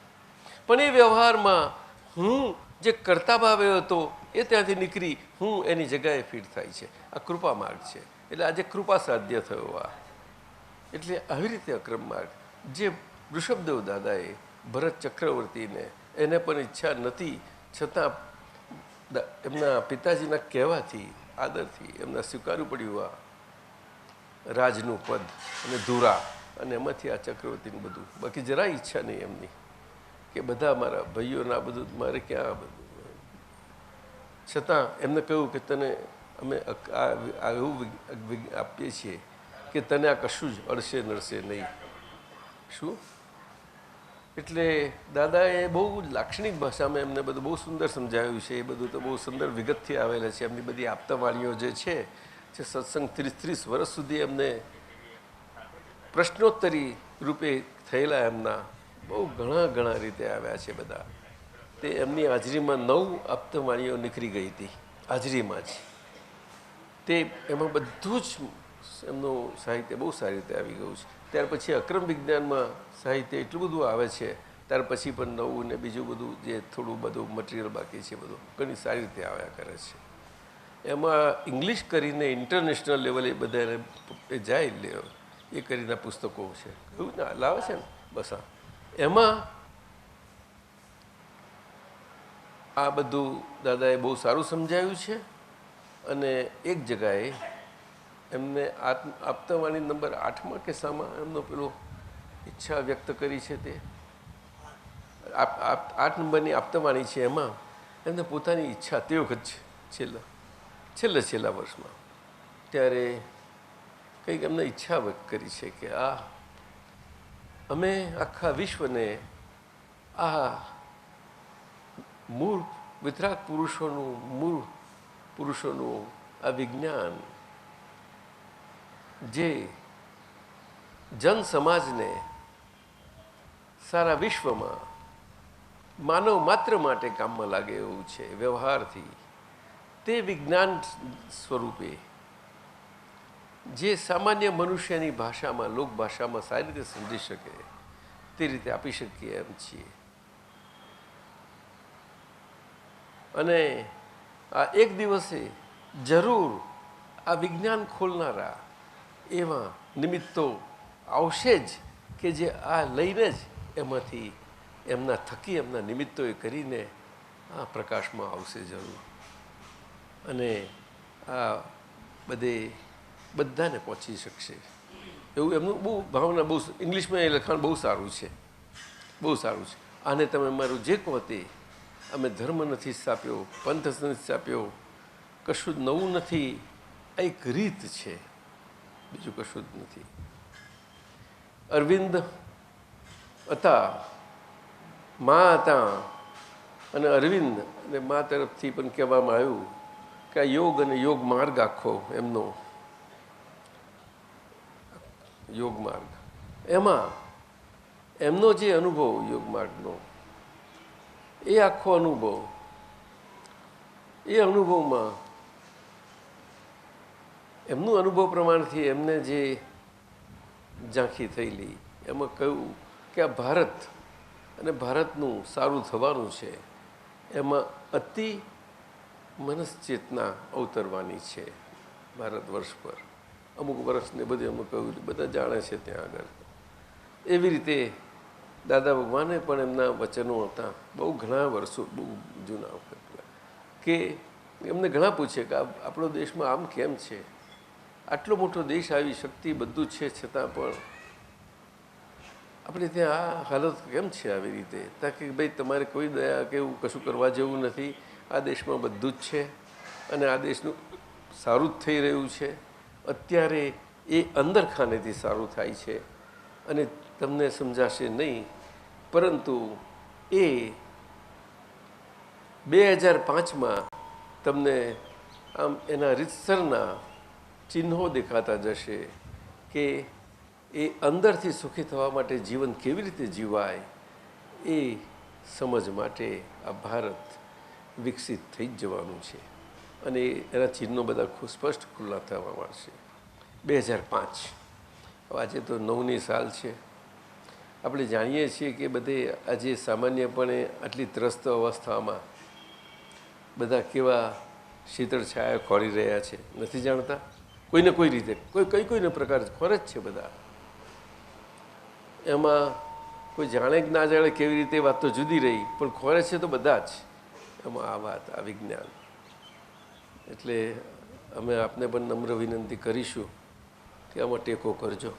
પણ એ વ્યવહારમાં હું જે કરતા ભાવે હતો એ ત્યાંથી નીકળી હું એની જગ્યાએ ફિટ થાય છે. આ કૃપા માર્ગ છે. એટલે આજે કૃપા સાધ્ય થયો આ. એટલે આવી રીતે અક્રમ માર્ગ, જે વૃષભદેવ દાદાએ ભરત ચક્રવર્તીને, એને પણ ઈચ્છા નથી છતાં એમના પિતાજીના કહેવાથી, આદરથી એમના સ્વીકારવું પડ્યું આ રાજનું પદ અને ધુરા, અને એમાંથી આ ચક્રવર્તીનું બધું. બાકી જરાય ઈચ્છા નહીં એમની કે બધા મારા ભાઈઓના બધું મારે ક્યાં બધું. છતાં એમને કહ્યું કે તને અમે એવું આપીએ છીએ કે તને આ કશું જ અડશે નડશે નહીં. શું? એટલે દાદાએ બહુ લાક્ષણિક ભાષામાં એમને બધું બહુ સુંદર સમજાવ્યું છે. એ બધું તો બહુ સુંદર વિગતથી આવેલા છે. એમની બધી આપતાવાણીઓ જે છે સત્સંગ 30 વર્ષ સુધી એમને પ્રશ્નોત્તરી રૂપે થયેલા, એમના બહુ ઘણા રીતે આવ્યા છે બધા. તે એમની હાજરીમાં 9 આપતાવાણીઓ નીકળી ગઈ હતી હાજરીમાં જ. તે એમાં બધું જ એમનું સાહિત્ય બહુ સારી રીતે આવી ગયું છે. ત્યાર પછી અક્રમ વિજ્ઞાનમાં સાહિત્ય એટલું બધું આવે છે. ત્યાર પછી પણ નવું ને બીજું બધું જે થોડું બધું મટીરિયલ બાકી છે બધું ઘણી સારી રીતે આવ્યા કરે છે. એમાં ઇંગ્લિશ કરીને ઇન્ટરનેશનલ લેવલે બધાને એ જાય લે એ કરીને પુસ્તકો છે, એવું ને લાવે છે ને. બસ એમાં આ બધું દાદાએ બહુ સારું સમજાવ્યું છે. અને એક જગાએ એમને આપતાવાણી નંબર 8માં કે સામાં એમનો પેલો ઈચ્છા વ્યક્ત કરી છે. તે 8 નંબરની આપતાવાણી છે. એમાં એમને પોતાની ઈચ્છા તે વખત છેલ્લા વર્ષમાં ત્યારે કંઈક એમને ઈચ્છા વ્યક્ત કરી છે કે આ અમે આખા વિશ્વને આ મૂળ વિતરાગ પુરુષોનું આ વિજ્ઞાન જે જન સમાજને સારા વિશ્વમાં માનવ માત્ર માટે કામમાં લાગે એવું છે વ્યવહારથી, તે વિજ્ઞાન સ્વરૂપે જે સામાન્ય મનુષ્યની ભાષામાં, લોકભાષામાં સારી રીતે સમજી શકે તે રીતે આપી શકીએ એમ છીએ. અને આ એક દિવસે જરૂર આ વિજ્ઞાન ખોલનારા એવા નિમિત્તો આવશે જ કે જે આ લઈને જ એમાંથી એમના થકી એમના નિમિત્તોએ કરીને આ પ્રકાશમાં આવશે જરૂર. અને આ બધાને પહોંચી શકશે એવું એમનું બહુ ભાવના, બહુ ઇંગ્લિશમાં એ લખાણ બહુ સારું છે, બહુ સારું છે. આને તમે મારું જે કહો તે, અમે ધર્મ નથી સ્થાપ્યો, પંથ નથી સ્થાપ્યો, કશું જ નવું નથી, આ એક રીત છે, બીજું કશું જ નથી. અરવિંદ હતા, મા હતા, અને અરવિંદ અને મા તરફથી પણ કહેવામાં આવ્યું કે આ યોગ અને યોગ માર્ગ આખો એમનો યોગ માર્ગ, એમાં એમનો જે અનુભવ યોગ માર્ગનો, એ આખો અનુભવ, એ અનુભવમાં એમનું અનુભવ પ્રમાણથી એમને જે ઝાંખી થયેલી, એમાં કહ્યું કે આ ભારત અને ભારતનું સારું થવાનું છે, એમાં અતિ મનસ્ચેતના અવતરવાની છે ભારત વર્ષ પર. અમુક વર્ષને બધું એમાં કહ્યું, બધા જાણે છે ત્યાં આગળ. એવી રીતે દાદા ભગવાને પણ એમના વચનો હતા, બહુ ઘણા વર્ષો, બહુ જૂના, કે એમને ઘણા પૂછે કે આપણો દેશમાં આમ કેમ છે, આટલો મોટો દેશ, આવી શક્તિ બધું છે, છતાં પણ આપણે ત્યાં આ હાલત કેમ છે આવી રીતે? તાકે ભાઈ તમારે કોઈ દયા કે એવું કશું કરવા જેવું નથી, આ દેશમાં બધું જ છે અને આ દેશનું સારું જ થઈ રહ્યું છે. અત્યારે એ અંદર ખાનેથી સારું થાય છે અને તમને સમજાશે નહીં, પરંતુ એ 2005માં તમને આમ એના રીતસરના ચિહ્નો દેખાતા જશે કે એ અંદરથી સુખી થવા માટે જીવન કેવી રીતે જીવાય એ સમજ માટે આ ભારત વિકસિત થઈ જ જવાનું છે. અને એના ચિહ્નો બધા સ્પષ્ટ ખુલ્લા થવા મળશે. 2005 આજે તો 9ની સાલ છે. આપણે જાણીએ છીએ કે બધે આજે સામાન્યપણે આટલી ત્રસ્ત અવસ્થામાં બધા કેવા શીતળ છાયા ખોરી રહ્યા છે, નથી જાણતા? કોઈને કોઈ રીતે કોઈને પ્રકાર ખોરે જ છે બધા. એમાં કોઈ જાણે કે ના જાણે કેવી રીતે વાત તો જુદી રહી, પણ ખોરે છે તો બધા જ એમાં આ વાત, આ વિજ્ઞાન. એટલે અમે આપને પણ નમ્ર વિનંતી કરીશું કે આમાં ટેકો કરજો.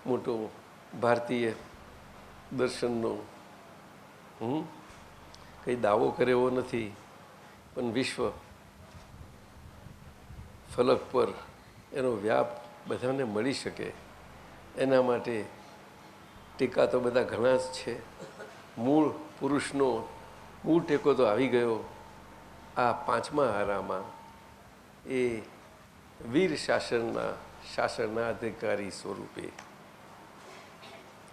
મોટો ભારતીય દર્શનનો કંઈ દાવો કરે એવો નથી, પણ વિશ્વ ફલક પર એનો વ્યાપ બધાને મળી શકે એના માટે ટેકા તો બધા ઘણા જ છે. મૂળ પુરુષનો મૂળ ટેકો તો આવી ગયો આ 5મા આરામાં. એ વીર શાસનના અધિકારી સ્વરૂપે.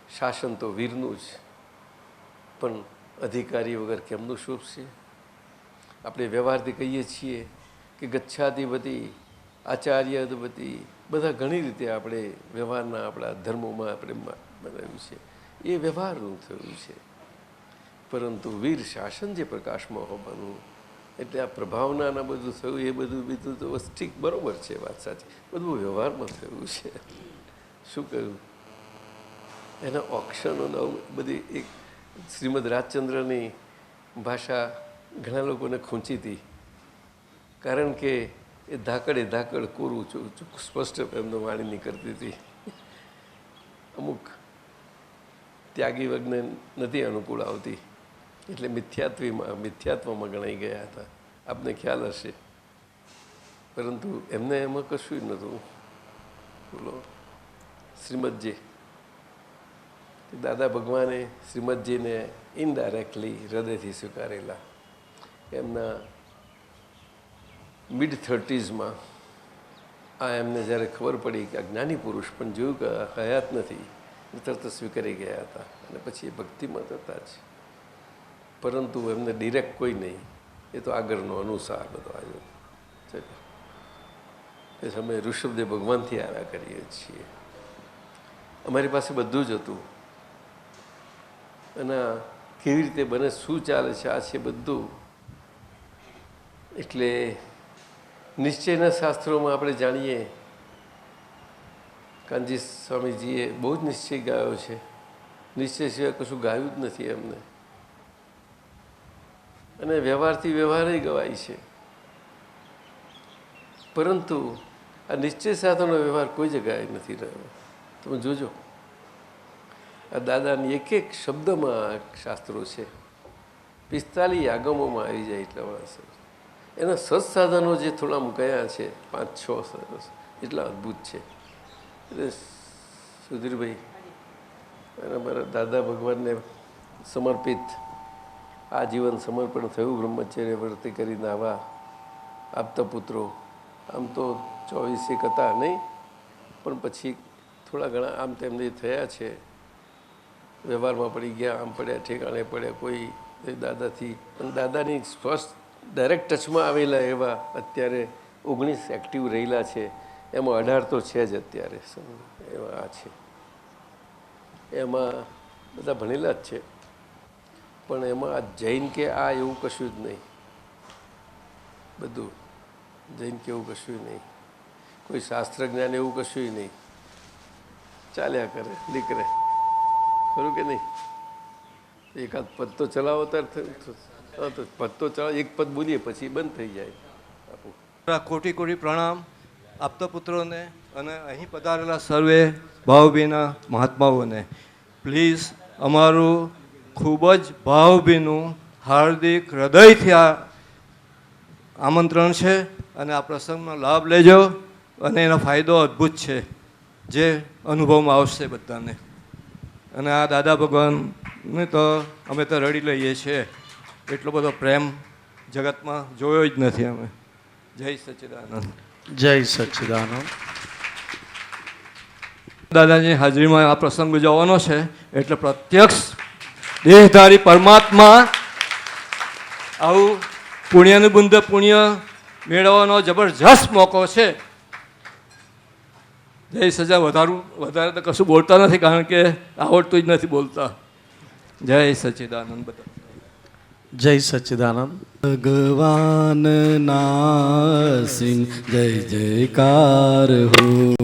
શાસન તો વીરનું જ, પણ અધિકારી વગર કેમનું શુભ છે? આપણે વ્યવહારથી કહીએ છીએ કે ગચ્છાધિપતિ, આચાર્યાધિપતિ, બધા ઘણી રીતે આપણે વ્યવહારના આપણા ધર્મોમાં આપણે બનાવ્યું છે, એ વ્યવહારનું થયું છે. પરંતુ વીર શાસન જે પ્રકાશમાં હોવાનું, એટલે આ પ્રભાવનાના બધું થયું, એ બધું તો ઠીક બરાબર છે, વાત સાચી, બધું વ્યવહારમાં થયું છે. શું કહ્યું? એના ઓક્શનો બધી એક શ્રીમદ રાજચંદ્રની ભાષા ઘણા લોકોને ખૂંચી હતી, કારણ કે એ ધાકડ કોરું સ્પષ્ટ એમનો વાણી નીકળતી હતી. અમુક ત્યાગી વર્ગને નથી અનુકૂળ આવતી, એટલે મિથ્યાત્વમાં ગણાઈ ગયા હતા, આપને ખ્યાલ હશે. પરંતુ એમને એમાં કશું નહોતું. બોલો, શ્રીમદજી દાદા ભગવાને શ્રીમદજીને ઇનડાયરેક્ટલી હૃદયથી સ્વીકારેલા. એમના મિડ-30sમાં આ એમને જ્યારે ખબર પડી કે આ જ્ઞાની પુરુષ પણ જોયું કે હયાત નથી, તરત સ્વીકારી ગયા હતા. અને પછી એ ભક્તિમાં હતા જ, પરંતુ એમને ડિરેક્ટ કોઈ નહીં, એ તો આગળનો અનુસાર બધો આવ્યો. અમે ઋષભદેવ ભગવાનથી આવ્યા કરીએ છીએ. અમારી પાસે બધું જ હતું, અને કેવી રીતે બને, શું ચાલે છે, આ છે બધું. એટલે નિશ્ચયના શાસ્ત્રોમાં આપણે જાણીએ, કાનજી સ્વામીજીએ બહુ જ નિશ્ચય ગાયો છે. નિશ્ચય સિવાય કશું ગાયું જ નથી એમને. અને વ્યવહારથી વ્યવહારે ગવાય છે. પરંતુ આ નિશ્ચય સાથેનો વ્યવહાર કોઈ જગ્યાએ નથી રહ્યો. તમે જોજો, આ દાદાની એક એક શબ્દમાં શાસ્ત્રો છે. 45 આગમોમાં આવી જાય એટલા માણસો. એના સત્સાધનો જે થોડા ગયા છે, 5-6 સરસ એટલા અદ્ભુત છે. એટલે સુધીરભાઈ અને મારા દાદા ભગવાનને સમર્પિત આજીવન સમર્પણ થયું બ્રહ્મચર્ય વ્રત કરીને આવા આપતા પુત્રો. આમ તો 24 હતા નહીં, પણ પછી થોડા ઘણા આમ તેમને થયા છે, વ્યવહારમાં પડી ગયા, આમ પડ્યા, ઠેકાણે પડ્યા, કોઈ દાદાથી. પણ દાદાની સ્પષ્ટ ડાયરેક્ટ ટચમાં આવેલા એવા અત્યારે 19 એક્ટિવ રહેલા છે. એમાં 18 તો છે જ અત્યારે એવા આ છે. એમાં બધા ભણેલા જ છે, પણ એમાં આ જૈન કે આ એવું કશું જ નહીં. બધું જૈન કે એવું કશું નહીં, કોઈ શાસ્ત્ર જ્ઞાન એવું કશું નહીં. ચાલ્યા કરે, નીકળે. ખરું કે નહીં? એકાદ પદ તો ચલાવો તાર તો પદ તો ચલાવો, એક પદ બોલીએ પછી બંધ થઈ જાય આપણું. કોટી કોટી પ્રણામ આપતા પુત્રોને અને અહીં પધારેલા સર્વે ભાવભીના મહાત્માઓને. પ્લીઝ અમારું ખૂબ જ ભાવભીનું હાર્દિક હૃદયથી આ આમંત્રણ છે અને આ પ્રસંગનો લાભ લેજો. અને એનો ફાયદો અદ્ભુત છે જે અનુભવમાં આવશે બધાને. અને આ દાદા ભગવાનને તો અમે તો રડી લઈએ છીએ, એટલો બધો પ્રેમ જગતમાં જોયો જ નથી અમે. જય સચ્ચિદાનંદ. જય સચ્ચિદાનંદ. દાદાની હાજરીમાં આ પ્રસંગ ઉજવવાનો છે એટલે પ્રત્યક્ષ દેહધારી પરમાત્મા આવું પુણ્યનું બુંદ પુણ્ય મેળવવાનો જબરજસ્ત મોકો છે. જય સજા. વધારે તો કશું બોલતા નથી કારણ કે આવડતું જ નથી બોલતા. જય સચ્ચિદાનંદ. બધા જય સચ્ચિદાનંદ. ભગવાન ના સિંહ જય જયકાર હો.